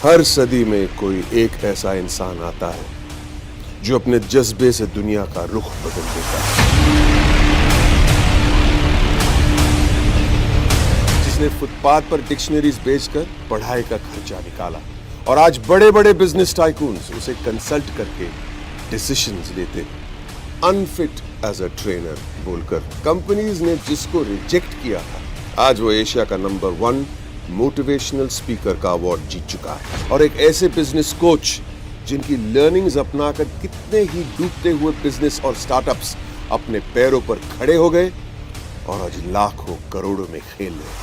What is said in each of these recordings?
हर सदी में कोई एक ऐसा इंसान आता है जो अपने जज्बे से दुनिया का रुख बदल देता है, जिसने फुटपाथ पर डिक्शनरीज बेचकर पढ़ाई का खर्चा निकाला और आज बड़े बड़े बिजनेस टाइकून्स उसे कंसल्ट करके डिसीजंस लेते, अनफिट एज अ ट्रेनर बोलकर कंपनीज ने जिसको रिजेक्ट किया था, आज वो एशिया का नंबर 1 मोटिवेशनल स्पीकर का अवार्ड जीत चुका है। और एक ऐसे बिजनेस कोच जिनकी लर्निंग्स अपनाकर कितने ही डूबते हुए बिजनेस और स्टार्टअप्स अपने पैरों पर खड़े हो गए और आज लाखों करोड़ों में खेल रहे।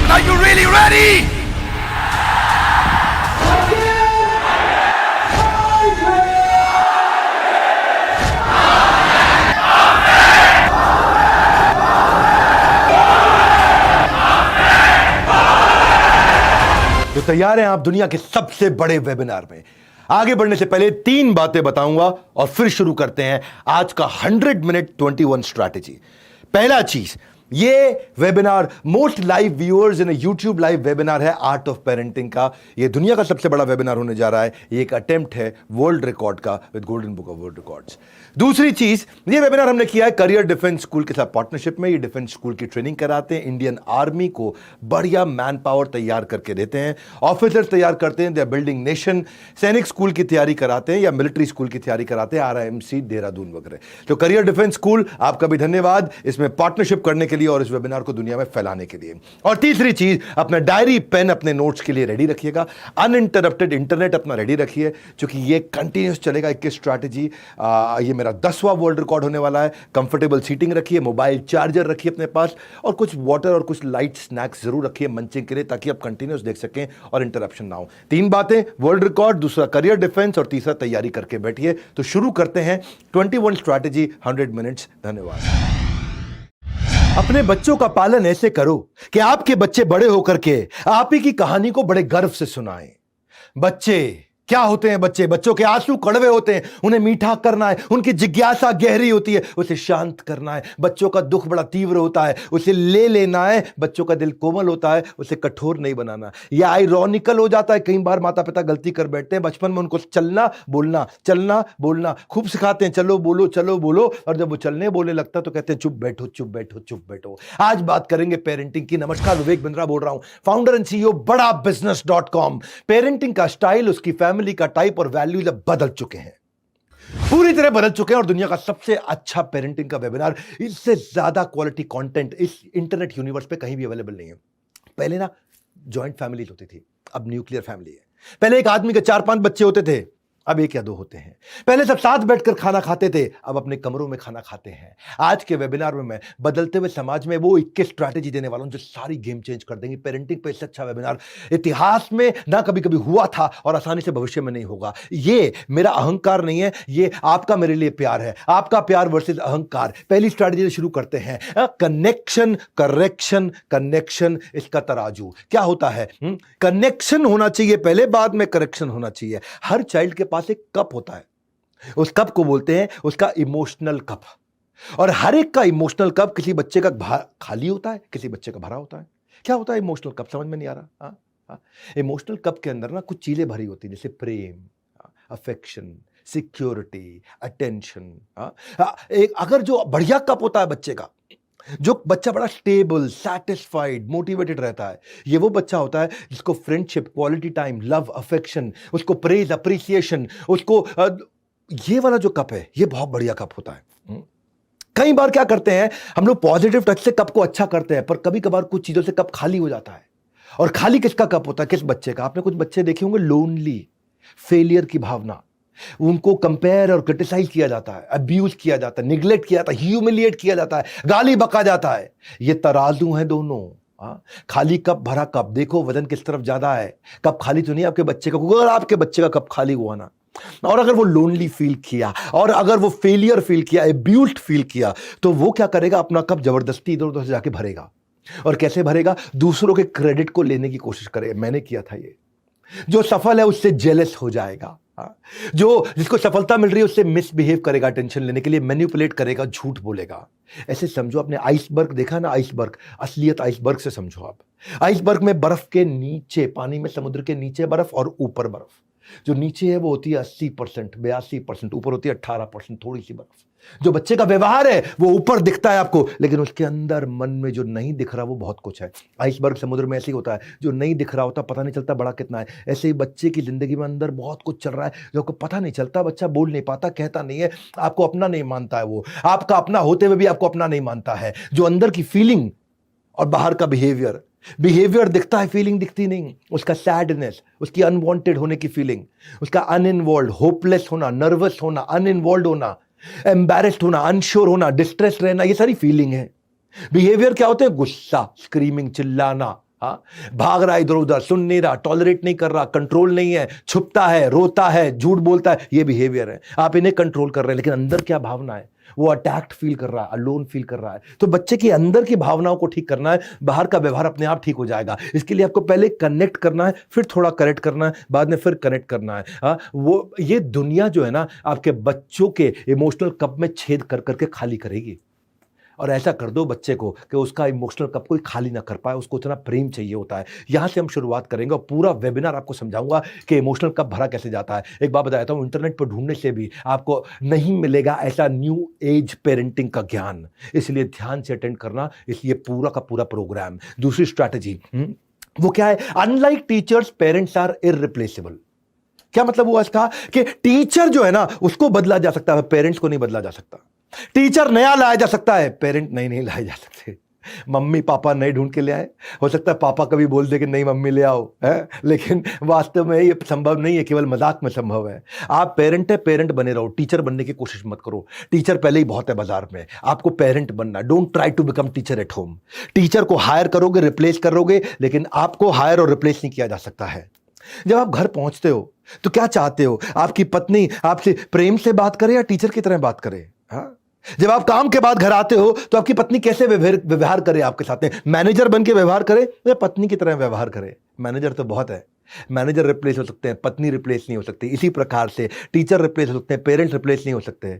Are you really ready? तो तैयार हैं आप दुनिया के सबसे बड़े वेबिनार में? आगे बढ़ने से पहले 3 बातें बताऊंगा और फिर शुरू करते हैं आज का 100 मिनट 21 स्ट्रैटेजी। पहला चीज, ये webinar most live viewers in YouTube live webinar है आर्ट ऑफ पेरेंटिंग का। ये दुनिया का सबसे बड़ा वेबिनार होने जा रहा है। ये एक अटेम्प्ट है वर्ल्ड रिकॉर्ड का with golden book of world records. दूसरी चीज, ये वेबिनार हमने किया है करियर डिफेंस स्कूल के साथ पार्टनरशिप में। ये डिफेंस स्कूल की ट्रेनिंग कराते हैं, इंडियन आर्मी को बढ़िया मैन पावर तैयार करके देते हैं, ऑफिसर्स तैयार करते हैं, दे आर बिल्डिंग नेशन। सैनिक स्कूल की तैयारी कराते हैं या मिलिट्री स्कूल की तैयारी कराते हैं, RIMC देहरादून वगैरह। तो करियर डिफेंस स्कूल, आपका भी धन्यवाद इसमें पार्टनरशिप करने के लिए और इस वेबिनार को दुनिया में फैलाने के लिए। और तीसरी चीज, अपना डायरी पेन अपने नोट्स के लिए रेडी रखिएगा, अनइंटरप्टेड इंटरनेट अपना रेडी रखिए, क्योंकि ये कंटिन्यूस चलेगा 21 स्ट्रैटेजी। ये मेरा 10वां वर्ल्ड रिकॉर्ड होने वाला है। कंफर्टेबल सीटिंग रखिए, मोबाइल चार्जर रखिए अपने पास और कुछ वाटर और कुछ लाइट स्नैक्स जरूर रखिए मंचिंग के लिए, ताकि आप कंटिन्यूस देख सकें और इंटरप्शन ना हो। 3 बातें, वर्ल्ड रिकॉर्ड, दूसरा करियर डिफेंस और तीसरा तैयारी करके बैठिए। तो शुरू करते हैं 21 स्ट्रैटेजी 100 मिनट्स। धन्यवाद। अपने बच्चों का पालन ऐसे करो कि आपके बच्चे बड़े होकर के आप ही की कहानी को बड़े गर्व से सुनाएं। बच्चे क्या होते हैं? बच्चों के आंसू कड़वे होते हैं, उन्हें मीठा करना है। उनकी जिज्ञासा गहरी होती है, उसे शांत करना है। बच्चों का दुख बड़ा तीव्र होता है, उसे ले लेना है। बच्चों का दिल कोमल होता है, उसे कठोर नहीं बनाना। यह आयरॉनिकल हो जाता है, कई बार माता पिता गलती कर बैठते हैं। बचपन में उनको चलना बोलना खूब सिखाते हैं, चलो बोलो, और जब वो चलने बोलने लगता है तो कहते हैं चुप बैठो। आज बात करेंगे पेरेंटिंग की। नमस्कार, विवेक बिंद्रा बोल रहा हूं, फाउंडर एंड CEO बड़ा business.com। पेरेंटिंग का स्टाइल, उसकी फैमिली का टाइप और वैल्यूज अब बदल चुके हैं। पूरी तरह बदल चुके हैं और दुनिया का सबसे अच्छा पेरेंटिंग का वेबिनार, इससे ज्यादा क्वालिटी कंटेंट इस इंटरनेट यूनिवर्स पे कहीं भी अवेलेबल नहीं है। पहले ना जॉइंट फैमिलीज होती थी, अब न्यूक्लियर फैमिली है। पहले एक आदमी के 4-5 बच्चे होते थे, अब 1 या 2 होते हैं। पहले सब साथ बैठकर खाना खाते थे, अब अपने कमरों में खाना खाते हैं। आज के वेबिनार में मैं बदलते हुए समाज में वो 21 स्ट्रैटेजी देने वाला हूं जो सारी गेम चेंज कर देंगी। पेरेंटिंग पे इससे अच्छा वेबिनार इतिहास में ना कभी कभी हुआ था और आसानी से भविष्य में नहीं होगा। ये मेरा अहंकार नहीं है, ये आपका मेरे लिए प्यार है। आपका प्यार वर्सेस अहंकार। पहली स्ट्रैटेजी से शुरू करते हैं। कनेक्शन, करेक्शन, कनेक्शन, इसका तराजू क्या होता है? कनेक्शन होना चाहिए पहले, बाद में करेक्शन होना चाहिए। हर चाइल्ड के पास एक कप होता है, उस कप को बोलते हैं उसका इमोशनल कप। और हर एक का इमोशनल कप किसी बच्चे का खाली होता है, किसी बच्चे का भरा होता है। क्या होता है इमोशनल कप? समझ में नहीं आ रहा? इमोशनल कप के अंदर ना कुछ चीजें भरी होती हैं, जैसे प्रेम, अफेक्शन, सिक्योरिटी, अटेंशन। एक अगर जो बढ़िया कप होता है बच्चे का, जो बच्चा बड़ा स्टेबल, सेटिस्फाइड, मोटिवेटेड रहता है, ये वो बच्चा होता है जिसको friendship, quality time, love, affection, उसको प्रेज, अप्रिसिएशन, उसको ये वाला जो कप है, ये बहुत बढ़िया कप होता है। कई बार क्या करते हैं हम लोग, पॉजिटिव टच से कप को अच्छा करते हैं, पर कभी कभार कुछ चीजों से कप खाली हो जाता है। और खाली किसका कप होता है? किस बच्चे का? आपने कुछ बच्चे देखे होंगे लोनली, फेलियर की भावना, उनको कंपेयर और क्रिटिसाइज किया जाता है, अब्यूज किया जाता है, निग्लेक्ट किया जाता है, ह्यूमिलिएट किया जाता है, गाली बका जाता है। ये तराजू है दोनों। खाली कप, भरा कप, देखो वजन किस तरफ ज्यादा है। कप खाली तो नहीं आपके बच्चे का, अगर आपके बच्चे का कप खाली हुआ ना, और अगर वो लोनली फील किया, और अगर वो फेलियर फील किया, एब्यूज्ड फील किया, तो वो क्या करेगा? अपना कप जबरदस्ती इधर उधर से जाके भरेगा। और कैसे भरेगा? दूसरों के क्रेडिट को लेने की कोशिश करेगा, मैंने किया था ये। जो सफल है उससे जेलस हो जाएगा, जो जिसको सफलता मिल रही है उससे मिसबिहेव करेगा, टेंशन लेने के लिए मैनिपुलेट करेगा, झूठ बोलेगा। ऐसे समझो, आपने आइसबर्ग देखा ना, आइसबर्ग, असलियत आइसबर्ग से समझो आप। आइसबर्ग में बर्फ के नीचे, पानी में, समुद्र के नीचे बर्फ और ऊपर बर्फ। जो नीचे है वो होती है 80%, 82%, ऊपर होती है 18%, थोड़ी सी बर्फ। जो बच्चे का व्यवहार है वो ऊपर दिखता है आपको, लेकिन उसके अंदर मन में जो नहीं दिख रहा वो बहुत कुछ है। आइसबर्ग समुद्र में ऐसे ही होता है, जो नहीं दिख रहा होता पता नहीं चलता बड़ा कितना है। ऐसे ही बच्चे की जिंदगी में अंदर बहुत कुछ चल रहा है जो आपको पता नहीं चलता। बच्चा बोल नहीं पाता, कहता नहीं है, आपको अपना नहीं मानता है, वो आपका अपना होते हुए भी आपको अपना नहीं मानता है। जो अंदर की फीलिंग और बाहर का बिहेवियर दिखता है, फीलिंग दिखती नहीं। उसका सैडनेस, उसकी अनवांटेड होने की फीलिंग, उसका अनइन्वॉल्व, होपलेस होना, नर्वस होना, अनइन्वॉल्व होना, एम्बैरेस्ड होना, अनश्योर होना, डिस्ट्रेस रहना, ये सारी फीलिंग है। बिहेवियर क्या होते हैं? गुस्सा, स्क्रीमिंग, चिल्लाना, भाग रहा है इधर उधर, सुन नहीं रहा, टॉलरेट नहीं कर रहा, कंट्रोल नहीं है, छुपता है, रोता है, झूठ बोलता है, ये बिहेवियर है। आप इन्हें कंट्रोल कर रहे हैं, लेकिन अंदर क्या भावना है? वो अटैक्ड फील कर रहा है, अलोन फील कर रहा है। तो बच्चे की अंदर की भावनाओं को ठीक करना है, बाहर का व्यवहार अपने आप ठीक हो जाएगा। इसके लिए आपको पहले कनेक्ट करना है, फिर थोड़ा करेक्ट करना है, बाद में फिर कनेक्ट करना है। वो ये दुनिया जो है ना, आपके बच्चों के इमोशनल कप में छेद कर करके खाली करेगी। और ऐसा कर दो बच्चे को कि उसका इमोशनल कप कोई खाली ना कर पाए, उसको इतना प्रेम चाहिए होता है। यहां से हम शुरुआत करेंगे और पूरा वेबिनार आपको समझाऊंगा कि इमोशनल कप भरा कैसे जाता है। एक बात बताता हूं, इंटरनेट पर ढूंढने से भी आपको नहीं मिलेगा ऐसा न्यू एज पेरेंटिंग का ज्ञान, इसलिए ध्यान से अटेंड करना। इसलिए पूरा का पूरा प्रोग्राम। दूसरी स्ट्रैटेजी वो क्या है? Unlike teachers, parents are irreplaceable. क्या मतलब हुआ इसका? कि टीचर जो है ना उसको बदला जा सकता है, पेरेंट्स को नहीं बदला जा सकता। टीचर नया लाया जा सकता है, पेरेंट नहीं लाए जा सकते। मम्मी पापा नए ढूंढ के ले आए, हो सकता है पापा कभी बोल दे कि नहीं मम्मी ले आओ, है, लेकिन वास्तव में ये संभव नहीं है, केवल मजाक में संभव है। आप पेरेंट है, पेरेंट बने रहो, टीचर बनने की कोशिश मत करो। टीचर पहले ही बहुत है बाजार में, आपको पेरेंट बनना। Don't try to become teacher at home. Teacher को हायर करोगे, रिप्लेस करोगे, लेकिन आपको हायर और रिप्लेस नहीं किया जा सकता है। जब आप घर पहुंचते हो तो क्या चाहते हो? आपकी पत्नी आपसे प्रेम से बात करे या टीचर की तरह बात करे? जब आप काम के बाद घर आते हो तो आपकी पत्नी कैसे व्यवहार करे आपके साथ में? मैनेजर बन के व्यवहार करे या पत्नी की तरह व्यवहार करे? मैनेजर तो बहुत है, मैनेजर रिप्लेस हो सकते हैं, पत्नी रिप्लेस नहीं हो सकती। इसी प्रकार से टीचर रिप्लेस हो सकते हैं, पेरेंट्स रिप्लेस नहीं हो सकते।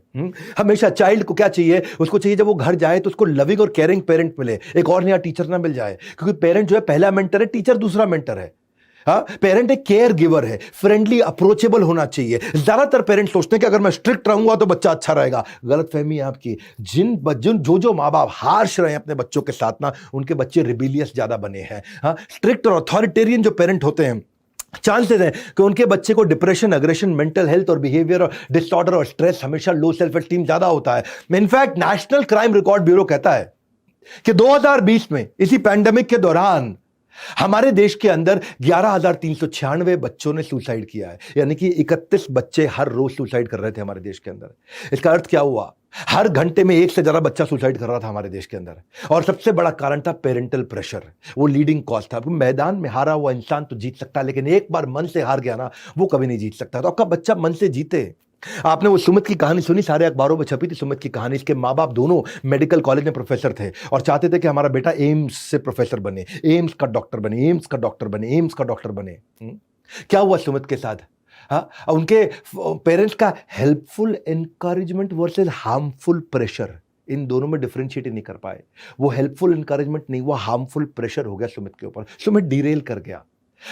हमेशा चाइल्ड को क्या चाहिए? उसको चाहिए जब वो घर जाए तो उसको लविंग और केयरिंग पेरेंट मिले, एक और नया टीचर ना मिल जाए। क्योंकि पेरेंट जो है पहला मेंटर है, टीचर दूसरा मेंटर है। पेरेंट एक केयर गिवर है, फ्रेंडली, अप्रोचेबल होना चाहिए। ज्यादातर पेरेंट्स सोचते हैं कि अगर मैं स्ट्रिक्ट रहूंगा तो बच्चा अच्छा रहेगा। गलत फहमी है आपकी। जो माँ बाप हार्श रहे हैं अपने बच्चों के साथ ना, उनके बच्चे रिबेलियस ज्यादा बने हैं। स्ट्रिक्ट और अथॉरिटेरियन जो पेरेंट होते हैं चांसेस हैं कि उनके बच्चे को डिप्रेशन, अग्रेशन, मेंटल हेल्थ और बिहेवियर और डिसऑर्डर और स्ट्रेस, हमेशा लो सेल्फ एस्टीम ज्यादा होता है। In fact national crime record bureau कहता है कि 2020 में इसी पैंडेमिक के दौरान हमारे देश के अंदर 11,396 बच्चों ने सुसाइड किया है, यानी कि 31 बच्चे हर रोज सुसाइड कर रहे थे हमारे देश के अंदर। इसका अर्थ क्या हुआ? हर घंटे में एक से ज्यादा बच्चा सुसाइड कर रहा था हमारे देश के अंदर। और सबसे बड़ा कारण था पेरेंटल प्रेशर, वो लीडिंग कॉज था। मैदान में हारा हुआ इंसान तो जीत सकता है, लेकिन एक बार मन से हार गया ना, वो कभी नहीं जीत सकता। तो आपका बच्चा मन से जीते। आपने वो सुमित की कहानी सुनी, सारे अखबारों में छपी थी सुमित की कहानी। इसके माँ बाप दोनों मेडिकल कॉलेज में प्रोफेसर थे और चाहते थे कि हमारा बेटा एम्स से प्रोफेसर बने, एम्स का डॉक्टर बने, एम्स का डॉक्टर बने, एम्स का डॉक्टर बने। क्या हुआ सुमित के साथ? हाँ, उनके पेरेंट्स का helpful encouragement versus harmful pressure, इन दोनों में डिफरेंशिएट नहीं कर पाए। वो हेल्पफुल एनकरेजमेंट नहीं, वो हार्मफुल प्रेशर हो गया सुमित के ऊपर। सुमित डिरेल कर गया,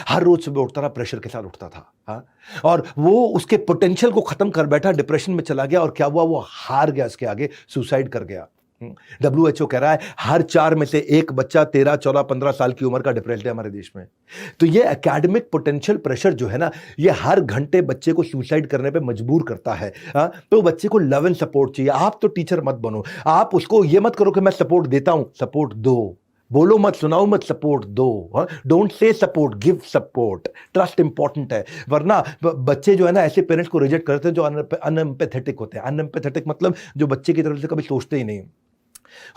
हर रोज सुबह उठता रहा, प्रेशर के साथ उठता था। हाँ, और वो उसके पोटेंशियल को खत्म कर बैठा, डिप्रेशन में चला गया। और क्या हुआ? वो हार गया, इसके आगे सुसाइड कर गया। WHO कह रहा है हर 4 में से एक बच्चा 13, 14, 15 साल की उम्र का डिप्रेस्ड है हमारे देश में। तो ये एकेडमिक पोटेंशियल प्रेशर जो है ना, ये हर घंटे बच्चे को सुसाइड करने पे मजबूर करता है। तो बच्चे को लव एंड सपोर्ट चाहिए। आप तो टीचर मत बनो, आप उसको ये मत करो कि मैं सपोर्ट देता हूं, सपोर्ट दो। बोलो मत, सुनाओ मत, सपोर्ट दो। Don't say support, give support. Trust important है, वरना बच्चे जो है ना ऐसे पेरेंट्स को रिजेक्ट करते हैं जो अनएम्पैथेटिक होते हैं। अनएम्पैथेटिक मतलब जो बच्चे की तरफ से कभी सोचते ही नहीं।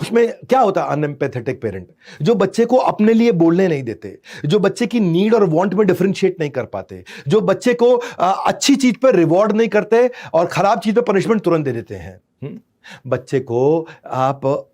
उसमें क्या होता है? अनएम्पैथेटिक पेरेंट जो बच्चे को अपने लिए बोलने नहीं देते, जो बच्चे की नीड और वांट में डिफरेंशिएट नहीं कर पाते, जो बच्चे को अच्छी चीज पर रिवॉर्ड नहीं करते और खराब चीज पर पनिशमेंट तुरंत दे देते हैं। बच्चे को आप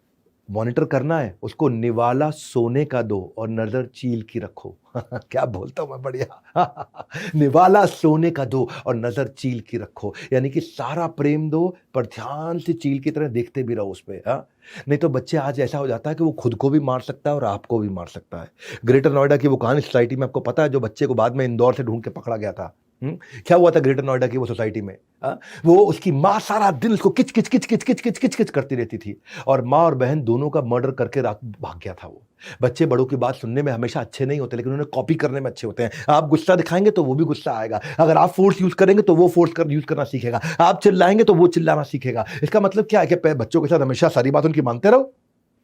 मॉनिटर करना है, उसको निवाला सोने का दो और नजर चील की रखो। क्या बोलता हूं मैं, बढ़िया। निवाला सोने का दो और नजर चील की रखो, यानी कि सारा प्रेम दो पर ध्यान से चील की तरह देखते भी रहो उस पर। नहीं तो बच्चे आज ऐसा हो जाता है कि वो खुद को भी मार सकता है और आपको भी मार सकता है। ग्रेटर नोएडा की वो कहानी सोसाइटी में आपको पता है, जो बच्चे को बाद में इंदौर से ढूंढ के पकड़ा गया था। क्या हुआ था ग्रेटर नोएडा की वो सोसाइटी में? वो उसकी माँ सारा दिन उसको किच किच किच किच किच किच किच किच करती रहती थी और माँ और बहन दोनों का मर्डर करके रात भाग गया था वो। बच्चे बड़ों की बात सुनने में हमेशा अच्छे नहीं होते, लेकिन उन्हें कॉपी करने में अच्छे होते हैं। आप गुस्सा दिखाएंगे तो वो भी गुस्सा आएगा, अगर आप फोर्स यूज करेंगे तो वो फोर्स यूज करना सीखेगा, आप चिल्लाएंगे तो वो चिल्लाना सीखेगा। इसका मतलब क्या है कि बच्चों के साथ हमेशा सारी बात उनकी मानते रहो?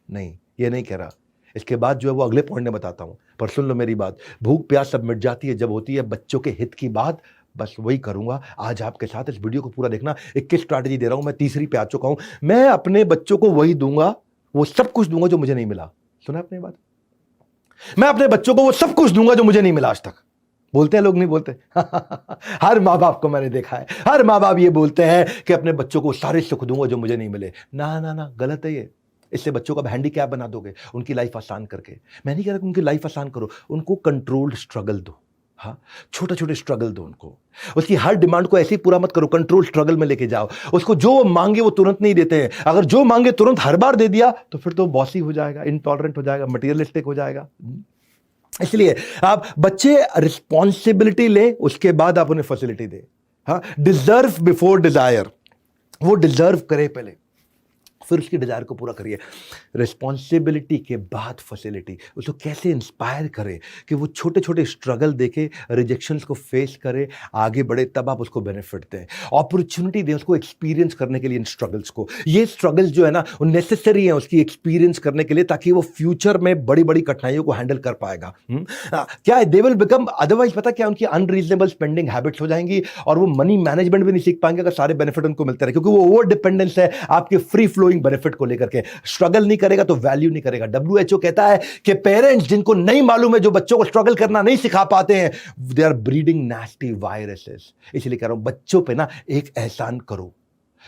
नहीं, ये नहीं कह रहा। इसके बाद जो है वो अगले पॉइंट में बताता हूं, पर सुन लो मेरी बात। भूख प्यास सब मिट जाती है जब होती है बच्चों के हित की बात। बस वही करूंगा आज आपके साथ। इस वीडियो को पूरा देखना। 21 स्ट्रैटेजी दे रहा हूं, मैं तीसरी पे आ चुका हूं। मैं अपने बच्चों को वही दूंगा, वो सब कुछ दूंगा जो मुझे नहीं मिला। सुना अपनी बात? मैं अपने बच्चों को वो सब कुछ दूंगा जो मुझे नहीं मिला आज तक। बोलते हैं लोग, नहीं बोलते? हर माँ बाप को मैंने देखा है, हर माँ बाप ये बोलते हैं कि अपने बच्चों को सारे सुख दूंगा जो मुझे नहीं मिले। ना ना ना, गलत है ये। इससे बच्चों का हैंडीकैप बना दोगे, उनकी लाइफ आसान करके। मैं नहीं कह रहा कि उनकी लाइफ आसान करो, उनको कंट्रोल्ड स्ट्रगल दो। हाँ, छोटे छोटे स्ट्रगल दो उनको। उसकी हर डिमांड को ऐसे ही पूरा मत करो, कंट्रोल स्ट्रगल में लेके जाओ। उसको जो मांगे वो तुरंत नहीं देते हैं। अगर जो मांगे तुरंत हर बार दे दिया तो फिर तो बॉसी हो जाएगा, इंटॉलरेंट हो जाएगा, मटेरियलिस्टिक हो जाएगा। इसलिए आप बच्चे रिस्पॉन्सिबिलिटी ले, उसके बाद आप उन्हें फैसिलिटी दे। हाँ, डिजर्व बिफोर डिजायर, वो डिजर्व करे पहले, फिर उसकी डिजायर को पूरा करिए। रिस्पॉन्सिबिलिटी के बाद फैसिलिटी। उसको कैसे इंस्पायर करे कि वो छोटे छोटे स्ट्रगल देके, रिजेक्शंस को फेस करे, आगे बढ़े, तब आप उसको बेनिफिट दें। अपॉर्चुनिटी दें उसको एक्सपीरियंस करने के लिए इन स्ट्रगल्स को। ये स्ट्रगल्स जो है ना वो नेसेसरी है उसकी एक्सपीरियंस करने के लिए, ताकि वो फ्यूचर में बड़ी बड़ी कठिनाइयों को हैंडल कर पाएगा। क्या है, दे विल बिकम, अदरवाइज पता क्या, उनकी अनरीजनेबल स्पेंडिंग हैबिट्स हो जाएंगी और वो मनी मैनेजमेंट भी नहीं सीख पाएंगे अगर सारे बेनिफिट उनको मिलते रहे, क्योंकि वो ओवर डिपेंडेंस है आपके फ्री फ्लोइंग बेनिफिट को लेकर के। स्ट्रगल नहीं करेगा तो वैल्यू नहीं करेगा। WHO कहता है कि पेरेंट्स जिनको नहीं मालूम है, जो बच्चों को स्ट्रगल करना नहीं सिखा पाते हैं, they are breeding nasty viruses. इसलिए कह रहा हूं बच्चों पे ना एक एहसान करो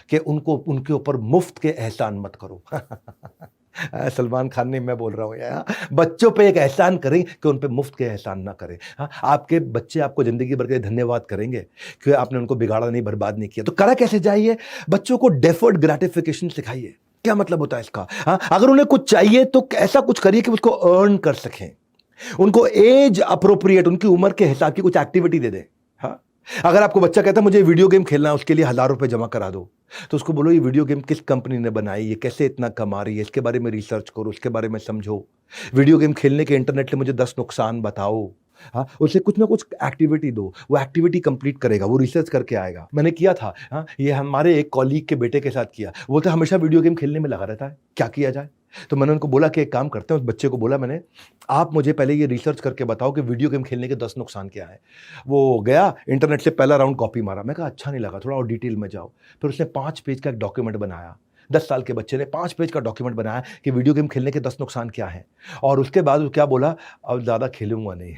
कि उनको, उनके ऊपर मुफ्त के एहसान मत करो। सलमान खान ने, मैं बोल रहा हूं यार, बच्चों पे एक एहसान करें कि उन पे मुफ्त के एहसान ना करें। हाँ, आपके बच्चे आपको जिंदगी भर के धन्यवाद करेंगे कि आपने उनको बिगाड़ा नहीं, बर्बाद नहीं किया। तो करा कैसे जाइए? बच्चों को डेफर्ड ग्रेटिफिकेशन सिखाइए। क्या मतलब होता है इसका? हाँ, अगर उन्हें कुछ चाहिए तो ऐसा कुछ करिए कि उसको अर्न कर सकें। उनको एज अप्रोप्रिएट, उनकी उम्र के हिसाब की कुछ एक्टिविटी दे दें। हाँ, अगर आपको बच्चा कहता है मुझे वीडियो गेम खेलना है, उसके लिए 1,000 रुपए जमा करा दो, तो उसको बोलो ये वीडियो गेम किस कंपनी ने बनाई है, कैसे इतना कमा रही है, इसके बारे में रिसर्च करो, उसके बारे में समझो। वीडियो गेम खेलने के इंटरनेट से मुझे 10 नुकसान बताओ। हाँ, उसे कुछ ना कुछ एक्टिविटी दो, वो एक्टिविटी कंप्लीट करेगा, वो रिसर्च करके आएगा। मैंने किया था, हाँ, ये हमारे एक कॉलीग के बेटे के साथ किया। बोलते हमेशा वीडियो गेम खेलने में लगा रहता है, क्या किया जाए? तो मैंने उनको बोला कि एक काम करते हैं, उस बच्चे को बोला मैंने, आप मुझे पहले ये रिसर्च करके बताओ कि वीडियो गेम खेलने के 10 नुकसान क्या है। वो गया, इंटरनेट से पहला राउंड कॉपी मारा। मैं कहा अच्छा नहीं लगा, थोड़ा और डिटेल में जाओ। फिर उसने 5 पेज का एक डॉक्यूमेंट बनाया। 10 साल के बच्चे ने 5 पेज का डॉक्यूमेंट बनाया कि वीडियो गेम खेलने के 10 नुकसान क्या हैं। और उसके बाद वो क्या बोला, अब ज़्यादा खेलूंगा नहीं।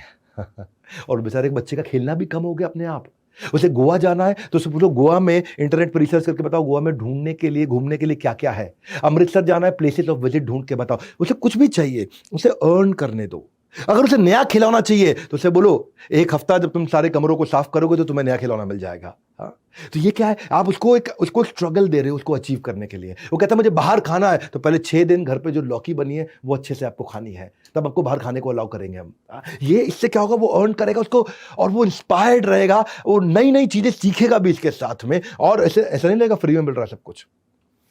और बेचारे के बच्चे का खेलना भी कम हो गया अपने आप। उसे गोवा जाना है तो उसे पूछो गोवा में इंटरनेट पर रिसर्च करके बताओ गोवा में ढूंढने के लिए, घूमने के लिए क्या क्या है। अमृतसर जाना है, प्लेसेस ऑफ विजिट ढूंढ के बताओ। उसे कुछ भी चाहिए, उसे अर्न करने दो। अगर उसे नया खिलौना चाहिए तो उसे बोलो एक हफ्ता जब तुम सारे कमरों को साफ करोगे तो तुम्हें नया खिलौना मिल जाएगा। हाँ, तो ये क्या है, आप उसको स्ट्रगल दे रहे हो उसको अचीव करने के लिए। वो कहता है मुझे बाहर खाना है, तो पहले 6 दिन घर पे जो लौकी बनी है वो अच्छे से आपको खानी है, तब आपको बाहर खाने को अलाउ करेंगे हम। ये इससे क्या होगा, वो अर्न करेगा उसको, और वो इंस्पायर्ड रहेगा, वो नई नई चीजें सीखेगा भी इसके साथ में। और ऐसा नहीं लगेगा फ्री में मिल रहा है सब कुछ।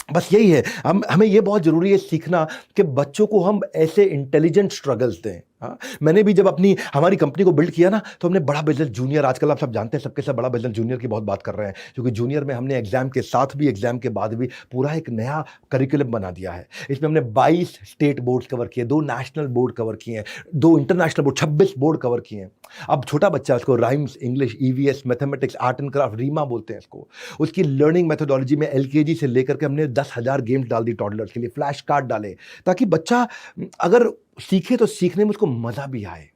बस यही है, हमें ये बहुत जरूरी है सीखना कि बच्चों को हम ऐसे इंटेलिजेंट स्ट्रगल्स दें। हाँ, मैंने भी जब हमारी कंपनी को बिल्ड किया ना, तो हमने बड़ा बिजनेस जूनियर, आजकल आप सब जानते हैं, सबके सब बड़ा बिजनेस जूनियर की बहुत बात कर रहे हैं, क्योंकि जूनियर में हमने एग्जाम के साथ भी, एग्जाम के बाद भी पूरा एक नया करिकुलम बना दिया है। इसमें हमने 22 स्टेट बोर्ड कवर किए, 2 नेशनल बोर्ड कवर किए हैं, 2 इंटरनेशनल बोर्ड, 26 बोर्ड कवर किए हैं। अब छोटा बच्चा, उसको rhymes, English, EVS, mathematics, art and craft, रीमा बोलते हैं इसको, उसकी लर्निंग मेथोडोलॉजी में एलकेजी से लेकर के हमने 10,000 गेम्स डाल दी टॉडलर्स के लिए, फ्लैश कार्ड डाले, ताकि बच्चा अगर सीखे तो सीखने में उसको मजा भी आए।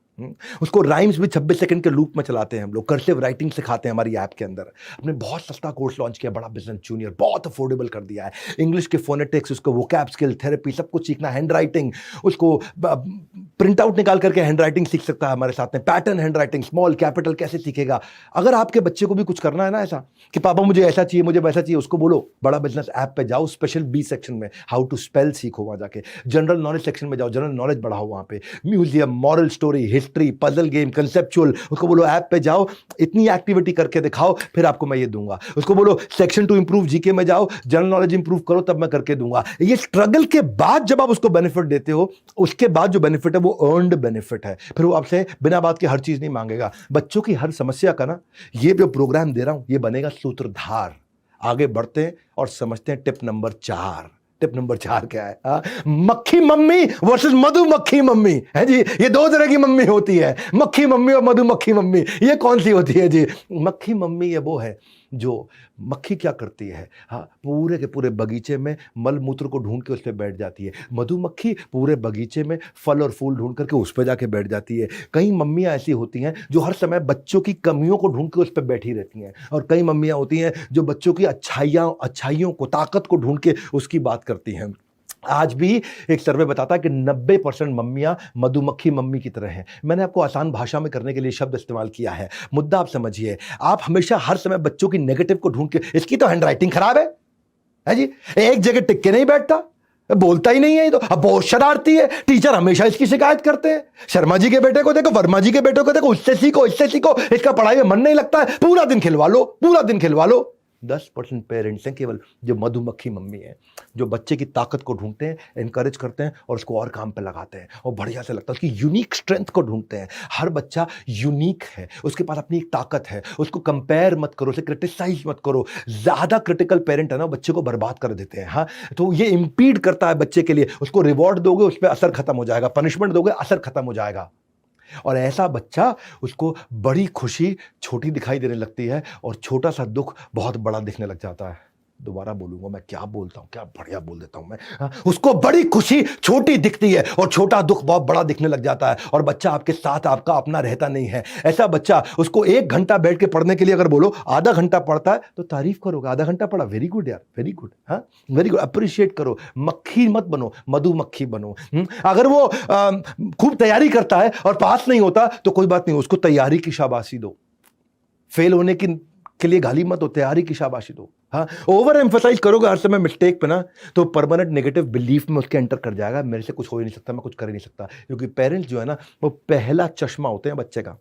उसको राइम्स भी 26 सेकंड के लूप में चलाते हैं हम लोग, कर्सिव राइटिंग सिखाते हैं हमारी ऐप के अंदर। हमने बहुत सस्ता कोर्स लॉन्च किया, बड़ा बिजनेस जूनियर, बहुत अफोर्डेबल कर दिया है। इंग्लिश के फोनेटिक्स, उसको वोकैब स्किल, थेरेपी, सब कुछ सीखना, हैंड राइटिंग, उसको प्रिंट आउट निकाल करके हैंड राइटिंग सीख सकता है हमारे साथ में, pattern hand writing, small capital कैसे सीखेगा। अगर आपके बच्चे को भी कुछ करना है ना ऐसा कि पापा मुझे ऐसा चाहिए, मुझे वैसा चाहिए, उसको बोलो बड़ा बिजनेस ऐप पे जाओ, स्पेशल बी सेक्शन में हाउ टू स्पेल सीखो, वहां जाके जनरल नॉलेज सेक्शन में जाओ, जनरल नॉलेज बढ़ाओ, वहां पे museum, moral story, history, puzzle game, conceptual, उसको बोलो ऐप पे जाओ, इतनी एक्टिविटी करके दिखाओ, फिर आपको मैं ये दूंगा। उसको बोलो सेक्शन 2 इंप्रूव जीके में जाओ, जनरल नॉलेज इंप्रूव करो, तब मैं करके दूंगा। ये स्ट्रगल के बाद जब आप उसको बेनिफिट देते हो, उसके बाद जो बेनिफिट है वो अर्नड बेनिफिट है। फिर वो आपसे बिना बात के हर चीज नहीं मांगेगा। बच्चों की हर समस्या का ना, ये जो प्रोग्राम दे रहा हूं, ये बनेगा सूत्रधार। आगे बढ़ते हैं और समझते हैं टिप नंबर 4। टिप नंबर 4 क्या है? मक्खी मम्मी वर्सेस मधुमक्खी मम्मी है जी। ये 2 तरह की मम्मी होती है, मक्खी मम्मी और मधुमक्खी मम्मी। ये कौन सी होती है जी? मक्खी मम्मी ये वो है जो, मक्खी क्या करती है, हाँ, पूरे के पूरे बगीचे में मल मूत्र को ढूंढ के उस पर बैठ जाती है। मधुमक्खी पूरे बगीचे में फल और फूल ढूंढ करके उस पर जाके बैठ जाती है। कई मम्मियाँ ऐसी होती हैं जो हर समय बच्चों की कमियों को ढूंढ के उस पर बैठी रहती हैं, और कई मम्मियाँ होती हैं जो बच्चों की अच्छाइयों को, ताकत को ढूंढ के उसकी बात करती हैं। आज भी एक सर्वे बताता है कि 90% मम्मियां मधुमक्खी मम्मी की तरह हैं। मैंने आपको आसान भाषा में करने के लिए शब्द इस्तेमाल किया है। मुद्दा आप समझिए, आप हमेशा हर समय बच्चों की नेगेटिव को ढूंढ के, इसकी तो हैंडराइटिंग खराब है जी, एक जगह टिक के नहीं बैठता, बोलता ही नहीं है, तो अब बहुत शरारती है, टीचर हमेशा इसकी शिकायत करते हैं। शर्मा जी के बेटे को देखो, वर्मा जी के बेटे को देखो, उससे सीखो, इससे सीखो, इसका पढ़ाई में मन नहीं लगता है, पूरा दिन खिलवा लो, पूरा दिन खिलवा लो। 10% पेरेंट्स हैं केवल जो मधुमक्खी मम्मी है, जो बच्चे की ताकत को ढूंढते हैं, एनकरेज करते हैं और उसको और काम पे लगाते हैं, और बढ़िया से लगता है, उसकी यूनिक स्ट्रेंथ को ढूंढते हैं। हर बच्चा यूनिक है, उसके पास अपनी एक ताकत है, उसको कंपेयर मत करो, उसे क्रिटिसाइज मत करो। ज्यादा क्रिटिकल पेरेंट है ना, बच्चे को बर्बाद कर देते हैं। हाँ, तो ये इंपीड करता है बच्चे के लिए। उसको रिवॉर्ड दोगे, उस पर असर खत्म हो जाएगा, पनिशमेंट दोगे, असर खत्म हो जाएगा। और ऐसा बच्चा, उसको बड़ी खुशी छोटी दिखाई देने लगती है और छोटा सा दुख बहुत बड़ा दिखने लग जाता है। दोबारा बोलूंगा, मैं क्या बोलता हूं, क्या बढ़िया बोल देता हूं मैं। हाँ, उसको बड़ी खुशी छोटी दिखती है और छोटा दुख बहुत बड़ा दिखने लग जाता है, और बच्चा आपके साथ आपका अपना रहता नहीं है। ऐसा बच्चा, उसको 1 घंटा बैठ के पढ़ने के लिए अगर बोलो, आधा घंटा पढ़ता है तो तारीफ करोगे, आधा घंटा पढ़ा, वेरी गुड यार, वेरी गुड, हाँ, वेरी गुड, अप्रिशिएट करो। मक्खी मत बनो, मधुमक्खी बनो। अगर वो खूब तैयारी करता है और पास नहीं होता तो कोई बात नहीं, उसको तैयारी की शाबाशी दो। फेल होने के लिए गाली मत दो, तैयारी की शाबाशी दो। हाँ, ओवर एम्फसाइज करोगे हर समय मिस्टेक पे ना, तो परमानेंट नेगेटिव बिलीफ में उसके एंटर कर जाएगा, मेरे से कुछ हो ही नहीं सकता, मैं कुछ कर ही नहीं सकता। क्योंकि पेरेंट्स जो है ना, वो पहला चश्मा होते हैं बच्चे का।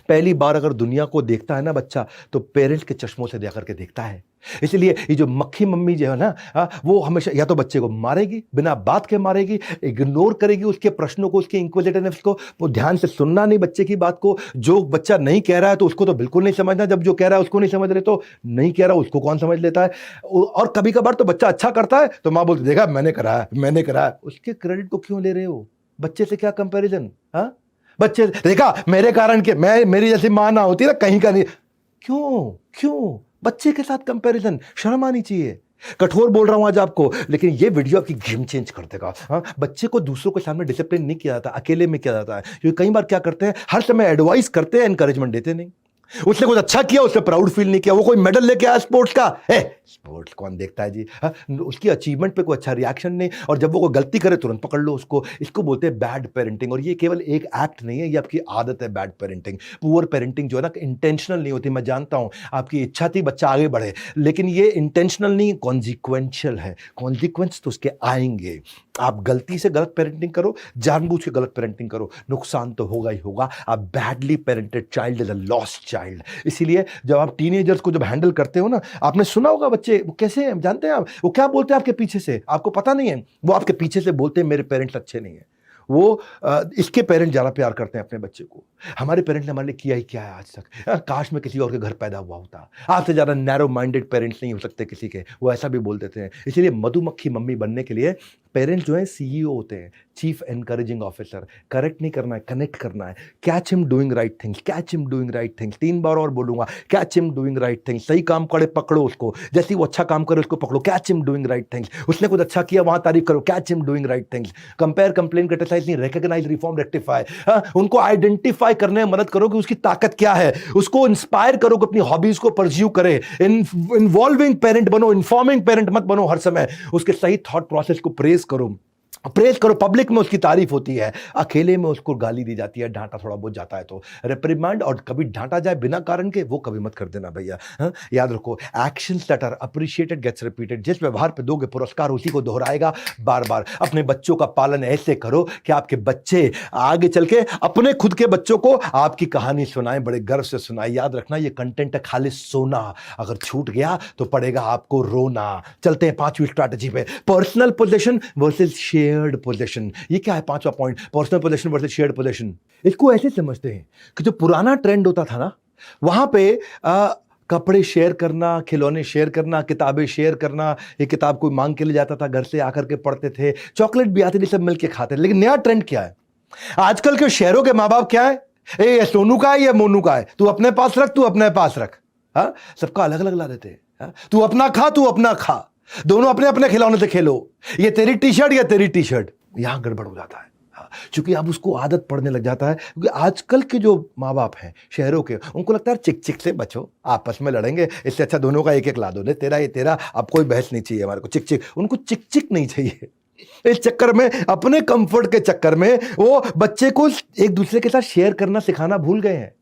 पहली बार अगर दुनिया को देखता है ना बच्चा, तो पेरेंट्स के चश्मों से देख करके देखता है। इसलिए ये जो मक्खी मम्मी जो है ना, वो हमेशा या तो बच्चे को मारेगी, बिना बात के मारेगी, इग्नोर करेगी उसके प्रश्नों को, उसके इंक्विजिटिवनेस को, वो ध्यान से सुनना नहीं बच्चे की बात को। जो बच्चा नहीं कह रहा है तो उसको तो बिल्कुल नहीं समझना, जब जो कह रहा है उसको नहीं समझ रहे तो नहीं कह रहा उसको कौन समझ लेता है। और कभी कभार तो बच्चा अच्छा करता है तो माँ बोलती देखा मैंने करा है, मैंने करा है। उसके क्रेडिट को क्यों ले रहे हो? बच्चे से क्या कंपेरिजन? हाँ, बच्चे देखा मेरे कारण के, मैं मेरी जैसी मां ना होती ना कहीं का नहीं। क्यों क्यों बच्चे के साथ कंपैरिजन? शर्म आनी चाहिए। कठोर बोल रहा हूं आज आपको, लेकिन ये वीडियो आपकी गेम चेंज कर देगा। हाँ, बच्चे को दूसरों के सामने डिसिप्लिन नहीं किया जाता, अकेले में किया जाता है। क्योंकि कई बार क्या करते हैं, हर समय एडवाइस करते हैं, एनकरेजमेंट देते नहीं। उसने कुछ अच्छा किया, उसने प्राउड फील नहीं किया, वो कोई मेडल लेके आया स्पोर्ट्स का, स्पोर्ट्स कौन देखता है जी। हाँ, उसकी अचीवमेंट पे कोई अच्छा रिएक्शन नहीं, और जब वो कोई गलती करे तुरंत पकड़ लो उसको। इसको बोलते हैं बैड पेरेंटिंग। और ये केवल एक एक्ट नहीं है, ये आपकी आदत है बैड पेरेंटिंग। पुअर पेरेंटिंग जो है ना, इंटेंशनल नहीं होती। मैं जानता हूं आपकी इच्छा थी बच्चा आगे बढ़े, लेकिन ये इंटेंशनल नहीं, कॉन्सिक्वेंशियल है। कॉन्सिक्वेंस तो उसके आएंगे। आप गलती से गलत पेरेंटिंग करो, जानबूझ के गलत पेरेंटिंग करो, नुकसान तो होगा ही होगा। आप badly parented child is a lost child. इसीलिए जब आप टीनेजर्स को जब हैंडल करते हो ना, आपने सुना होगा बच्चे वो कैसे हैं जानते हैं आप? वो क्या बोलते हैं आपके पीछे से, आपको पता नहीं है। वो आपके पीछे से बोलते हैं मेरे पेरेंट्स अच्छे नहीं है। वो इसके पेरेंट्स ज़्यादा प्यार करते हैं अपने बच्चे को। हमारे पेरेंट्स ने हमारे लिए किया ही क्या है आज तक। काश मैं किसी और के घर पैदा हुआ होता। आपसे ज़्यादा नैरो माइंडेड पेरेंट्स नहीं हो सकते किसी के। वो ऐसा भी बोल देते हैं। इसीलिए मधुमक्खी मम्मी बनने के लिए पेरेंट्स जो है सीईओ होते हैं, चीफ एनकरेजिंग ऑफिसर। करेक्ट नहीं करना है, कनेक्ट करना है। Catch him doing right things, catch him doing right things. 3 बार और बोलूंगा, catch him doing right things. सही काम करे पकड़ो उसको, जैसे वो अच्छा काम करे उसको पकड़ो, catch him doing right things. उसने कुछ अच्छा किया वहां तारीफ करो, catch him doing right things. Compare, complain, criticise नहीं, रिकॉग्नाइज, रिफॉर्म, रेक्टिफाई। उनको आइडेंटिफाई करने में मदद करो कि उसकी ताकत क्या है। उसको इंस्पायर करो कि अपनी हॉबीज को परस्यू करे। इन्वॉल्विंग पेरेंट बनो, इन्फॉर्मिंग पेरेंट मत बनो हर समय। उसके सही थॉट प्रोसेस को प्रेज करो, प्रेज करो। पब्लिक में उसकी तारीफ होती है, अकेले में उसको गाली दी जाती है, डांटा थोड़ा बहुत जाता है तो रिप्रिमांड। और कभी डांटा जाए बिना कारण के, वो कभी मत कर देना भैया। हाँ? याद रखो, actions that are appreciated gets repeated. जिस व्यवहार पे दोगे पुरस्कार उसी को दोहराएगा बार बार। अपने बच्चों का पालन ऐसे करो कि आपके बच्चे आगे चल के अपने खुद के बच्चों को आपकी कहानी सुनाएं, बड़े गर्व से सुनाएं। याद रखना, ये कंटेंट है खाली सोना, अगर छूट गया तो पड़ेगा आपको रोना। चलते हैं 5वीं स्ट्रैटेजी पे, personal position versus shared position. ये क्या है 5वां point, personal position versus shared position. इसको ऐसे समझते हैं कि जो पुराना ट्रेंड होता था ना, वहां पे कपड़े शेयर करना, खिलौने शेयर करना, किताबें शेयर करना। ये किताब कोई मांग के ले जाता था, घर से आकर के पढ़ते थे, चॉकलेट भी आती थी, सब मिलके खाते थे। लेकिन नया ट्रेंड क्या है आजकल के शहरों के माँ बाप? क्या है, ये सोनू का है, ये मोनू का है, तू अपने पास रख, तू अपने पास रख। हाँ, सबका अलग अलग ला देते हैं। तू अपना खा, तू अपना खा, दोनों अपने अपने खिलौने से खेलो। ये तेरी टी शर्ट, या तेरी टी शर्ट। यहां गड़बड़ हो जाता है। क्योंकि अब उसको आदत पड़ने लग जाता है। क्योंकि आजकल के जो माँ बाप हैं शहरों के, उनको लगता है चिक चिक से बचो, आपस में लड़ेंगे, इससे अच्छा दोनों का एक एक ला दो। नहीं, तेरा ये तेरा, अब कोई बहस नहीं चाहिए हमारे को। चिक चिक, उनको चिक चिक नहीं चाहिए। इस चक्कर में, अपने कंफर्ट के चक्कर में, वो बच्चे को एक दूसरे के साथ शेयर करना सिखाना भूल गए हैं।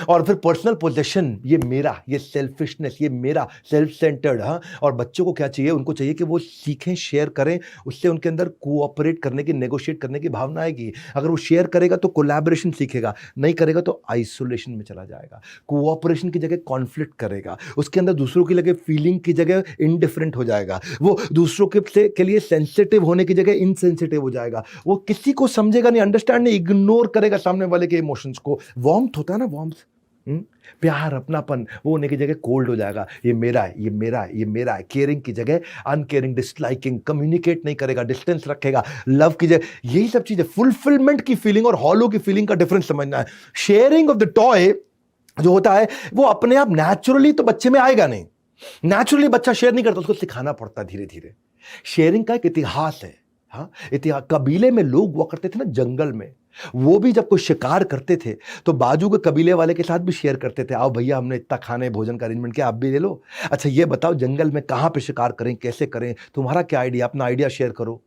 और फिर पर्सनल पोजेशन, ये मेरा, ये सेल्फिशनेस, ये मेरा, सेल्फ सेंटर्ड। हाँ, और बच्चों को क्या चाहिए? उनको चाहिए कि वो सीखें, शेयर करें। उससे उनके अंदर कोऑपरेट करने की, नेगोशिएट करने की भावना आएगी। अगर वो शेयर करेगा तो कोलैबोरेशन सीखेगा, नहीं करेगा तो आइसोलेशन में चला जाएगा। कोऑपरेशन की जगह कॉन्फ्लिक्ट करेगा, उसके अंदर दूसरों की जगह फीलिंग की जगह इनडिफरेंट हो जाएगा। वो दूसरों के लिए सेंसिटिव होने की जगह इनसेंसिटिव हो जाएगा। वो किसी को समझेगा नहीं, अंडरस्टैंड नहीं, इग्नोर करेगा सामने वाले के इमोशंस को। वार्मथ होता है ना, वार्मथ, प्यार, अपनापन, वो होने की जगह कोल्ड हो जाएगा। ये मेरा है, ये मेरा है, ये मेरा है। केयरिंग की जगह अनकेयरिंग, डिसलाइकिंग, कम्युनिकेट नहीं करेगा, डिस्टेंस रखेगा। लव की जगह यही सब चीजें। फुलफिलमेंट की फीलिंग और हॉलो की फीलिंग का डिफरेंस समझना है। शेयरिंग ऑफ द टॉय जो होता है, वो अपने आप नेचुरली तो बच्चे में आएगा नहीं। नेचुरली बच्चा शेयर नहीं करता, उसको सिखाना पड़ता है धीरे धीरे। शेयरिंग का एक इतिहास है। हाँ, इतिहास, कबीले में लोग हुआ करते थे ना जंगल में, वो भी जब कोई शिकार करते थे तो बाजू के कबीले वाले के साथ भी शेयर करते थे। आओ भैया, हमने इतना खाने भोजन का अरेंजमेंट किया, आप भी ले लो। अच्छा ये बताओ जंगल में कहाँ पे शिकार करें, कैसे करें, तुम्हारा क्या आइडिया, अपना आइडिया शेयर करो।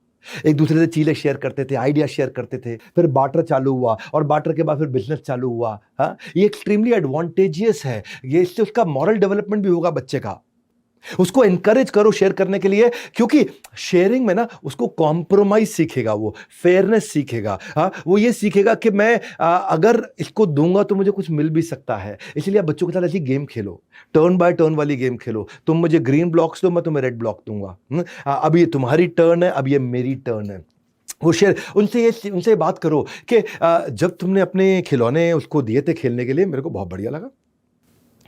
एक दूसरे से चीजें शेयर करते थे, आइडिया शेयर करते थे। फिर बार्टर चालू हुआ, और बार्टर के बाद फिर बिजनेस चालू हुआ। हाँ, ये एक्सट्रीमली एडवांटेजियस है। ये इससे उसका मॉरल डेवलपमेंट भी होगा बच्चे का। उसको एनकरेज करो शेयर करने के लिए, क्योंकि शेयरिंग में ना उसको कॉम्प्रोमाइज सीखेगा, वो फेयरनेस सीखेगा। हाँ, वो ये सीखेगा कि मैं अगर इसको दूंगा तो मुझे कुछ मिल भी सकता है। इसलिए आप बच्चों के साथ ऐसी game Khelo, turn by turn वाली गेम खेलो। तुम मुझे ग्रीन ब्लॉक्स दो, मैं तुम्हें रेड ब्लॉक दूंगा। अब ये तुम्हारी टर्न है, अब ये मेरी टर्न है। वो शेयर उनसे बात करो कि जब तुमने अपने खिलौने उसको दिए थे खेलने के लिए, मेरे को बहुत बढ़िया लगा,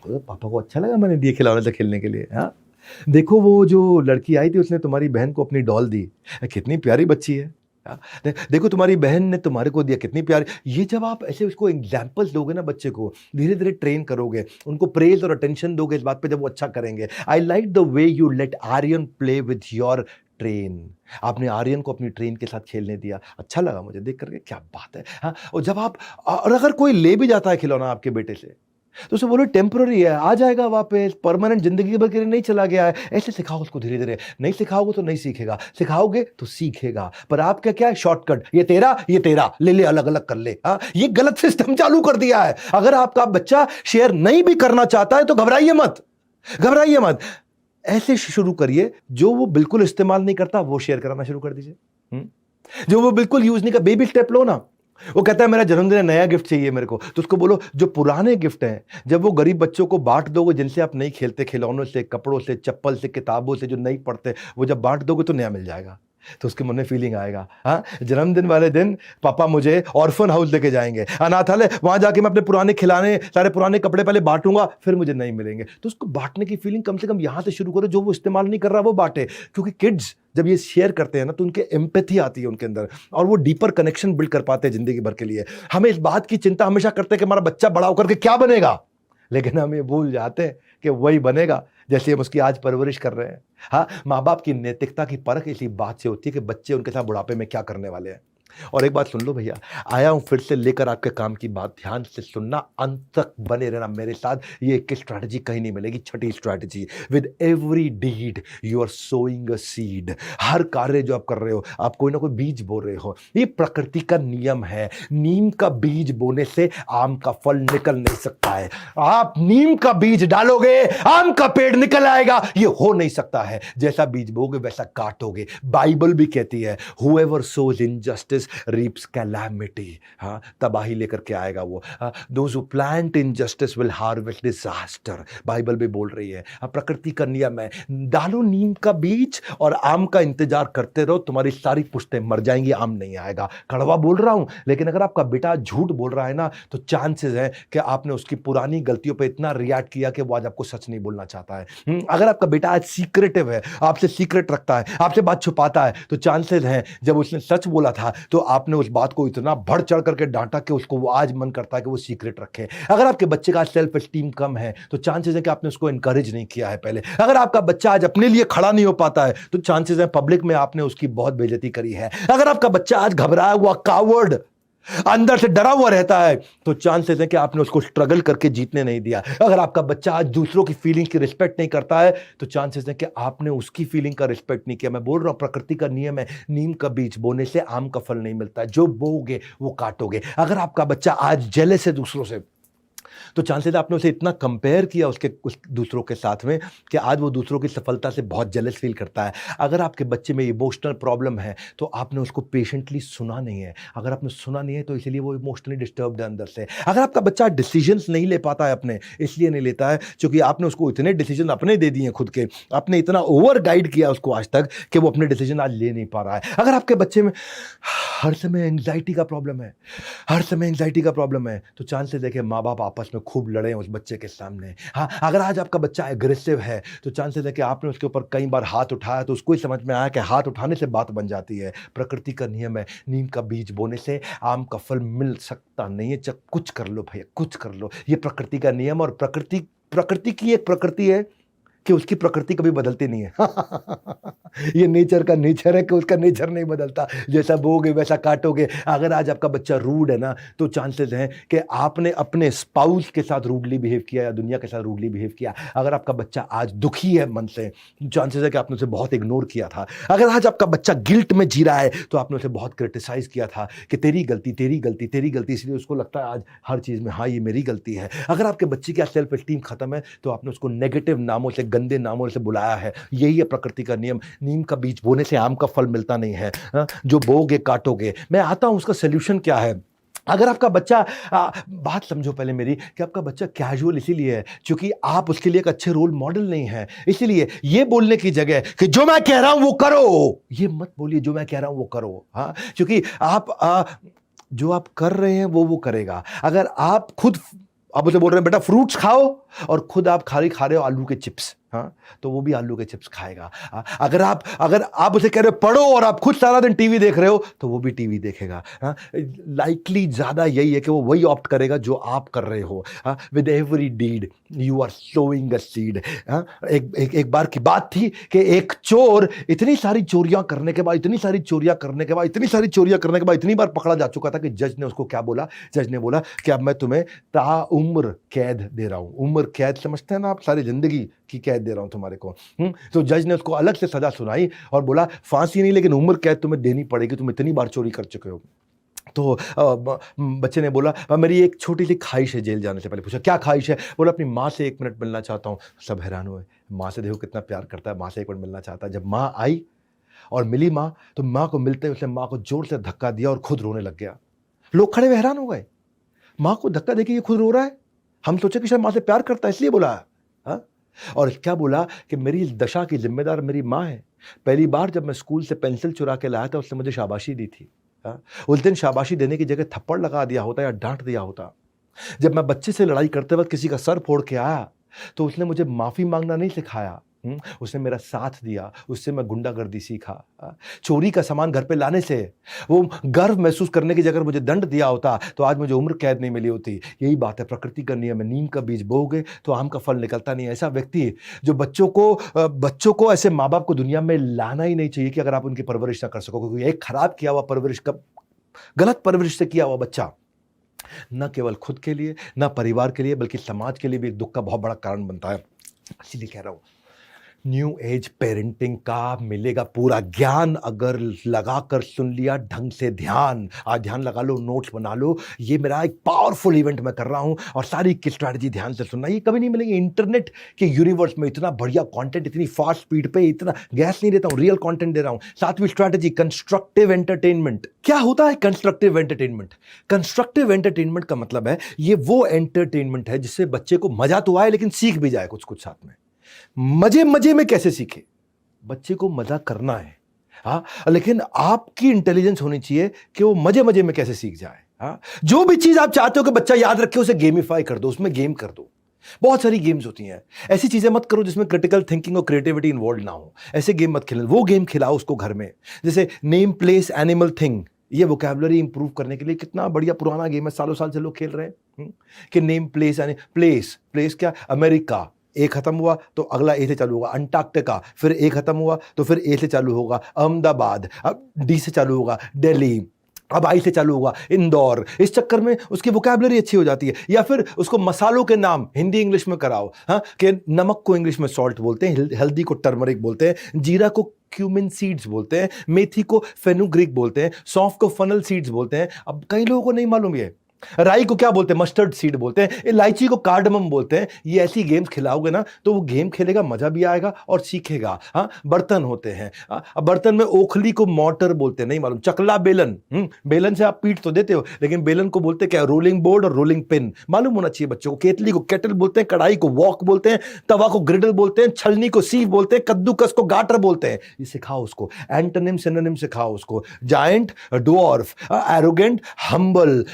पापा को अच्छा लगा मैंने दिए खिलौने से खेलने के लिए। हाँ, देखो वो जो लड़की आई थी उसने तुम्हारी बहन को अपनी डॉल दी, कितनी प्यारी बच्ची है। हाँ, देखो तुम्हारी बहन ने तुम्हारे को दिया, कितनी प्यारी। ये जब आप ऐसे उसको एग्जाम्पल्स दोगे ना, बच्चे को धीरे धीरे ट्रेन करोगे, उनको प्रेज और अटेंशन दोगे इस बात पे, जब वो अच्छा करेंगे। I like the way you let Aryan play with your train. आपने आर्यन को अपनी ट्रेन के साथ खेलने दिया, अच्छा लगा मुझे देख करके, क्या बात है। हाँ, और जब आप, और अगर कोई ले भी जाता है खिलौना आपके बेटे से, तो उसे बोलो टेम्पररी है, आ जाएगा वापस, परमानेंट जिंदगी भर के लिए नहीं चला गया है। ऐसे सिखाओ उसको धीरे धीरे। नहीं सिखाओगे तो नहीं सीखेगा, सिखाओगे तो सीखेगा। पर आपका क्या है, शॉर्टकट, ये तेरा ले ले, अलग अलग कर ले। हाँ, ये गलत सिस्टम चालू कर दिया है। अगर आपका बच्चा शेयर नहीं भी करना चाहता है तो घबराइए मत, घबराइए मत। ऐसे शुरू करिए, जो वो बिल्कुल इस्तेमाल नहीं करता वो शेयर कराना शुरू कर दीजिए। जो वो बिल्कुल यूज नहीं कर, बेबी स्टेप लो ना। वो कहता है मेरा जन्मदिन है, नया गिफ्ट चाहिए मेरे को, तो उसको बोलो जो पुराने गिफ्ट हैं, जब वो गरीब बच्चों को बांट दोगे, जिनसे आप नहीं खेलते, खिलौनों से, कपड़ों से, चप्पल से, किताबों से, जो नहीं पढ़ते, वो जब बांट दोगे तो नया मिल जाएगा। तो उसके मन में फीलिंग आएगा, हाँ, जन्मदिन वाले दिन पापा मुझे ऑर्फन हाउस लेके जाएंगे, अनाथालय, वहां जाके मैं अपने पुराने खिलौने, सारे पुराने कपड़े पहले बांटूंगा, फिर मुझे नहीं मिलेंगे। तो उसको बांटने की फीलिंग कम से कम यहां से शुरू करो, जो वो इस्तेमाल नहीं कर रहा वो बांटे। क्योंकि किड्स जब ये शेयर करते हैं ना, तो उनके एम्पैथी आती है उनके अंदर, और वो डीपर कनेक्शन बिल्ड कर पाते हैं जिंदगी भर के लिए। हमें इस बात की चिंता हमेशा करते हैं कि हमारा बच्चा बड़ा होकर के क्या बनेगा, लेकिन हम ये भूल जाते हैं कि वही बनेगा जैसे हम उसकी आज परवरिश कर रहे हैं। हाँ, माँ बाप की नैतिकता की परख इसी बात से होती है कि बच्चे उनके साथ बुढ़ापे में क्या करने वाले हैं। और एक बात सुन लो भैया, आया हूं फिर से लेकर आपके काम की बात, ध्यान से सुनना, अंत तक बने रहना मेरे साथ। ये एक स्ट्रैटेजी कहीं नहीं मिलेगी, छठी strategy. With every deed you are sowing a seed. हर कार्य जो आप कर रहे हो, आप कोई ना कोई बीज बो रहे हो। ये प्रकृति का नियम है, नीम का बीज बोने से आम का फल निकल नहीं सकता है। आप नीम का बीज डालोगे, आम का पेड़ निकल आएगा, ये हो नहीं सकता है। जैसा बीज बोगे वैसा काटोगे। बाइबल भी कहती है, हुएवर सोज इनजस्टिस रीप्स कैलामिटी। हाँ, तबाही लेकर के आएगा वो। Those who plant injustice will harvest disaster, Bible भी बोल रही है। प्रकृति का नियम है, डालो नीम का बीज और आम का इंतजार करते रहो, तुम्हारी सारी पुश्तें मर जाएंगी, आम नहीं आएगा। कड़वा बोल रहा हूं, लेकिन अगर आपका बेटा झूठ बोल रहा है ना, तो चांसेस है कि आपने उसकी पुरानी गलतियों पे इतना रिएक्ट किया कि वो आज आपको सच नहीं बोलना चाहता है। अगर आपका बेटा आज सीक्रेटिव है, आपसे सीक्रेट रखता है, आपसे बात छुपाता है, तो चांसेस हैं जब उसने सच बोला था तो आपने उस बात को इतना बढ़ चढ़ करके डांटा कि उसको वो आज मन करता है कि वो सीक्रेट रखे। अगर आपके बच्चे का सेल्फ एस्टीम कम है, तो चांसेस है कि आपने उसको एनकरेज नहीं किया है पहले। अगर आपका बच्चा आज अपने लिए खड़ा नहीं हो पाता है, तो चांसेस है पब्लिक में आपने उसकी बहुत बेइज्जती करी है। अगर आपका बच्चा आज घबराया हुआ, कावर्ड, अंदर से डरा हुआ रहता है, तो चांसेस है कि आपने उसको स्ट्रगल करके जीतने नहीं दिया। अगर आपका बच्चा आज दूसरों की फीलिंग की रिस्पेक्ट नहीं करता है, तो चांसेस है कि आपने उसकी फीलिंग का रिस्पेक्ट नहीं किया। मैं बोल रहा हूं, प्रकृति का नियम है, नीम का बीज बोने से आम का फल नहीं मिलता है। जो बोओगे वो काटोगे। अगर आपका बच्चा आज जेलस है दूसरों से, तो चांसेस आपने उसे इतना कंपेयर किया उस दूसरों के साथ में कि आज वो दूसरों की सफलता से बहुत जेलस फील करता है। अगर आपके बच्चे में इमोशनल प्रॉब्लम है, तो आपने उसको पेशेंटली सुना नहीं है। अगर आपने सुना नहीं है, तो इसलिए वो इमोशनली डिस्टर्ब्ड है अंदर से। अगर आपका बच्चा डिसीजंस नहीं ले पाता है अपने, इसलिए नहीं लेता है क्योंकि आपने उसको इतने डिसीजन अपने दे दिए खुद के, आपने इतना ओवर गाइड किया उसको आज तक कि वो अपने डिसीजन आज ले नहीं पा रहा है। अगर आपके बच्चे में हर समय एंग्जाइटी का प्रॉब्लम है, हर समय एंग्जाइटी का प्रॉब्लम है, तो चांसेस है कि माँ बाप आपस में खूब लड़े हैं उस बच्चे के सामने। हाँ, अगर आज आपका बच्चा एग्रेसिव है, तो चांसेस है कि आपने उसके ऊपर कई बार हाथ उठाया, तो उसको ही समझ में आया कि हाथ उठाने से बात बन जाती है। प्रकृति का नियम है, नीम का बीज बोने से आम का फल मिल सकता नहीं है। कुछ कर लो भैया, कुछ कर लो। ये प्रकृति का नियम, और प्रकृति की एक प्रकृति है कि उसकी प्रकृति कभी बदलती नहीं है। ये नेचर का नेचर है कि उसका नेचर नहीं बदलता। जैसा बोगे वैसा काटोगे। अगर आज आपका बच्चा रूड है ना, तो चांसेस हैं कि आपने अपने स्पाउस के साथ रूडली बिहेव किया या दुनिया के साथ रूडली बिहेव किया। अगर आपका बच्चा आज दुखी है मन से, चांसेस है कि आपने उसे बहुत इग्नोर किया था। अगर आज आपका बच्चा गिल्ट में जी रहा है, तो आपने उसे बहुत क्रिटिसाइज किया था कि तेरी गलती, तेरी गलती, तेरी गलती, इसलिए उसको लगता है आज हर चीज़ में हाँ ये मेरी गलती है। अगर आपके बच्चे की सेल्फ एस्टीम खत्म है, तो आपने उसको नेगेटिव नामों से गंदे नामों से बुलाया है। यही है प्रकृति का नियम। नीम का बीज बोने से आम का फल मिलता नहीं है, जो बोगे काटोगे। मैं आता हूं उसका सोल्यूशन क्या है। अगर आपका बच्चा बात समझो पहले मेरी, कि आपका बच्चा कैजुअल इसीलिए है क्योंकि आप उसके लिए एक अच्छे रोल मॉडल नहीं है। इसीलिए ये बोलने की जगह कि जो मैं कह रहा हूं वो करो, ये मत बोलिए जो मैं कह रहा हूं वो करो। हाँ, क्योंकि आप जो आप कर रहे हैं वो करेगा। अगर आप खुद आप उसे बोल रहे हैं बेटा फ्रूट्स खाओ और खुद आप खा रहे हो आलू के चिप्स, हाँ, तो वो भी आलू के चिप्स खाएगा। अगर आप उसे कह रहे हो पढ़ो और आप खुद सारा दिन टीवी देख रहे हो तो वो भी टीवी देखेगा। लाइकली ज्यादा यही है कि वो वही ऑप्ट करेगा जो आप कर रहे हो। With every deed you are sowing a seed. एक बार की बात थी कि एक चोर इतनी सारी चोरियां करने के बाद इतनी बार पकड़ा जा चुका था कि जज ने उसको क्या बोला। जज ने बोला कि अब मैं तुम्हें ताउम्र कैद दे रहा हूं। उम्र कैद समझते हैं ना आप, सारी जिंदगी की कैद दे रहा हूं तुम्हारे को। तो जज ने उसको अलग से सजा सुनाई और बोला फांसी नहीं लेकिन उम्र कैद तुम्हें देनी पड़ेगी, तुम इतनी बार चोरी कर चुके हो। तो बच्चे ने बोला मेरी एक छोटी सी ख्वाहिश है जेल जाने से पहले। पूछा क्या ख्वाहिश है? बोला अपनी माँ से 1 मिनट मिलना चाहता हूँ। सब हैरान हुए, माँ से देखो कितना प्यार करता है, माँ से 1 मिनट मिलना चाहता है। जब माँ आई और मिली माँ, तो माँ को मिलते उसने माँ को जोर से धक्का दिया और खुद रोने लग गया। लोग खड़े हुए हैरान हो गए, माँ को धक्का देके ये खुद रो रहा है। हम सोचे कि शायद माँ से प्यार करता है इसलिए बोला। हाँ, और क्या बोला कि मेरी इस दशा की जिम्मेदार मेरी माँ है। पहली बार जब मैं स्कूल से पेंसिल चुरा के लाया था उसने मुझे शाबाशी दी थी। उस दिन शाबाशी देने की जगह थप्पड़ लगा दिया होता या डांट दिया होता। जब मैं बच्चे से लड़ाई करते वक्त किसी का सर फोड़ के आया तो उसने मुझे माफी मांगना नहीं सिखाया, उसने मेरा साथ दिया। उससे मैं गुंडागर्दी सीखा। चोरी का सामान घर पे लाने से वो गर्व महसूस करने की जगह मुझे दंड दिया होता तो आज मुझे उम्र कैद नहीं मिली होती। यही बात है, प्रकृति का नियम है, नीम का बीज बोओगे तो आम का फल निकलता नहीं है। ऐसा व्यक्ति जो बच्चों को ऐसे माँ बाप को दुनिया में लाना ही नहीं चाहिए कि अगर आप उनकी परवरिश ना कर सको, क्योंकि एक खराब किया हुआ परवरिश का, गलत परवरिश से किया हुआ बच्चा न केवल खुद के लिए न परिवार के लिए बल्कि समाज के लिए भी एक दुख का बहुत बड़ा कारण बनता है। इसीलिए कह रहा हूं न्यू एज पेरेंटिंग का मिलेगा पूरा ज्ञान अगर लगाकर सुन लिया ढंग से ध्यान। आज ध्यान लगा लो, नोट्स बना लो। ये मेरा एक पावरफुल इवेंट मैं कर रहा हूं और सारी की स्ट्रैटेजी ध्यान से सुनना। ये कभी नहीं मिलेंगे इंटरनेट के यूनिवर्स में। इतना बढ़िया कंटेंट, इतनी फास्ट स्पीड पे, इतना गैस नहीं देता हूं, रियल कंटेंट दे रहा हूं। 7वीं स्ट्रैटेजी कंस्ट्रक्टिव एंटरटेनमेंट। क्या होता है कंस्ट्रक्टिव एंटरटेनमेंट? कंस्ट्रक्टिव एंटरटेनमेंट का मतलब है ये वो एंटरटेनमेंट है जिससे बच्चे को मजा तो आए लेकिन सीख भी जाए कुछ कुछ साथ में। मजे में कैसे सीखे? बच्चे को मजा करना है, हाँ, लेकिन आपकी इंटेलिजेंस होनी चाहिए कि वो मजे में कैसे सीख जाए। हाँ, जो भी चीज आप चाहते हो कि बच्चा याद रखे उसे गेमिफाई कर दो, उसमें गेम कर दो। बहुत सारी गेम्स होती हैं, ऐसी चीजें मत करो जिसमें क्रिटिकल थिंकिंग और क्रिएटिविटी इन्वॉल्व ना हो। ऐसे गेम मत खेलो, वो गेम खिलाओ उसको घर में, जैसे नेम प्लेस एनिमल थिंग। ये वोकैबुलरी इंप्रूव करने के लिए कितना बढ़िया पुराना गेम है, सालों साल से लोग खेल रहे हैं कि नेम प्लेस यानी प्लेस क्या, अमेरिका ए खत्म हुआ तो अगला ए से चालू होगा, अंटार्कटिका, फिर ए खत्म हुआ तो फिर ए से चालू होगा, अहमदाबाद, अब डी से चालू होगा, दिल्ली, अब आई से चालू होगा, इंदौर। इस चक्कर में उसकी वोकैबुलरी अच्छी हो जाती है। या फिर उसको मसालों के नाम हिंदी इंग्लिश में कराओ, हाँ, कि नमक को इंग्लिश में सॉल्ट बोलते हैं, हल्दी को टर्मरिक बोलते हैं, जीरा को क्यूमिन सीड्स बोलते हैं, मेथी को फेनुग्रीक बोलते हैं, सौंफ को फनल सीड्स बोलते हैं। अब कई लोगों को नहीं मालूम ये। राई को क्या बोलते हैं? मस्टर्ड सीड बोलते हैं। इलायची को कार्डमम बोलते हैं। ये ऐसी गेम्स खिलाओगे ना तो वो गेम खेलेगा, मजा भी आएगा और सीखेगा। हाँ, बर्तन होते हैं, अब बर्तन में ओखली को मोटर बोलते हैं, नहीं मालूम। चकला बेलन, बेलन से आप पीट तो देते हो लेकिन बेलन को बोलते क्या? रोलिंग बोर्ड और रोलिंग पिन मालूम होना चाहिए बच्चों को। केतली को केटल बोलते हैं, कढ़ाई को वॉक बोलते हैं, तवा को ग्रिडल बोलते हैं, छलनी को सीव बोलते हैं, कद्दूकस को गाटर बोलते हैं। ये सिखाओ उसको, एंटोनिम सिनोनिम सिखाओ उसको। Giant, dwarf, arrogant, humble,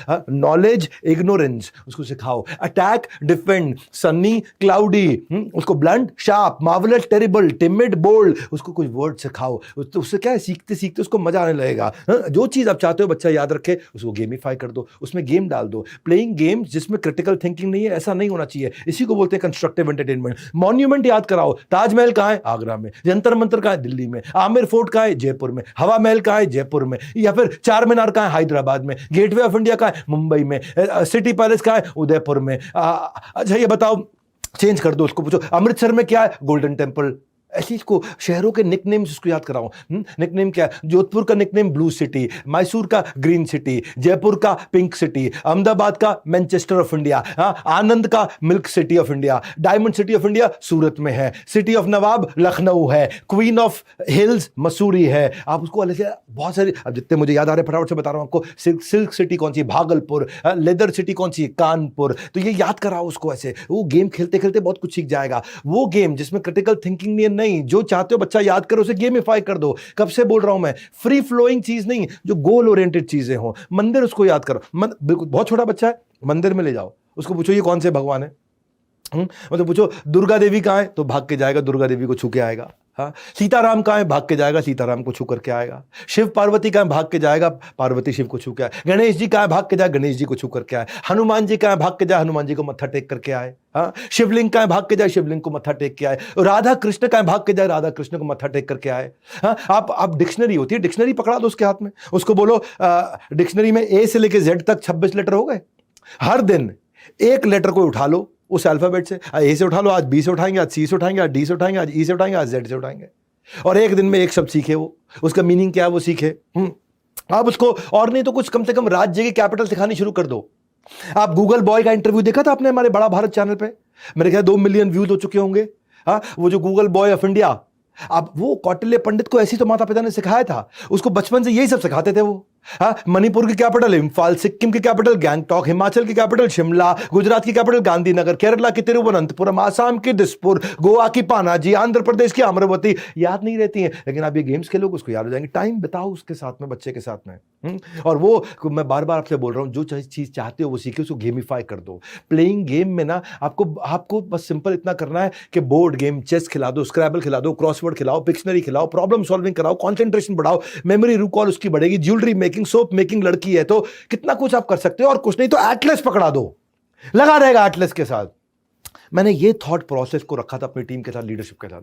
knowledge, ignorance उसको सिखाओ। अटैक, डिफेंड, सनी, क्लाउडी, उसको blunt, sharp, marvellous, terrible, timid, bold, उसको कुछ वर्ड सिखाओ। उससे क्या है, सीखते सीखते उसको मजा आने लगेगा। जो चीज आप चाहते हो बच्चा याद रखे उसको गेमिफाई कर दो, उसमें गेम डाल दो। प्लेइंग गेम्स जिसमें क्रिटिकल थिंकिंग नहीं है, ऐसा नहीं होना चाहिए। इसी को बोलते हैं कंस्ट्रक्टिव एंटरटेनमेंट। मॉन्यूमेंट याद कराओ, ताजमहल कहाँ है? आगरा में। जंतर मंतर कहाँ है? दिल्ली में। आमिर फोर्ट कहाँ है? जयपुर में। हवा महल कहाँ है? जयपुर में। या फिर चार मीनार कहाँ है? हैदराबाद में। गेटवे ऑफ इंडिया कहाँ है? मुंबई में। सिटी पैलेस कहाँ है? उदयपुर में। अच्छा ये बताओ, चेंज कर दो उसको, पूछो अमृतसर में क्या है? Golden temple. ऐसी इसको शहरों के निकनेम जिसको याद कराऊं। निकनेम क्या है? जोधपुर का निकनेम ब्लू सिटी, मैसूर का ग्रीन सिटी, जयपुर का पिंक सिटी, अहमदाबाद का मैनचेस्टर ऑफ इंडिया, आनंद का milk city of India, diamond city of India Surat में है, सिटी ऑफ नवाब लखनऊ है, क्वीन ऑफ हिल्स मसूरी है। आप उसको अलग से बहुत सारी, अब जितने मुझे याद आ रहे फटाफट से बता रहा हूं आपको। सिल्क सिटी कौन सी? भागलपुर। लेदर सिटी कौन सी? कानपुर। तो ये याद कराओ उसको ऐसे, वो गेम खेलते खेलते बहुत कुछ सीख जाएगा। वो गेम जिसमें क्रिटिकल थिंकिंग नहीं, जो चाहते हो बच्चा याद करो उसे गेमिफाई कर दो। कब से बोल रहा हूं मैं, फ्री फ्लोइंग चीज नहीं, जो गोल ओरिएंटेड चीजें हो। मंदिर उसको याद करो, बिल्कुल बहुत छोटा बच्चा है, मंदिर में ले जाओ, उसको पूछो ये कौन से भगवान है, मतलब पूछो दुर्गा देवी कहां है, तो भाग के जाएगा, दुर्गा देवी को छू के आएगा। हाँ, सीताराम कहां है, भाग के जाएगा, सीताराम को छू करके आएगा। शिव पार्वती कहां है, भाग के जाएगा, पार्वती शिव को छू के आए। गणेश जी कहां है, भाग के जाए, गणेश जी को छू करके आए। हनुमान जी कहां है, भाग के जाए, हनुमान जी को मत्था टेक करके आए। हाँ, शिवलिंग कहां है, भाग के जाए, शिवलिंग को मत्था टेक के आए। राधा कृष्ण कहां है, भाग के जाए, राधा कृष्ण को मत्था टेक करके आए। हाँ, आप डिक्शनरी होती है, डिक्शनरी पकड़ा दो उसके हाथ में, उसको बोलो डिक्शनरी में ए से लेके जेड तक 26 लेटर हो गए। हर दिन एक लेटर को उठा लो उस अल्फाबेट से, ए से उठा लो, आज बी से उठाएंगे, आज सी से उठाएंगे, आज डी से उठाएंगे, आज ई से उठाएंगे, आज जेड से उठाएंगे। और एक दिन में एक शब्द सीखे, वो उसका मीनिंग क्या है वो सीखे। आप उसको, और नहीं तो कुछ कम से कम राज्य की कैपिटल सिखानी शुरू कर दो। आप गूगल बॉय का इंटरव्यू देखा था आपने हमारे बड़ा भारत चैनल पे? मेरे ख्याल 2 मिलियन व्यूज हो चुके होंगे। हाँ, वो जो गूगल बॉय ऑफ इंडिया, अब वो कौटिल्य पंडित को ऐसी तो माता पिता ने सिखाया था, उसको बचपन से यही सब सिखाते थे वो। हाँ, मणिपुर की कैपिटल इम्फाल, सिक्किम की कैपिटल गैंगटॉक, हिमाचल की कैपिटल शिमला, गुजरात की कैपिटल गांधीनगर, केरला की तिरुवनंतपुरम, आसाम की दिसपुर, गोवा की पानाजी, आंध्र प्रदेश की अमरावती। याद नहीं रहती हैं, लेकिन आप ये गेम्स खेलोगे उसको याद हो जाएंगे। टाइम बिताओ उसके साथ में, बच्चे के साथ में। और वो मैं बार बार आपसे बोल रहा हूं, जो चीज चाहते हो वो सीखे, उसको गेमिफाई कर दो। प्लेइंग गेम में ना आपको बस सिंपल इतना करना है कि बोर्ड गेम, चेस खिला दो, स्क्रैबल खिला दो, क्रॉसवर्ड खिलाओ, पिक्शनरी खिलाओ, प्रॉब्लम सॉल्विंग कराओ, कंसंट्रेशन बढ़ाओ, मेमोरी रिकॉल उसकी बढ़ेगी। ज्वेलरी मेकिंग, सोप मेकिंग लड़की है तो कितना कुछ आप कर सकते हो। और कुछ नहीं तो एटलस पकड़ा दो, लगा रहेगा एटलस के साथ। मैंने ये थॉट प्रोसेस को रखा था अपनी टीम के साथ, लीडरशिप के साथ।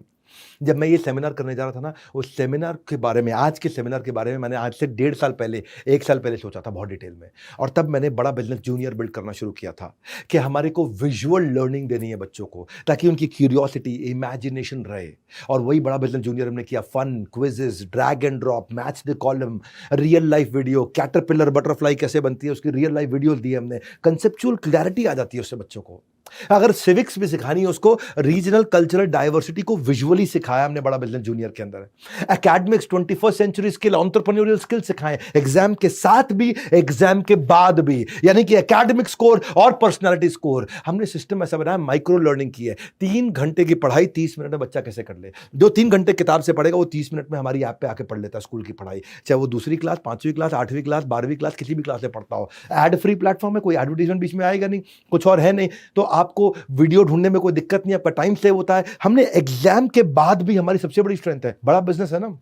जब मैं ये सेमिनार करने जा रहा था ना, उस सेमिनार के बारे में, आज के सेमिनार के बारे में मैंने आज से 1.5 साल पहले, 1 साल पहले सोचा था बहुत डिटेल में। और तब मैंने बड़ा बिजनेस जूनियर बिल्ड करना शुरू किया था कि हमारे को विजुअल लर्निंग देनी है बच्चों को, ताकि उनकी क्यूरियोसिटी, इमेजिनेशन रहे। और वही बड़ा बिजनेस जूनियर हमने किया। Fun, quizzes, drag and drop, match the column, real life video, caterpillar butterfly कैसे बनती है उसकी रियल लाइफ वीडियो दी हमने। कंसेप्चुअल क्लैरिटी आ जाती है उससे बच्चों को। अगर सिविक्स भी सिखानी है उसको, रीजनल कल्चरल डाइवर्सिटी को विजुअली सिखाया हमने बड़ा बिजनेस जूनियर के अंदर। Academics, 21st century skill, entrepreneurial skill सिखाएं, एग्जाम के साथ भी, एग्जाम के बाद भी। यानी कि एकेडमिक स्कोर और पर्सनालिटी स्कोर। हमने सिस्टम ऐसा बनाया, माइक्रो लर्निंग की है। 3 घंटे की पढ़ाई 30 मिनट में बच्चा कैसे कर ले। जो 3 घंटे किताब से पढ़ेगा वो 30 मिनट में हमारी ऐप पे आके पढ़ लेता है स्कूल की पढ़ाई, चाहे वो दूसरी क्लास, 5वीं क्लास, 8वीं क्लास, 12वीं क्लास, किसी भी क्लास में पढ़ता हो। एड फ्री प्लेटफॉर्म है, कोई एडवर्टीजमेंट बीच में आएगा नहीं, कुछ और है नहीं, तो आपको वीडियो ढूंढने में कोई दिक्कत नहीं, आपका टाइम सेव होता है। हमने एग्जाम के बाद भी, हमारी सबसे बड़ी स्ट्रेंथ है, बड़ा बिजनेस है ना,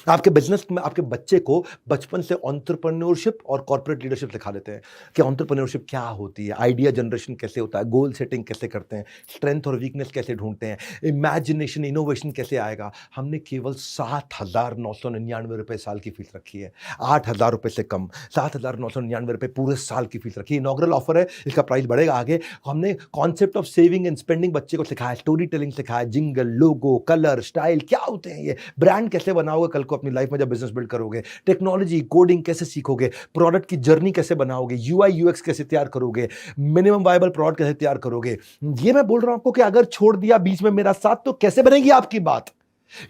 आपके बिजनेस में आपके बच्चे को बचपन से एंटरप्रेन्योरशिप और कॉर्पोरेट लीडरशिप सिखा देते हैं कि एंटरप्रेन्योरशिप क्या होती है, आइडिया जनरेशन कैसे होता है, गोल सेटिंग कैसे करते हैं, स्ट्रेंथ और वीकनेस कैसे ढूंढते हैं, इमेजिनेशन, इनोवेशन कैसे आएगा। हमने केवल 7,999 रुपए साल की फीस रखी है, 8,000 रुपए से कम, 7,999 रुपए पूरे साल की फीस रखी है। इनॉग्रल ऑफर है, इसका प्राइस बढ़ेगा आगे। हमने concept of saving and spending बच्चे को सिखाया, स्टोरी टेलिंग सिखाया, जिंगल, लोगो, कलर, स्टाइल क्या होते हैं, ये ब्रांड कैसे बनाओगे कल को अपनी लाइफ में जब बिजनेस बिल्ड करोगे, टेक्नोलॉजी, कोडिंग कैसे सीखोगे, प्रोडक्ट की जर्नी कैसे बनाओगे, यूआई यूएक्स कैसे तैयार करोगे, मिनिमम वायबल प्रोडक्ट कैसे तैयार करोगे। ये मैं बोल रहा हूं आपको कि अगर छोड़ दिया बीच में मेरा साथ तो कैसे बनेगी आपकी बात।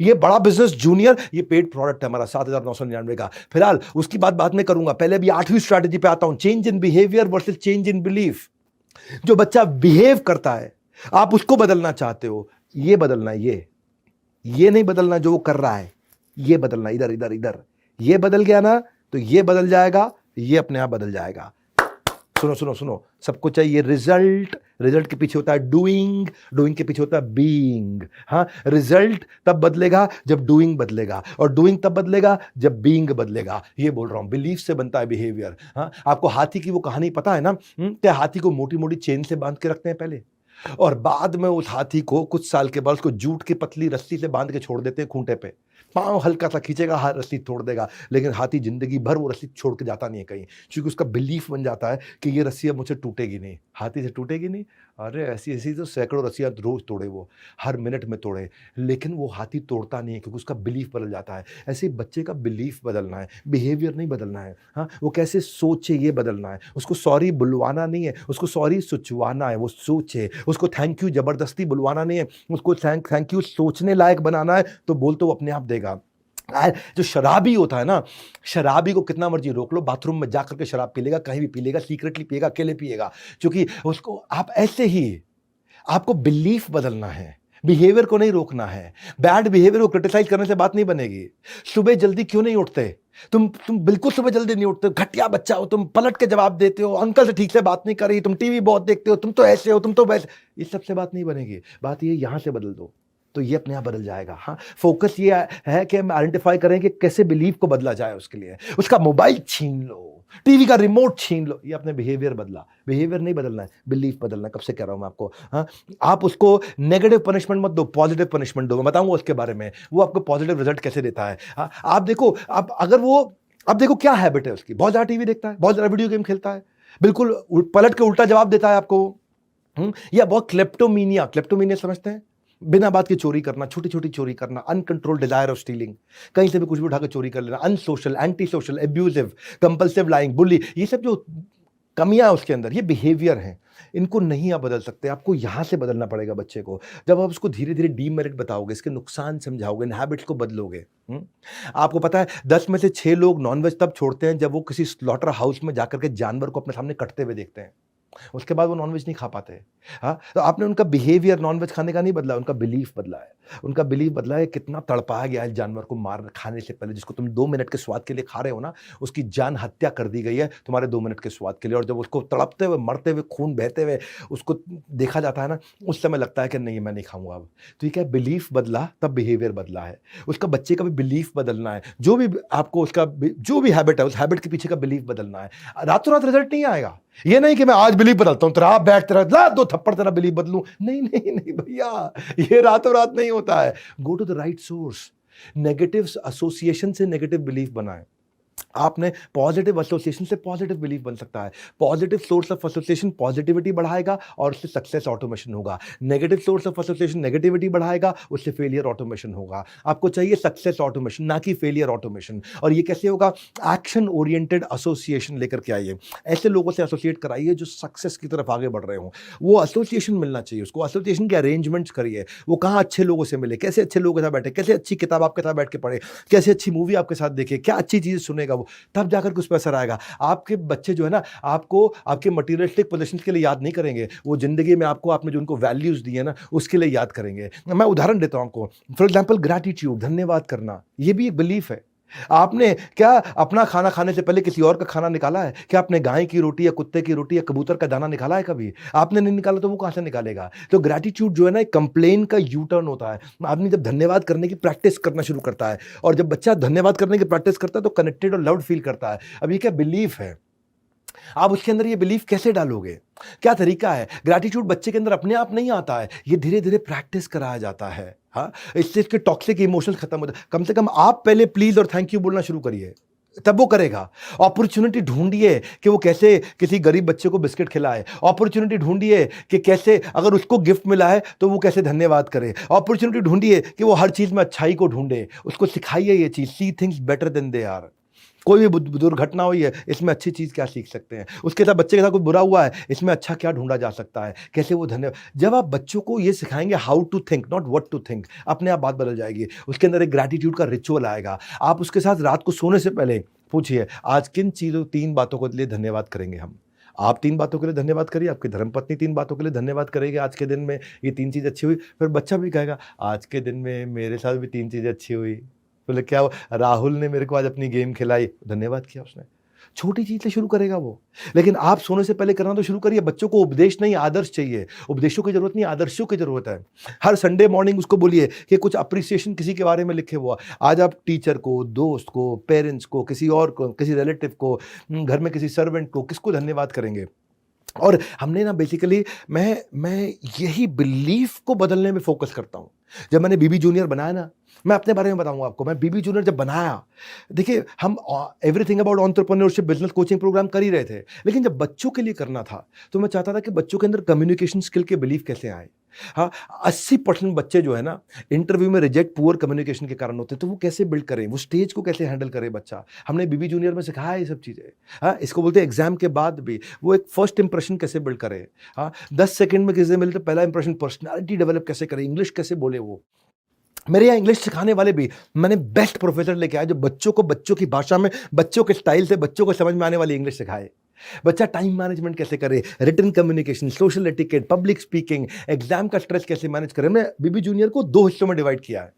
ये बड़ा बिजनेस जूनियर, ये पेड प्रोडक्ट है हमारा 7,999 का। फिलहाल उसकी बाद में करूंगा, पहले भी 8वीं स्ट्रैटेजी पे आता हूं, change in behaviour versus change in belief. जो बच्चा बिहेव करता है आप उसको बदलना चाहते हो, ये बदलना है, ये नहीं बदलना जो वो कर रहा है, ये बदलना, इधर इधर इधर। ये बदल गया ना तो ये बदल जाएगा, ये अपने आप बदल जाएगा। सुनो सुनो सुनो, सबको चाहिए रिजल्ट, रिजल्ट के पीछे होता है डूइंग, डूइंग के पीछे होता है बीइंग। हाँ, रिजल्ट तब बदलेगा जब डूइंग बदलेगा, और डूइंग तब बदलेगा जब बीइंग बदलेगा। ये बोल रहा हूं, बिलीफ से बनता है बिहेवियर। हाँ, आपको हाथी की वो कहानी पता है ना, क्या हाथी को मोटी मोटी चेन से बांध के रखते हैं पहले, और बाद में उस हाथी को कुछ साल के बाद उसको जूट की पतली रस्सी से बांध के छोड़ देते हैं खूंटे पे। पांव हल्का सा खींचेगा, रस्सी तोड़ देगा, लेकिन हाथी जिंदगी भर वो रस्सी छोड़ के जाता नहीं है कहीं, क्योंकि उसका बिलीफ बन जाता है कि ये रस्सी अब मुझसे टूटेगी नहीं, हाथी से टूटेगी नहीं, अरे ऐसी ऐसी तो सैकड़ों रस्सियाँ रोज तोड़े वो, हर मिनट में तोड़े, लेकिन वो हाथी तोड़ता नहीं है क्योंकि उसका बिलीफ बदल जाता है। ऐसे ही बच्चे का बिलीफ बदलना है, बिहेवियर नहीं बदलना है। हाँ, वो कैसे सोचे ये बदलना है। उसको सॉरी बुलवाना नहीं है, उसको सॉरी सुचवाना है, वो सोचे। उसको थैंक यू ज़बरदस्ती बुलवाना नहीं है, उसको थैंक यू सोचने लायक बनाना है, तो बोल तो वो अपने आप देगा। जो शराबी होता है ना, शराबी को कितना मर्जी रोक लो, बाथरूम में जा करके शराब पी लेगा, कहीं भी पी लेगा, सीक्रेटली पिएगा, अकेले पिएगा, क्योंकि उसको आप ऐसे ही आपको बिलीफ बदलना है, बिहेवियर को नहीं रोकना है। बैड बिहेवियर को क्रिटिसाइज करने से बात नहीं बनेगी। सुबह जल्दी क्यों नहीं उठते? तुम बिल्कुल सुबह जल्दी नहीं उठते, घटिया बच्चा हो तुम, पलट के जवाब देते हो, अंकल से ठीक से बात नहीं कर रही, तुम टीवी बहुत देखते हो, तुम तो ऐसे हो, तुम तो वैसे। इस सब से बात नहीं बनेगी। बात ये यहां से बदल दो तो ये अपने आप बदल जाएगा। हाँ, फोकस ये है कि हम आइडेंटिफाई करें कि कैसे बिलीफ को बदला जाए। उसके लिए उसका मोबाइल छीन लो, टीवी का रिमोट छीन लो, ये अपने बिहेवियर बदला। बिहेवियर नहीं बदलना है, बिलीफ बदलना है। कब से कह रहा हूं मैं आपको। हाँ, आप उसको नेगेटिव पनिशमेंट मत दो, पॉजिटिव पनिशमेंट दो। मैं बताऊंगा उसके बारे में, वो आपको पॉजिटिव रिजल्ट कैसे देता है। हाँ, आप देखो, आप अगर वो, अब देखो क्या हैबिट है उसकी, बहुत ज्यादा टीवी देखता है, बहुत ज्यादा वीडियो गेम खेलता है, बिल्कुल पलट के उल्टा जवाब देता है आपको। या बहुत क्लेप्टोमीनिया समझते हैं? बिना बात के चोरी करना, छोटी छोटी चोरी करना, अनकंट्रोल डिजायर ऑफ स्टीलिंग, कहीं से भी कुछ भी उठा के चोरी कर लेना, unsocial, anti social, abusive, compulsive lying, bully, ये सब जो कमियां हैं उसके अंदर, ये बिहेवियर हैं। इनको नहीं आप बदल सकते, आपको यहां से बदलना पड़ेगा बच्चे को। जब आप उसको धीरे धीरे डीमेरिट बताओगे, इसके नुकसान समझाओगे, इन हैबिट्स को बदलोगे। आपको पता है 10 में से 6 लोग नॉनवेज तब छोड़ते हैं जब वो किसी स्लॉटर हाउस में जाकर के जानवर को अपने सामने कटते हुए देखते हैं, उसके बाद वो नॉनवेज नहीं खा पाते। हाँ, तो आपने उनका बिहेवियर नॉनवेज खाने का नहीं बदला, उनका बिलीफ बदला है। उनका बिलीफ बदला है, कितना तड़पाया गया है जानवर को मार खाने से पहले। जिसको तुम 2 मिनट के स्वाद के लिए खा रहे हो ना, उसकी जान हत्या कर दी गई है तुम्हारे 2 मिनट के स्वाद के लिए। और जब उसको तड़पते हुए, मरते हुए, खून बहते हुए उसको देखा जाता है ना, उस समय लगता है कि नहीं, मैं नहीं खाऊंगा अब। तो ये क्या, बिलीफ बदला तब बिहेवियर बदला है। उसका बच्चे का भी बिलीफ बदलना है। जो भी आपको उसका जो भी हैबिट है, उस हैबिट के पीछे का बिलीफ बदलना है। रातों रात रिजल्ट नहीं आएगा। ये नहीं कि मैं आज बिलीफ बदलता हूं, तेरा बैठ तेरा ला 2 थप्पड़ तेरा बिलीफ बदलूं। नहीं नहीं नहीं भैया, ये रातों रात नहीं होता है। Go to the right source. Negative association से नेगेटिव बिलीफ बनाएं। आपने पॉजिटिव एसोसिएशन से पॉजिटिव बिलीफ बन सकता है। Positive source of association positivity बढ़ाएगा और उससे सक्सेस ऑटोमेशन होगा। Negative source of association negativity बढ़ाएगा, उससे फेलियर ऑटोमेशन होगा। आपको चाहिए सक्सेस ऑटोमेशन, ना कि फेलियर ऑटोमेशन। और ये कैसे होगा? एक्शन ओरिएंटेड एसोसिएशन लेकर के आइए। ऐसे लोगों से एसोसिएट कराइए जो सक्सेस की तरफ आगे बढ़ रहे हों। वो एसोसिएशन मिलना चाहिए उसको। एसोसिएशन के अरेंजमेंट्स करिए। वो कहाँ अच्छे लोगों से मिले, कैसे अच्छे लोगों के साथ बैठे, कैसे अच्छी किताब आपके साथ बैठ के पढ़े, कैसे अच्छी मूवी आपके साथ देखे, क्या अच्छी चीज़ सुनेगा वो, तब जाकर कुछ पैसा आएगा। आपके बच्चे जो है ना, आपको आपके मटीरियलिस्टिक पोजीशंस के लिए याद नहीं करेंगे, वो जिंदगी में आपने जो उनको वैल्यूज दिए ना, उसके लिए याद करेंगे। मैं उदाहरण देता हूं आपको। फॉर एग्जांपल, ग्रैटिट्यूड, धन्यवाद करना, ये भी एक बिलीफ है। आपने क्या अपना खाना खाने से पहले किसी और का खाना निकाला है? क्या आपने गाय की रोटी या कुत्ते की रोटी या कबूतर का दाना निकाला है कभी? आपने नहीं निकाला तो वो कहां से निकालेगा? तो ग्रैटिट्यूड जो है ना, एक कंप्लेन का यू टर्न होता है। आदमी जब धन्यवाद करने की प्रैक्टिस करना शुरू करता है, और जब बच्चा धन्यवाद करने की प्रैक्टिस करता है तो कनेक्टेड और लव्ड फील करता है। अब ये क्या बिलीफ है? आप उसके अंदर ये बिलीफ कैसे डालोगे? क्या तरीका है? ग्रैटिट्यूड बच्चे के अंदर अपने आप नहीं आता है, ये धीरे धीरे प्रैक्टिस कराया जाता है। हाँ, इससे इसके टॉक्सिक इमोशंस खत्म होते हैं। कम से कम आप पहले प्लीज और थैंक यू बोलना शुरू करिए, तब वो करेगा। अपॉर्चुनिटी ढूंढिए कि वो कैसे किसी गरीब बच्चे को बिस्किट खिलाए। अपॉर्चुनिटी ढूंढिए कि कैसे, अगर उसको गिफ्ट मिला है तो वो कैसे धन्यवाद करे। अपॉर्चुनिटी ढूंढिए कि वो हर चीज में अच्छाई को ढूंढे। उसको सिखाइए ये चीज, see things better than they are. कोई भी दुर्घटना हुई है, इसमें अच्छी चीज क्या सीख सकते हैं? उसके साथ, बच्चे के साथ कुछ बुरा हुआ है, इसमें अच्छा क्या ढूंढा जा सकता है? कैसे वो धन्यवाद। जब आप बच्चों को ये सिखाएंगे how to think, not what to think, अपने आप बात बदल जाएगी। उसके अंदर एक ग्रैटिट्यूड का रिचुअल आएगा। आप उसके साथ रात को सोने से पहले पूछिए, आज किन चीजों 3 बातों के लिए धन्यवाद करेंगे हम? आप 3 बातों के लिए धन्यवाद करिए, आपकी धर्मपत्नी 3 बातों के लिए धन्यवाद करेगी, आज के दिन में ये 3 चीज अच्छी हुई। फिर बच्चा भी कहेगा, आज के दिन में मेरे साथ भी 3 चीजें अच्छी हुई। बोले क्या, राहुल ने मेरे को आज अपनी गेम खिलाई, धन्यवाद किया उसने। छोटी चीज से शुरू करेगा वो। लेकिन आप सोने से पहले करना तो शुरू करिए। बच्चों को उपदेश नहीं, आदर्श चाहिए। उपदेशों की जरूरत नहीं, आदर्शों की जरूरत है। हर संडे मॉर्निंग उसको बोलिए कि कुछ अप्रिसिएशन किसी के बारे में लिखे हुआ। आज आप टीचर को, दोस्त को, पेरेंट्स को, किसी और को, किसी रिलेटिव को, घर में किसी सर्वेंट को, किसको धन्यवाद करेंगे? और हमने ना बेसिकली मैं यही बिलीफ को बदलने में फोकस करता हूँ। जब मैंने बीबी जूनियर बनाया ना, मैं अपने बारे में बताऊंगा आपको। मैं बीबी जूनियर जब बनाया, देखिए हम everything about entrepreneurship business coaching programme कर ही रहे थे, लेकिन जब बच्चों के लिए करना था तो मैं चाहता था कि बच्चों के अंदर कम्युनिकेशन स्किल के बिलीफ कैसे आए। हाँ, 80% बच्चे जो है ना इंटरव्यू में रिजेक्ट पुअर कम्युनिकेशन के कारण होते हैं, तो वो कैसे बिल्ड करें, वो स्टेज को कैसे हैंडल करे बच्चा। हमने बीबी जूनियर में सिखाया ये सब चीज़ें। हाँ, इसको बोलते हैं एग्जाम के बाद भी वो एक फर्स्ट इंप्रेशन कैसे बिल्ड करे। हाँ, 10 सेकंड में किसी से मिले तो पहला इंप्रेशन, पर्सनालिटी डेवलप कैसे करे, इंग्लिश कैसे बोले वो। मेरे यहाँ इंग्लिश सिखाने वाले भी मैंने बेस्ट प्रोफेसर लेके आए जो बच्चों को बच्चों की भाषा में, बच्चों के स्टाइल से, बच्चों को समझ में आने वाली इंग्लिश सिखाए। बच्चा टाइम मैनेजमेंट कैसे करे, written communication, social etiquette, public speaking, exam का स्ट्रेस कैसे मैनेज करे। मैं बीबी जूनियर को 2 हिस्सों में डिवाइड किया है।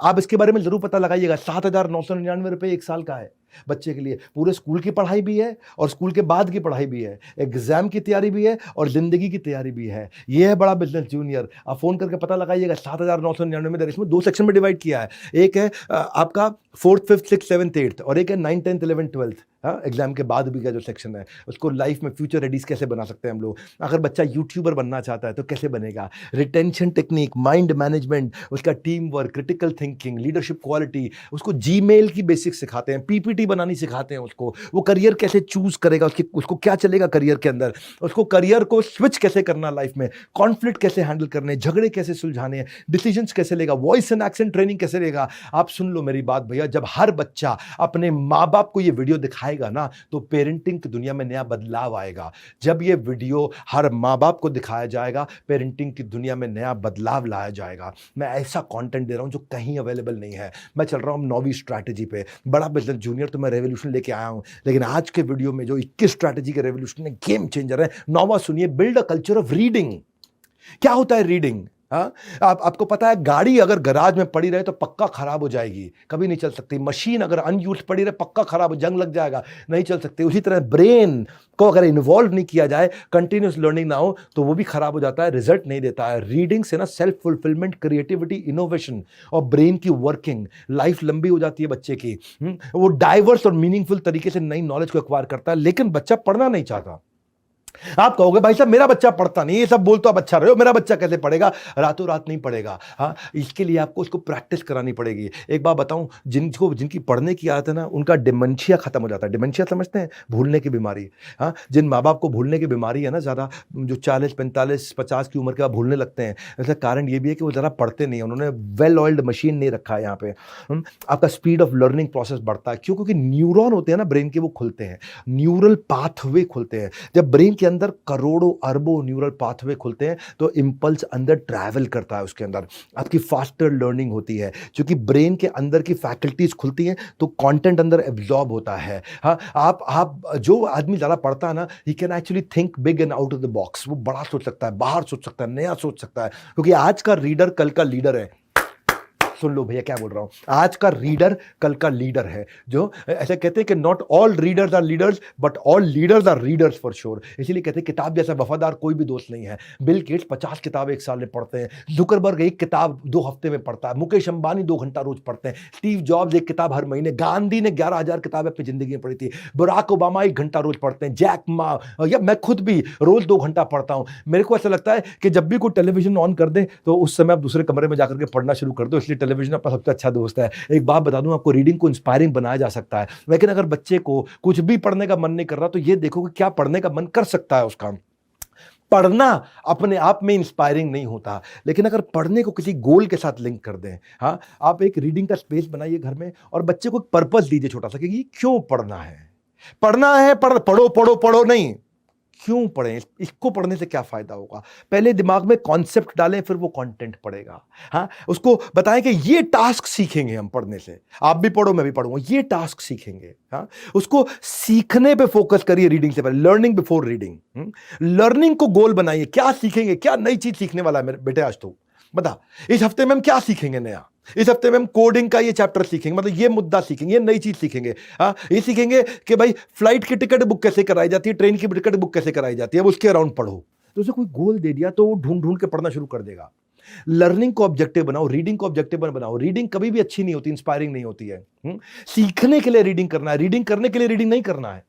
आप इसके बारे में जरूर पता लगाइएगा। 7,999 रुपये 1 साल का है बच्चे के लिए। पूरे स्कूल की पढ़ाई भी है और स्कूल के बाद की पढ़ाई भी है, एग्जाम की तैयारी भी है और जिंदगी की तैयारी भी है। ये है बड़ा बिजनेस जूनियर। आप फोन करके पता लगाइएगा। 7,999 में इसमें 2 सेक्शन में डिवाइड किया है। एक है आपका 4th 5th 6th 7th 8th और एक है 9th 10th 11th 12th। हाँ, एग्जाम के बाद भी का जो सेक्शन है उसको लाइफ में फ्यूचर रेडीज कैसे बना सकते हैं हम लोग। अगर बच्चा यूट्यूबर बनना चाहता है तो कैसे बनेगा, रिटेंशन टेक्निक, माइंड मैनेजमेंट, उसका team work, critical thinking, leadership quality, उसको जीमेल की बेसिक्स सिखाते हैं, पीपीटी बनानी सिखाते हैं उसको। वो करियर कैसे चूज करेगा, उसको क्या चलेगा करियर के अंदर, उसको करियर को स्विच कैसे करना लाइफ में, कॉन्फ्लिक्ट कैसे हैंडल करने, झगड़े कैसे सुलझाने, डिसीजंस कैसे लेगा, वॉइस एंड एक्सेंट ट्रेनिंग कैसे लेगा। आप सुन लो मेरी बात भैया, जब हर बच्चा अपने माँ बाप को ये वीडियो दिखाएगा ना तो पेरेंटिंग की दुनिया में नया बदलाव आएगा। जब ये वीडियो हर माँ बाप को दिखाया जाएगा, पेरेंटिंग की दुनिया में नया बदलाव लाया जाएगा। मैं ऐसा कंटेंट दे रहा हूं जो कहीं अवेलेबल नहीं है। मैं चल रहा हूं 9वीं स्ट्रैटेजी पे। बड़ा बिजनेस जूनियर तो मैं रेवोल्यूशन लेके आया हूं, लेकिन आज के वीडियो में जो 21 स्ट्रैटेजी के रेवोल्यूशन है, गेम चेंजर है। 9वां सुनिए, build a culture of reading. क्या होता है रीडिंग? हाँ, आपको पता है गाड़ी अगर गराज में पड़ी रहे तो पक्का खराब हो जाएगी, कभी नहीं चल सकती। मशीन अगर अनयूज पड़ी रहे पक्का खराब, जंग लग जाएगा, नहीं चल सकती। उसी तरह ब्रेन को अगर इन्वॉल्व नहीं किया जाए, कंटिन्यूस लर्निंग ना हो, तो वो भी खराब हो जाता है, रिजल्ट नहीं देता है। रीडिंग से ना सेल्फ फुलफिलमेंट, क्रिएटिविटी, इनोवेशन और ब्रेन की वर्किंग, लाइफ लंबी हो जाती है बच्चे की। वो डाइवर्स और मीनिंगफुल तरीके से नई नॉलेज को एक्वायर करता है। लेकिन बच्चा पढ़ना नहीं चाहता। आप कहोगे भाई साहब मेरा बच्चा पढ़ता नहीं, ये सब बोल तो आप अच्छा रहे हो, मेरा बच्चा कैसे पढ़ेगा? रातों रात नहीं पढ़ेगा। हाँ, इसके लिए आपको उसको प्रैक्टिस करानी पड़ेगी। एक बात बताऊं, जिनकी पढ़ने की आदत है ना, उनका डिमेंशिया खत्म हो जाता है। डिमेंशिया समझते हैं? भूलने की बीमारी। हाँ, जिन माँ बाप को भूलने की बीमारी है ना ज़्यादा, जो 40 45 50 की उम्र के बाद भूलने लगते हैं, इसका कारण ये भी है कि वो ज़रा पढ़ते नहीं है। उन्होंने वेल ऑयल्ड मशीन नहीं रखा है यहाँ पे। आपका स्पीड ऑफ लर्निंग प्रोसेस बढ़ता है। क्यों? क्योंकि न्यूरॉन होते हैं ना ब्रेन के, वो खुलते हैं, न्यूरल पाथवे खुलते हैं। जब ब्रेन के अंदर करोड़ों अरबों न्यूरल पाथवे खुलते हैं तो इंपल्स अंदर ट्रैवल करता है, उसके अंदर आपकी फास्टर लर्निंग होती है। क्योंकि ब्रेन के अंदर की फैकल्टीज खुलती हैं तो कंटेंट अंदर एब्जॉर्ब होता है। हाँ, आप जो आदमी ज़्यादा पढ़ता है ना, he can actually think big and out of the box. वो बड़ा सोच सकता है, बाहर सोच सकता है, नया सोच सकता है। क्योंकि आज का रीडर कल का लीडर है। सुन लो भैया क्या बोल रहा हूं, आज का रीडर कल का लीडर है। जो ऐसे कहते हैं कि not all readers are leaders but all leaders are readers for sure. इसीलिए कहते हैं किताब जैसा वफादार कोई भी दोस्त नहीं है। बिल गेट्स 50 किताबें 1 साल में पढ़ते हैं। जुकरबर्ग 1 किताब 2 हफ्ते में पढ़ता है। मुकेश अंबानी 2 घंटा रोज पढ़ते हैं। स्टीव जॉब्स 1 किताब हर महीने। गांधी ने 11,000 किताबें अपनी जिंदगी में पढ़ी थी। बराक ओबामा 1 घंटा रोज पढ़ते हैं। जैक मा, या मैं खुद भी रोज 2 घंटा पढ़ता हूं। मेरे को ऐसा लगता है कि जब भी कोई टेलीविजन ऑन कर दे तो उस समय आप दूसरे कमरे में जाकर के पढ़ना शुरू कर दो। इसलिए टेलीविजन आपका सबसे अच्छा दोस्त है। एक बात बता दूं आपको, रीडिंग को इंस्पायरिंग बनाया जा सकता है। लेकिन अगर बच्चे को कुछ भी पढ़ने का मन नहीं कर रहा तो ये देखो कि क्या पढ़ने का मन कर सकता है उसका। पढ़ना अपने आप में इंस्पायरिंग नहीं होता, लेकिन अगर पढ़ने को किसी गोल के साथ लिंक कर दें। हाँ, आप एक रीडिंग का स्पेस बनाइए घर में और बच्चे को एक पर्पस दीजिए छोटा सा कि ये क्यों पढ़ना है। पढ़ना है, पढ़ो पढ़ो पढ़ो नहीं, क्यों पढ़ें, इसको पढ़ने से क्या फायदा होगा। पहले दिमाग में कॉन्सेप्ट डालें, फिर वो कंटेंट पढ़ेगा। हाँ, उसको बताएं कि ये टास्क सीखेंगे हम पढ़ने से। आप भी पढ़ो, मैं भी पढ़ूंगा, ये टास्क सीखेंगे। हाँ, उसको सीखने पे फोकस करिए रीडिंग से पहले। Learning before reading. लर्निंग को गोल बनाइए। क्या सीखेंगे, क्या नई चीज सीखने वाला है मेरे बेटे आज तो बता। इस हफ्ते में हम क्या सीखेंगे नया? इस हफ्ते में हम कोडिंग का ये चैप्टर सीखेंगे, मतलब ये मुद्दा सीखेंगे, ये नई चीज सीखेंगे। हाँ, ये सीखेंगे कि भाई फ्लाइट की टिकट बुक कैसे कराई जाती है, ट्रेन की टिकट बुक कैसे कराई जाती है, अब उसके अराउंड पढ़ो। तो उसे कोई गोल दे दिया तो वो ढूंढ ढूंढ के पढ़ना शुरू कर देगा। लर्निंग को ऑब्जेक्टिव बनाओ, रीडिंग को ऑब्जेक्टिव बनाओ। रीडिंग कभी भी अच्छी नहीं होती, इंस्पायरिंग नहीं होती है। सीखने के लिए रीडिंग करना है, रीडिंग करने के लिए रीडिंग नहीं करना है।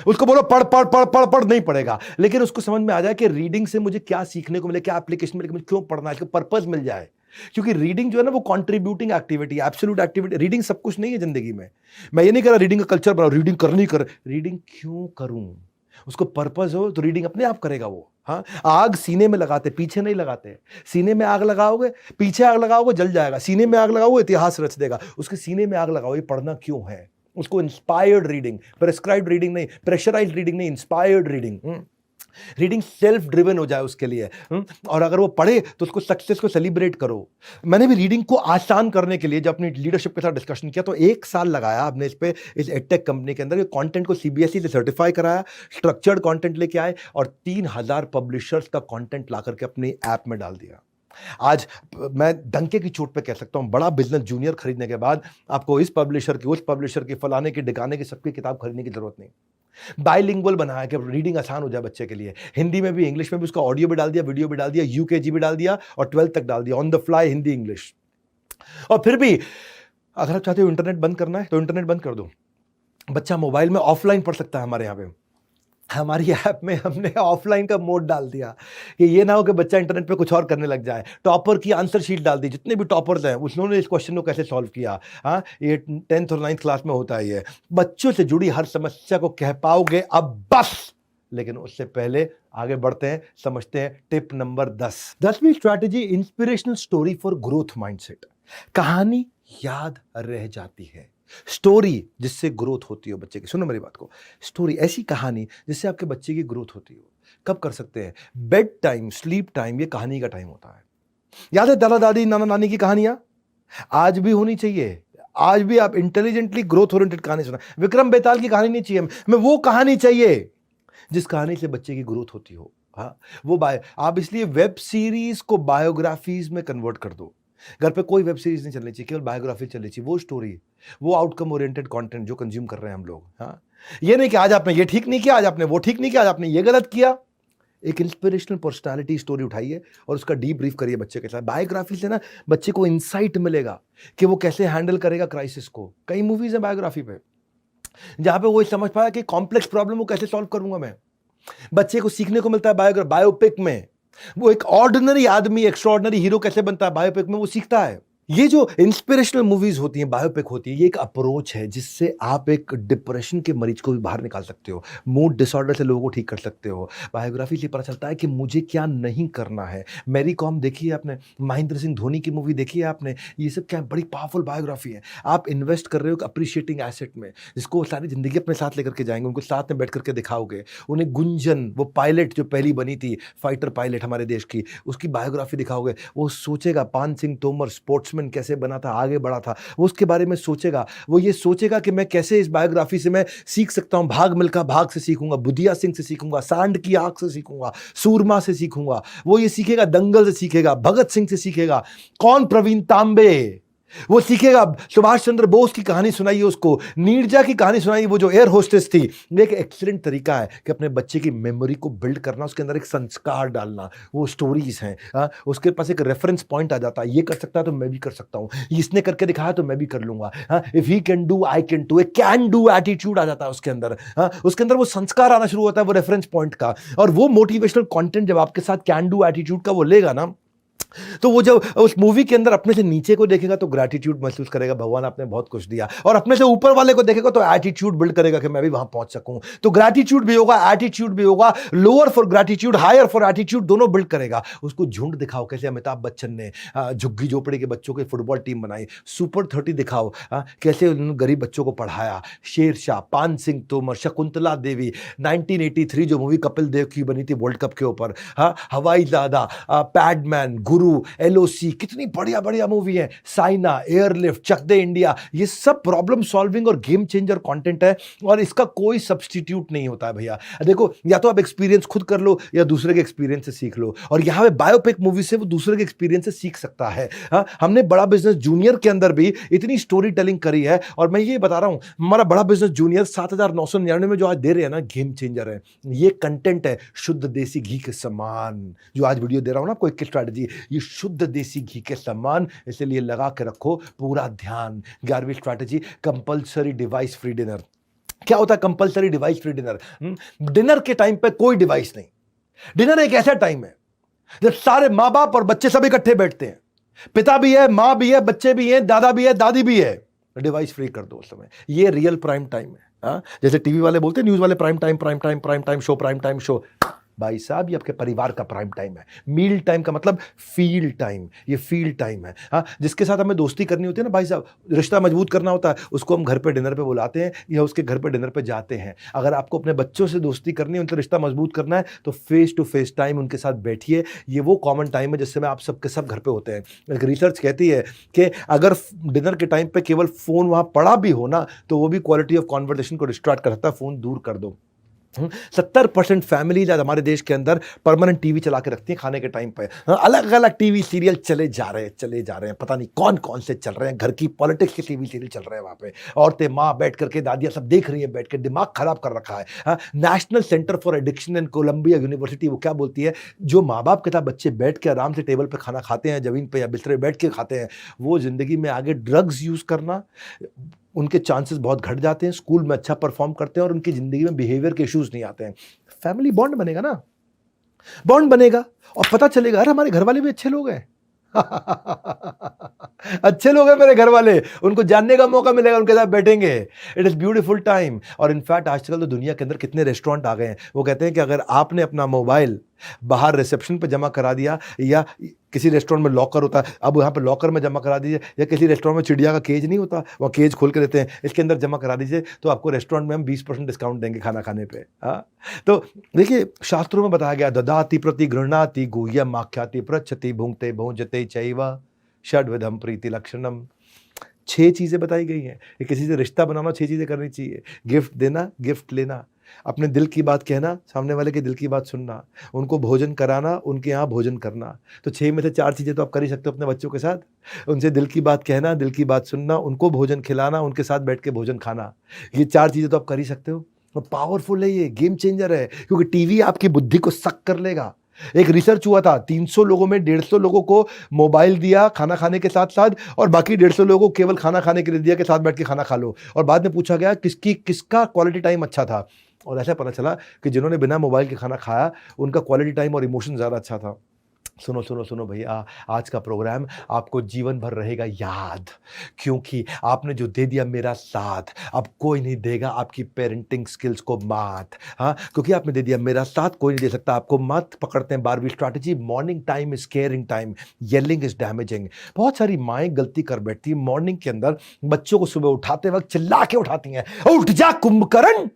उसको बोलो पढ़ पढ़ पढ़ पढ़ पढ़, नहीं पढ़ेगा। लेकिन उसको समझ में आ जाए कि रीडिंग से मुझे क्या सीखने को मिले, क्या एप्लीकेशन मिले, मुझे क्यों पढ़ना है, इसका पर्पस मिल जाए। क्योंकि रीडिंग जो है ना वो contributing activity, absolute activity. Reading सब कुछ नहीं है जिंदगी में। मैं ये नहीं कह रहा रीडिंग का कल्चर बनाओ, रीडिंग करनी कर, रीडिंग क्यों करूं, उसको पर्पस हो तो रीडिंग अपने आप करेगा वो। हाँ, आग सीने में लगाते, पीछे नहीं लगाते। सीने में आग लगाओगे, पीछे आग लगाओगे जल जाएगा। सीने में आग लगाओगे इतिहास रच देगा। उसके सीने में आग लगाओ, ये पढ़ना क्यों है। उसको इंस्पायर्ड रीडिंग, प्रेस्क्राइब्ड रीडिंग नहीं, प्रेशराइज्ड रीडिंग नहीं, inspired reading. Reading self driven हो जाए उसके लिए। और अगर वो पढ़े तो उसको सक्सेस को सेलिब्रेट करो। मैंने भी रीडिंग को आसान करने के लिए जब अपनी लीडरशिप के साथ डिस्कशन किया तो 1 साल लगाया हमने इस पे, इस एडटेक कंपनी के अंदर कंटेंट को सीबीएसई से सर्टिफाई कराया, स्ट्रक्चर्ड कंटेंट लेके आए और 3000 पब्लिशर्स का कंटेंट ला करके अपनी ऐप में डाल दिया। आज मैं डंके की चोट पे कह सकता हूं, बड़ा बिजनेस जूनियर खरीदने के बाद आपको इस पब्लिशर की, उस पब्लिशर की, फलाने की, डिगाने की, सबकी किताब खरीदने की जरूरत नहीं। बाइलिंगुअल बनाया कि रीडिंग आसान हो जाए बच्चे के लिए। हिंदी में भी, इंग्लिश में भी, उसका ऑडियो भी डाल दिया, वीडियो भी डाल दिया, यूकेजी भी डाल दिया और 12th तक डाल दिया, on the fly Hindi English. और फिर भी अगर आप चाहते हो इंटरनेट बंद करना है तो इंटरनेट बंद कर दो। बच्चा मोबाइल में ऑफलाइन पढ़ सकता है। हमारे यहाँ पे हमारी ऐप में हमने ऑफलाइन का मोड डाल दिया कि ये ना हो कि बच्चा इंटरनेट पे कुछ और करने लग जाए। टॉपर की आंसर शीट डाल दी, जितने भी टॉपर्स हैं उन्होंने इस क्वेश्चन को कैसे सॉल्व किया। हाँ, ये 10th और 9th क्लास में होता है। ये बच्चों से जुड़ी हर समस्या को कह पाओगे अब बस। लेकिन उससे पहले आगे बढ़ते हैं, समझते हैं टिप नंबर 10। 10वीं strategy, inspirational story for growth mindset. कहानी याद रह जाती है, स्टोरी जिससे ग्रोथ होती हो बच्चे की। सुनो मेरी बात को, स्टोरी ऐसी कहानी जिससे आपके बच्चे की ग्रोथ होती हो। कब कर सकते हैं? बेड टाइम, स्लीप टाइम, ये कहानी का टाइम होता है। याद है दादा दादी, नाना नानी की कहानियां आज भी होनी चाहिए। आज भी आप इंटेलिजेंटली ग्रोथ ओरिएंटेड कहानी सुना। विक्रम बेताल की कहानी नहीं चाहिए, मैं वो कहानी चाहिए जिस कहानी से बच्चे की ग्रोथ होती हो। हाँ, वो आप इसलिए वेब सीरीज को बायोग्राफीज में कन्वर्ट कर दो। घर पे कोई वेब सीरीज नहीं चलनी चाहिए, केवल बायोग्राफी चलनी चाहिए। वो स्टोरी, वो आउटकम ओरिएंटेड कंटेंट जो कंज्यूम कर रहे हैं हम लोग। हाँ, ये नहीं कि आज आपने ये ठीक नहीं किया, आज आपने वो ठीक नहीं किया, आज आपने ये गलत किया। एक इंस्पिरेशनल पर्सनालिटी स्टोरी उठाइए और उसका डीप ब्रीफ करिए बच्चे के साथ। बायोग्राफी से ना बच्चे को इंसाइट मिलेगा कि वो कैसे हैंडल करेगा क्राइसिस को। कई मूवीज है बायोग्राफी पे जहां पे वो समझ पाया कि कॉम्प्लेक्स प्रॉब्लम को कैसे सॉल्व करूंगा मैं। बच्चे को सीखने को मिलता है बायोपिक में। वो एक ऑर्डिनरी आदमी एक्स्ट्राऑर्डिनरी हीरो कैसे बनता है, बायोपिक में वो सीखता है। ये जो इंस्पिरेशनल मूवीज होती हैं, बायोपिक होती है, ये एक अप्रोच है जिससे आप एक डिप्रेशन के मरीज को भी बाहर निकाल सकते हो, मूड डिसऑर्डर से लोगों को ठीक कर सकते हो। बायोग्राफी से पता चलता है कि मुझे क्या नहीं करना है। मैरी कॉम देखी है आपने, महेंद्र सिंह धोनी की मूवी देखी है आपने, ये सब क्या बड़ी पावरफुल बायोग्राफी है। आप इन्वेस्ट कर रहे हो अप्रिशिएटिंग एसेट में, जिसको सारी जिंदगी अपने साथ लेकर के जाएंगे, उनको साथ में बैठ करके दिखाओगे उन्हें। गुंजन, वो पायलट जो पहली बनी थी, फाइटर पायलट हमारे देश की, उसकी बायोग्राफी दिखाओगे। वो सोचेगा पान सिंह तोमर स्पोर्ट्समैन कैसे बना था, आगे बढ़ा था, वो उसके बारे में सोचेगा। वो ये सोचेगा कि मैं कैसे इस बायोग्राफी से मैं सीख सकता हूं। भाग मिल्खा भाग से सीखूंगा, बुधिया सिंह से सीखूंगा, सांड की आंख से सीखूंगा, सूरमा से सीखूंगा। वो ये सीखेगा, दंगल से सीखेगा, भगत सिंह से सीखेगा, कौन प्रवीण तांबे, वो सीखेगा। सुभाष चंद्र बोस की कहानी सुनाइए उसको, नीरजा की कहानी सुनाइए, वो जो एयर होस्टेस थी। ये एक एक्सीलेंट तरीका है कि अपने बच्चे की मेमोरी को बिल्ड करना, उसके अंदर एक संस्कार डालना। वो स्टोरीज हैं, उसके पास एक रेफरेंस पॉइंट आ जाता है। ये कर सकता है तो मैं भी कर सकता हूं, इसने करके दिखाया तो मैं भी कर लूंगा। If he can do I can do, एक कैन डू एटीट्यूड आ जाता है उसके अंदर। उसके अंदर वो संस्कार आना शुरू होता है, वो रेफरेंस पॉइंट का। और वो मोटिवेशनल कंटेंट जब आपके साथ कैन डू एटीट्यूड का वो लेगा ना, तो वो जब उस मूवी के अंदर अपने से नीचे को देखेगा तो ग्रैटिट्यूड महसूस करेगा, भगवान आपने बहुत कुछ दिया। और अपने से ऊपर वाले को देखेगा तो एटीट्यूड बिल्ड करेगा कि मैं भी वहां पहुंच सकूं। तो ग्रैटिट्यूड भी होगा, एटीट्यूड भी होगा। Lower for gratitude, higher for attitude, दोनों बिल्ड करेगा। उसको झुंड दिखाओ, कैसे अमिताभ बच्चन ने झुग्गी झोपड़ी के बच्चों की फुटबॉल टीम बनाई। सुपर 30 दिखाओ, कैसे उन्होंने गरीब बच्चों को पढ़ाया। शेरशाह, पान सिंह तोमर, शकुंतला देवी, 1983 जो मूवी कपिल देव की बनी थी वर्ल्ड कप के ऊपर, हवाई ज्यादा, पैडमैन, गुरु, LOC, कितनी बढ़िया बढ़िया मूवी है। साइना, एयरलिफ्ट, चक दे इंडिया, ये सब प्रॉब्लम सॉल्विंग और गेम चेंजर कंटेंट है और इसका कोई सब्स्टिट्यूट नहीं होता है भैया। देखो, या तो आप एक्सपीरियंस खुद कर लो या दूसरे के एक्सपीरियंस से सीख लो। और यहां पे बायोपिक मूवी से वो दूसरे के एक्सपीरियंस से सीख सकता है। हमने बड़ा बिजनेस जूनियर के अंदर भी इतनी स्टोरी टेलिंग करी है। और मैं ये बता रहा हूं, हमारा बड़ा बिजनेस जूनियर 7,999 में जो आज दे रहे हैं ना, गेम चेंजर है। ये कंटेंट है शुद्ध देसी घी के समान। जो आज वीडियो दे रहा हूं ना, कोई स्ट्रैटेजी, ये शुद्ध देसी घी के समान, इसलिए लगा के रखो पूरा ध्यान। 11वीं strategy, compulsory device free dinner. क्या होता है compulsory device free dinner? Dinner के टाइम पे कोई डिवाइस नहीं। डिनर एक ऐसा टाइम है जब सारे माँ बाप और बच्चे सब इकट्ठे बैठते हैं, पिता भी है, माँ भी है, बच्चे भी हैं, दादा भी है, दादी भी है। डिवाइस फ्री कर दो उस समय। ये रियल प्राइम टाइम है। हाँ, जैसे टीवी वाले बोलते हैं, न्यूज वाले prime time prime time prime time show prime time show. भाई साहब, ये आपके परिवार का प्राइम टाइम है। मील टाइम का मतलब फील टाइम, ये फील टाइम है। हाँ, जिसके साथ हमें दोस्ती करनी होती है ना भाई साहब, रिश्ता मजबूत करना होता है, उसको हम घर पे डिनर पे बुलाते हैं या उसके घर पे डिनर पे जाते हैं। अगर आपको अपने बच्चों से दोस्ती करनी है, उनसे रिश्ता मजबूत करना है, तो फेस टू फेस टाइम उनके साथ बैठिए। ये वो कॉमन टाइम है जिससे में आप सबके सब घर पे होते हैं। एक रिसर्च कहती है कि अगर डिनर के टाइम पे केवल फोन वहां पड़ा भी हो ना, तो वो भी क्वालिटी ऑफ कॉन्वर्सेशन को डिस्ट्रैक्ट कर सकता है। फोन दूर कर दो। 70% फैमिलीज आज हमारे देश के अंदर परमानेंट टीवी चला के रखती हैं खाने के टाइम पे। अलग अलग टीवी सीरियल चले जा रहे हैं, पता नहीं कौन कौन से चल रहे हैं। घर की पॉलिटिक्स के टीवी सीरियल चल रहे हैं वहां पे। औरतें, माँ बैठ करके, दादियां सब देख रही है बैठ के, दिमाग खराब कर रखा है। National centre for addiction and Colombia university वो क्या बोलती है, जो माँ बाप के साथ बच्चे बैठ के आराम से टेबल पे खाना खाते हैं, जमीन पे या बिस्तरे बैठ के खाते हैं, वो जिंदगी में आगे ड्रग्स यूज करना, उनके चांसेस बहुत घट जाते हैं, स्कूल में अच्छा परफॉर्म करते हैं और उनकी जिंदगी में बिहेवियर के इश्यूज नहीं आते हैं। फैमिली बॉन्ड बनेगा ना, बॉन्ड बनेगा और पता चलेगा अरे हमारे घर वाले भी अच्छे लोग हैं। अच्छे लोग हैं मेरे घर वाले, उनको जानने का मौका मिलेगा, उनके साथ बैठेंगे। It is beautiful time. और इनफैक्ट आजकल तो दुनिया के अंदर कितने रेस्टोरेंट आ गए हैं, वो कहते हैं कि अगर आपने अपना मोबाइल बाहर रिसेप्शन पे जमा करा दिया, या किसी रेस्टोरेंट में लॉकर होता है, अब यहाँ पे लॉकर में जमा करा दीजिए, या किसी रेस्टोरेंट में चिड़िया का केज नहीं होता, वहाँ केज खोल के देते हैं, इसके अंदर जमा करा दीजिए, तो आपको रेस्टोरेंट में हम 20% डिस्काउंट देंगे खाना खाने पे। हाँ, तो देखिए शास्त्रों में बताया गया, ददाति प्रति गृह्णाति गुह्यम आख्याति पृच्छति भुंक्ते भुंजते चैव षड्विधम प्रीति लक्षणम। 6 चीजें बताई गई हैं कि किसी से रिश्ता बनाना 6 चीजें करनी चाहिए। गिफ्ट देना, गिफ्ट लेना, अपने दिल की बात कहना, सामने वाले के दिल की बात सुनना, उनको भोजन कराना, उनके यहाँ भोजन करना। तो 6 में से 4 चीज़ें तो आप कर ही सकते हो अपने बच्चों के साथ। उनसे दिल की बात कहना, दिल की बात सुनना, उनको भोजन खिलाना, उनके साथ बैठ के भोजन खाना। ये 4 चीज़ें तो आप कर ही सकते हो। पावरफुल है, ये गेम चेंजर है, क्योंकि टीवी आपकी बुद्धि को सक कर लेगा। एक रिसर्च हुआ था, 300 लोगों में 150 लोगों को मोबाइल दिया खाना खाने के साथ साथ, और बाकी 150 लोगों को केवल खाना खाने के लिए दिया कि साथ बैठ के खाना खा लो। और बाद में पूछा गया किसका क्वालिटी टाइम अच्छा था, और ऐसा पता चला कि जिन्होंने बिना मोबाइल के खाना खाया उनका क्वालिटी टाइम और इमोशन ज़्यादा अच्छा था। सुनो सुनो सुनो भैया, आज का प्रोग्राम आपको जीवन भर रहेगा याद, क्योंकि आपने जो दे दिया मेरा साथ, अब कोई नहीं देगा आपकी पेरेंटिंग स्किल्स को मात। हाँ, क्योंकि आपने दे दिया मेरा साथ, कोई नहीं दे सकता आपको मात। पकड़ते हैं 12वीं strategy, morning time is caring time, yelling is damaging. बहुत सारी माएँ गलती कर बैठती हैं मॉर्निंग के अंदर, बच्चों को सुबह उठाते वक्त चिल्ला के उठाती हैं, उठ जा कुंभकर्ण,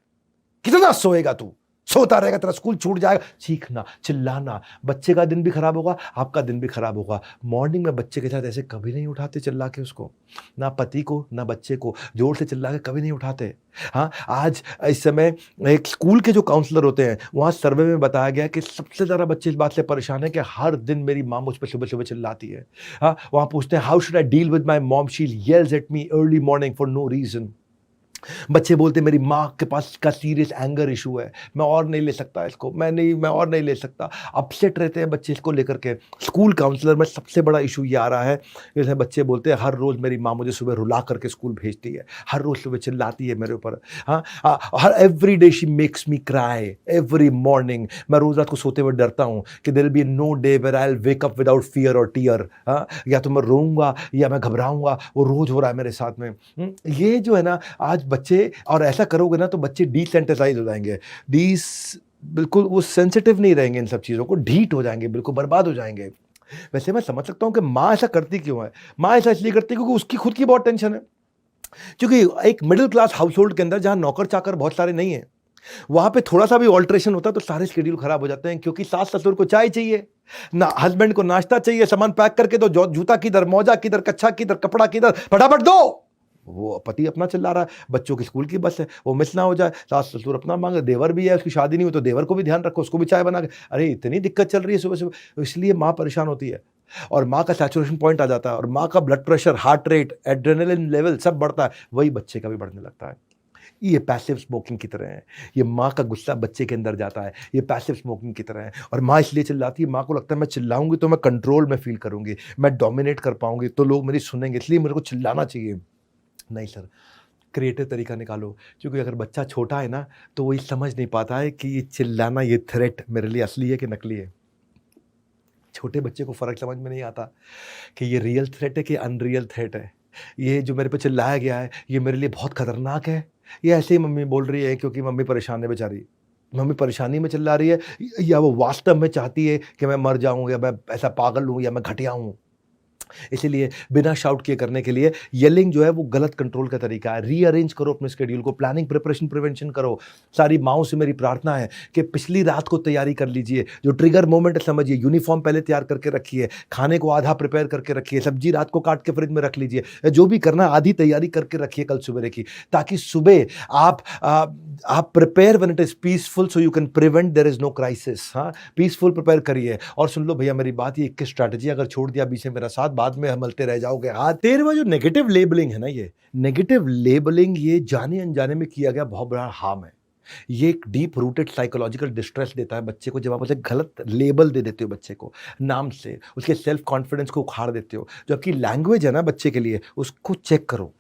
कितना सोएगा तू, सोता रहेगा, तेरा स्कूल छूट जाएगा। चीखना, चिल्लाना, बच्चे का दिन भी खराब होगा, आपका दिन भी खराब होगा। मॉर्निंग में बच्चे के साथ ऐसे कभी नहीं उठाते चिल्ला के उसको, ना पति को ना बच्चे को जोर से चिल्ला के कभी नहीं उठाते। हाँ, आज इस समय एक स्कूल के जो काउंसलर होते हैं, वहाँ सर्वे में बताया गया कि सबसे ज़्यादा बच्चे इस बात से परेशान है कि हर दिन मेरी माँ मुझ पर सुबह सुबह चिल्लाती है। हाँ, वहाँ पूछते हैं, how should I deal with my mom, she yells at me early morning for no reason. बच्चे बोलते मेरी माँ के पास का सीरियस एंगर इशू है, मैं और नहीं ले सकता इसको, मैं और नहीं ले सकता। अपसेट रहते हैं बच्चे इसको लेकर के। स्कूल काउंसलर में सबसे बड़ा इशू ये आ रहा है, जैसे बच्चे बोलते हैं हर रोज़ मेरी माँ मुझे सुबह रुला करके स्कूल भेजती है, हर रोज़ सुबह चिल्लाती है मेरे ऊपर। हाँ, हर every day she makes me cry every morning. मैं रोज़ रात को सोते हुए डरता हूँ कि there will be no day where I will wake up without fear और टीयर। हाँ, या तो मैं रोऊंगा या मैं घबराऊंगा, वो रोज़ हो रहा है मेरे साथ में। ये जो है ना आज बच्चे, और ऐसा करोगे ना तो बच्चे डिसेंसिटाइज हो जाएंगे, बिल्कुल वो सेंसिटिव नहीं रहेंगे इन सब चीज़ों को, ढीठ हो जाएंगे, बिल्कुल बर्बाद हो जाएंगे। वैसे मैं समझ सकता हूँ कि माँ ऐसा करती क्यों है। माँ ऐसा इसलिए करती है क्योंकि उसकी खुद की बहुत टेंशन है। क्योंकि एक मिडिल क्लास हाउस होल्ड के अंदर जहाँ नौकर चाकर बहुत सारे नहीं है, वहाँ पे थोड़ा सा भी ऑल्ट्रेशन होता है तो सारे शेड्यूल खराब हो जाते हैं। क्योंकि सास ससुर को चाय चाहिए ना, हस्बैंड को नाश्ता चाहिए, सामान पैक करके दो, जूता किधर, मोजा किधर, कच्छा किधर, कपड़ा किधर, फटाफट दो। वो पति अपना चिल्ला रहा है, बच्चों की स्कूल की बस है, वो मिस ना हो जाए, सास ससुर अपना मांगे, देवर भी है, उसकी शादी नहीं हुई तो देवर को भी ध्यान रखो, उसको भी चाय बना के। अरे इतनी दिक्कत चल रही है सुबह सुबह, इसलिए माँ परेशान होती है। और माँ का सैचुरेशन पॉइंट आ जाता है, और माँ का blood pressure, heart rate, adrenaline level सब बढ़ता है, वही बच्चे का भी बढ़ने लगता है। ये पैसिव स्मोकिंग की तरह है। ये माँ का गुस्सा बच्चे के अंदर जाता है, ये पैसिव स्मोकिंग की तरह है। और माँ इसलिए चिल्लाती है, माँ को लगता है मैं चिल्लाऊंगी तो मैं कंट्रोल में फील करूंगी, मैं डोमिनेट कर पाऊंगी, तो लोग मेरी सुनेंगे, इसलिए मेरे को चिल्लाना चाहिए। नहीं सर, क्रिएटिव तरीका निकालो, क्योंकि अगर बच्चा छोटा है ना तो वो ये समझ नहीं पाता है कि ये चिल्लाना, ये थ्रेट मेरे लिए असली है कि नकली है। छोटे बच्चे को फ़र्क समझ में नहीं आता कि ये रियल थ्रेट है कि अनरियल थ्रेट है। ये जो मेरे पे चिल्लाया गया है ये मेरे लिए बहुत खतरनाक है, ये ऐसे ही मम्मी बोल रही है क्योंकि मम्मी परेशान है बेचारी। मम्मी परेशानी में चिल्ला रही है या वो वास्तव में चाहती है कि मैं मर जाऊँ या मैं ऐसा पागल हूँ या मैं घटिया हूँ। इसीलिए बिना शाउट किए करने के लिए येलिंग जो है वो गलत कंट्रोल का तरीका है। रीअरेंज करो अपने शेड्यूल को, प्लानिंग, प्रिपरेशन, प्रिवेंशन करो। सारी माओं से मेरी प्रार्थना है कि पिछली रात को तैयारी कर लीजिए, जो ट्रिगर मोमेंट समझिए, यूनिफॉर्म पहले तैयार करके रखिए, खाने को आधा प्रिपेयर करके रखिए, सब्जी रात को काट के फ्रिज में रख लीजिए, जो भी करना आधी तैयारी करके रखिए कल सुबह की, ताकि सुबह आप prepare when it is peaceful so you can prevent there is no crisis. हाँ, पीसफुल प्रिपेयर करिए। और सुन लो भैया मेरी बात, ये 21 स्ट्रैटेजी अगर छोड़ दिया बीच में मेरा साथ, बाद में हमलते रह जाओगे। हाँ, 13वां जो नेगेटिव लेबलिंग है ना, ये नेगेटिव लेबलिंग ये जाने अनजाने में किया गया बहुत बड़ा हार्म है। ये एक डीप रूटेड साइकोलॉजिकल डिस्ट्रेस देता है बच्चे को। जब आप उसे गलत लेबल दे देते हो बच्चे को नाम से, उसके सेल्फ कॉन्फिडेंस को उखाड़ देते हो। जो आपकी लैंग्वेज है ना बच्चे के लिए, उसको चेक करो।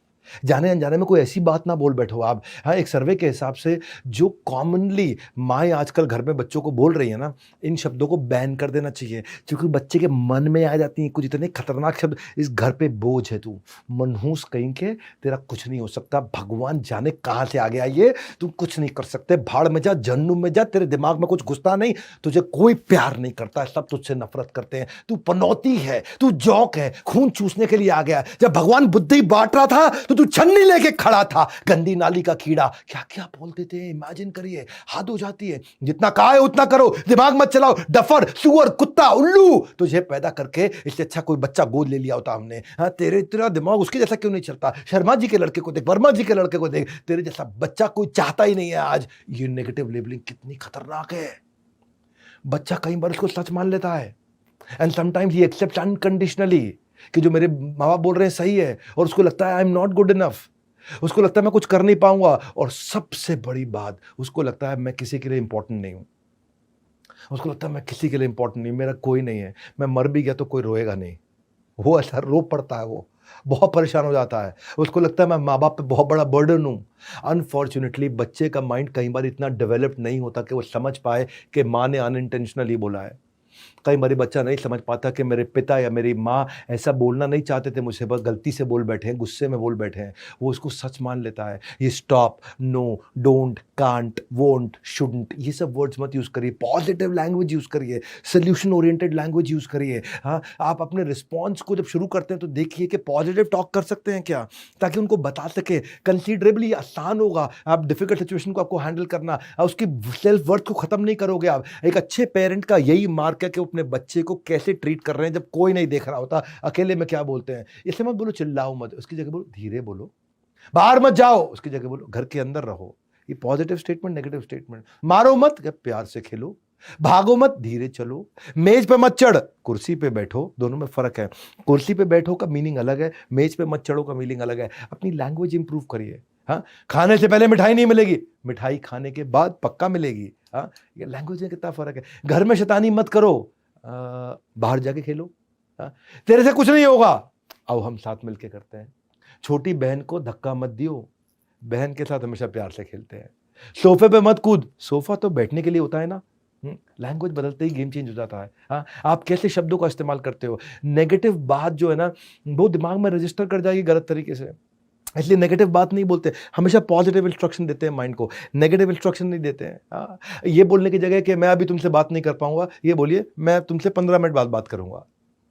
जाने अनजाने में कोई ऐसी बात ना बोल बैठो आप। हाँ, एक सर्वे के हिसाब से जो कॉमनली माएँ आजकल घर में बच्चों को बोल रही है ना, इन शब्दों को बैन कर देना चाहिए, क्योंकि बच्चे के मन में आ जाती हैं कुछ इतने खतरनाक शब्द। इस घर पे बोझ है तू, मनहूस कहीं के, तेरा कुछ नहीं हो सकता, भगवान जाने कहाँ से आ गया ये, तू कुछ नहीं कर सकते, भाड़ में जा, जहन्नुम में जा, तेरे दिमाग में कुछ घुसता नहीं, तुझे कोई प्यार नहीं करता, सब तुझसे नफरत करते हैं, तू पनौती है, तू जौक है, खून चूसने के लिए आ गया। जब भगवान बुद्धि बांट रहा था तो तू छन्नी लेके खड़ा था, गंदी नाली का कीड़ा। क्या क्या बोलते थे, इमेजिन करिए, हाथ हो जाती है। जितना कहा है उतना करो, दिमाग मत चलाओ, डफर, सुअर, कुत्ता, उल्लू। तुझे पैदा करके इससे अच्छा कोई बच्चा गोद ले लिया होता हमने। हाँ, तेरा दिमाग उसके जैसा क्यों नहीं चलता? शर्मा जी के लड़के को देख, वर्मा जी के लड़के को देख, तेरे जैसा बच्चा कोई चाहता ही नहीं है आज। ये नेगेटिव लेबलिंग कितनी खतरनाक है। बच्चा कई बार इसको सच मान लेता है, and sometimes he accept unconditionally कि जो मेरे माँ बाप बोल रहे हैं सही है, और उसको लगता है I am not good enough, उसको लगता है मैं कुछ कर नहीं पाऊंगा, और सबसे बड़ी बात, उसको लगता है मैं किसी के लिए इंपॉर्टेंट नहीं हूं। उसको लगता है मैं किसी के लिए इंपॉर्टेंट नहीं, मेरा कोई नहीं है, मैं मर भी गया तो कोई रोएगा नहीं। वो ऐसा रो पड़ता है, वो बहुत परेशान हो जाता है, उसको लगता है मैं माँ बाप पे बहुत बड़ा बर्डन हूँ। अनफॉर्चुनेटली बच्चे का माइंड कई बार इतना डेवलप्ड नहीं होता कि वो समझ पाए कि माँ ने अनइंटेंशनली बोला है। कई बार बच्चा नहीं समझ पाता कि मेरे पिता या मेरी माँ ऐसा बोलना नहीं चाहते थे मुझसे, बस गलती से बोल बैठे हैं, गुस्से में बोल बैठे हैं। वो उसको सच मान लेता है। ये stop, no, don't, can't, won't, shouldn't, ये सब वर्ड्स मत यूज़ करिए। पॉजिटिव लैंग्वेज यूज़ करिए, सोल्यूशन ओरिएंटेड लैंग्वेज यूज़ करिए। हाँ, आप अपने रिस्पॉन्स को जब शुरू करते हैं तो देखिए कि पॉजिटिव टॉक कर सकते हैं क्या, ताकि उनको बता सके। कंसीडरेबली आसान होगा आप डिफिकल्ट सिचुएशन को आपको हैंडल करना, उसकी सेल्फ वर्थ को ख़त्म नहीं करोगे आप। एक अच्छे पेरेंट का यही मार्क है कि अपने बच्चे को कैसे ट्रीट कर रहे हैं जब कोई नहीं देख रहा होता। अकेले में क्या बोलते हैं, इसलिए मत बोलो चिल्लाओ मत, उसकी जगह बोलो धीरे बोलो। बाहर मत जाओ, उसकी जगह बोलो घर के अंदर रहो। ये पॉजिटिव स्टेटमेंट, नेगेटिव स्टेटमेंट। मारो मत, प्यार से खेलो। भागो मत, धीरे चलो। मेज पे मत चढ़, कुर्सी पे बैठो। दोनों में फर्क है। कुर्सी पे बैठो का मीनिंग अलग है, मेज पे मत चढ़ो का मीनिंग अलग है। अपनी लैंग्वेज इंप्रूव करिए। हाँ, खाने से पहले मिठाई नहीं मिलेगी, मिठाई खाने के बाद पक्का मिलेगी। हाँ, ये लैंग्वेज में कितना फर्क है। घर में शैतानी मत करो, बाहर जाके खेलो। तेरे से कुछ नहीं होगा, आओ हम साथ मिलके करते हैं। छोटी बहन को धक्का मत दियो, बहन के साथ हमेशा प्यार से खेलते हैं। सोफे पे मत कूद, सोफा तो बैठने के लिए होता है ना। लैंग्वेज बदलते ही गेम चेंज हो जाता है। हाँ, आप कैसे शब्दों का इस्तेमाल करते हो। नेगेटिव बात जो है ना वो दिमाग में रजिस्टर कर जाएगी गलत तरीके से, इसलिए नेगेटिव बात नहीं बोलते, हमेशा पॉजिटिव इंस्ट्रक्शन देते हैं माइंड को, नेगेटिव इंस्ट्रक्शन नहीं देते हैं। हाँ, ये बोलने की जगह कि मैं अभी तुमसे बात नहीं कर पाऊंगा, ये बोलिए मैं तुमसे 15 मिनट बाद बात करूंगा।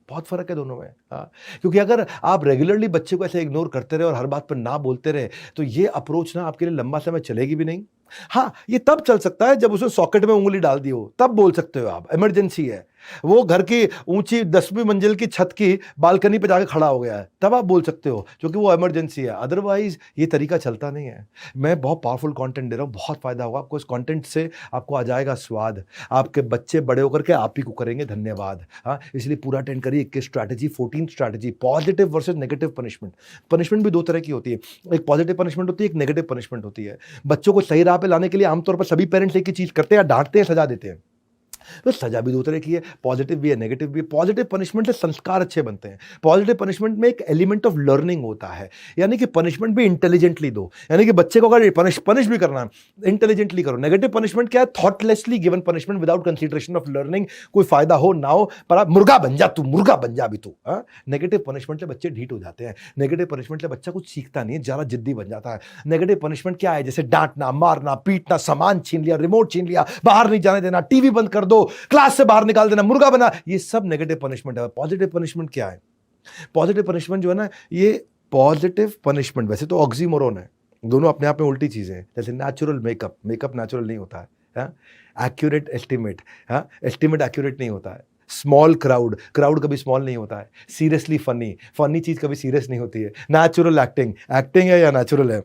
बहुत फर्क है दोनों में। हाँ, क्योंकि अगर आप रेगुलरली बच्चे को ऐसे इग्नोर करते रहे और हर बात पर ना बोलते रहे तो ये अप्रोच ना आपके लिए लंबा समय चलेगी भी नहीं। हाँ, ये तब चल सकता है जब उसने सॉकेट में उंगली डाल दी हो, तब बोल सकते हो आप, इमरजेंसी है, वो घर की ऊंची 10वीं मंजिल की छत की बालकनी पे जाके खड़ा हो गया है, तब आप बोल सकते हो क्योंकि वो इमरजेंसी है। अदरवाइज ये तरीका चलता नहीं है। मैं बहुत पावरफुल कंटेंट दे रहा हूँ, बहुत फायदा होगा आपको इस कंटेंट से, आपको आ जाएगा स्वाद, आपके बच्चे बड़े होकर के आप ही को करेंगे धन्यवाद। हाँ, इसलिए पूरा अटेंड करिए। 21 strategy, 14 strategy, positive versus negative punishment. Punishment भी दो तरह की होती है, एक पॉजिटिव पनिशमेंट होती है, एक नेगेटिव पनिशमेंट होती है। बच्चों को सही राह पे लाने के लिए आमतौर पर सभी पेरेंट्स एक ही चीज करते हैं, डांटते हैं, सजा देते हैं। तो सजा भी दो तरह की है, पॉजिटिव भी है, नेगेटिव भी है। पॉजिटिव पनिशमेंट से संस्कार अच्छे बनते हैं। पॉजिटिव पनिशमेंट में एक एलिमेंट ऑफ लर्निंग होता है, यानी कि पनिशमेंट भी इंटेलिजेंटली दो, यानी कि बच्चे को अगर पनिश भी करना इंटेलिजेंटली करो। नेगेटिव पनिशमेंट क्या है? Thoughtlessly given punishment without consideration of learning, कोई फायदा हो ना हो, पर आप मुर्गा बन जा, तू मुर्गा बन जा भी तू। नेगेटिव पनिशमेंट से बच्चे ढीठ हो जाते हैं। नेगेटिव पनिशमेंट से बच्चा कुछ सीखता नहीं है, ज्यादा जिद्दी बन जाता है। नेगेटिव पनिशमेंट क्या है? जैसे डांटना, मारना, पीटना, सामान छीन लिया, रिमोट छीन लिया, बाहर नहीं जाने देना, टीवी बंद कर दो, क्लास से बाहर निकाल देना, मुर्गा बना, ये सब नेगेटिव पनिशमेंट है। पॉजिटिव पनिशमेंट क्या है? पॉजिटिव पनिशमेंट जो है ना, ये पॉजिटिव पनिशमेंट वैसे तो ऑक्सीमोरोन है, दोनों अपने आप में उल्टी चीजें हैं। जैसे नेचुरल मेकअप, मेकअप नेचुरल नहीं होता है। एक्यूरेट एस्टिमेट, एस्टिमेट एक्यूरेट नहीं होता है। स्मॉल क्राउड, क्राउड कभी स्मॉल नहीं होता है। सीरियसली फनी, फनी चीज कभी सीरियस नहीं होती है। नेचुरल एक्टिंग, एक्टिंग है या नेचुरल है।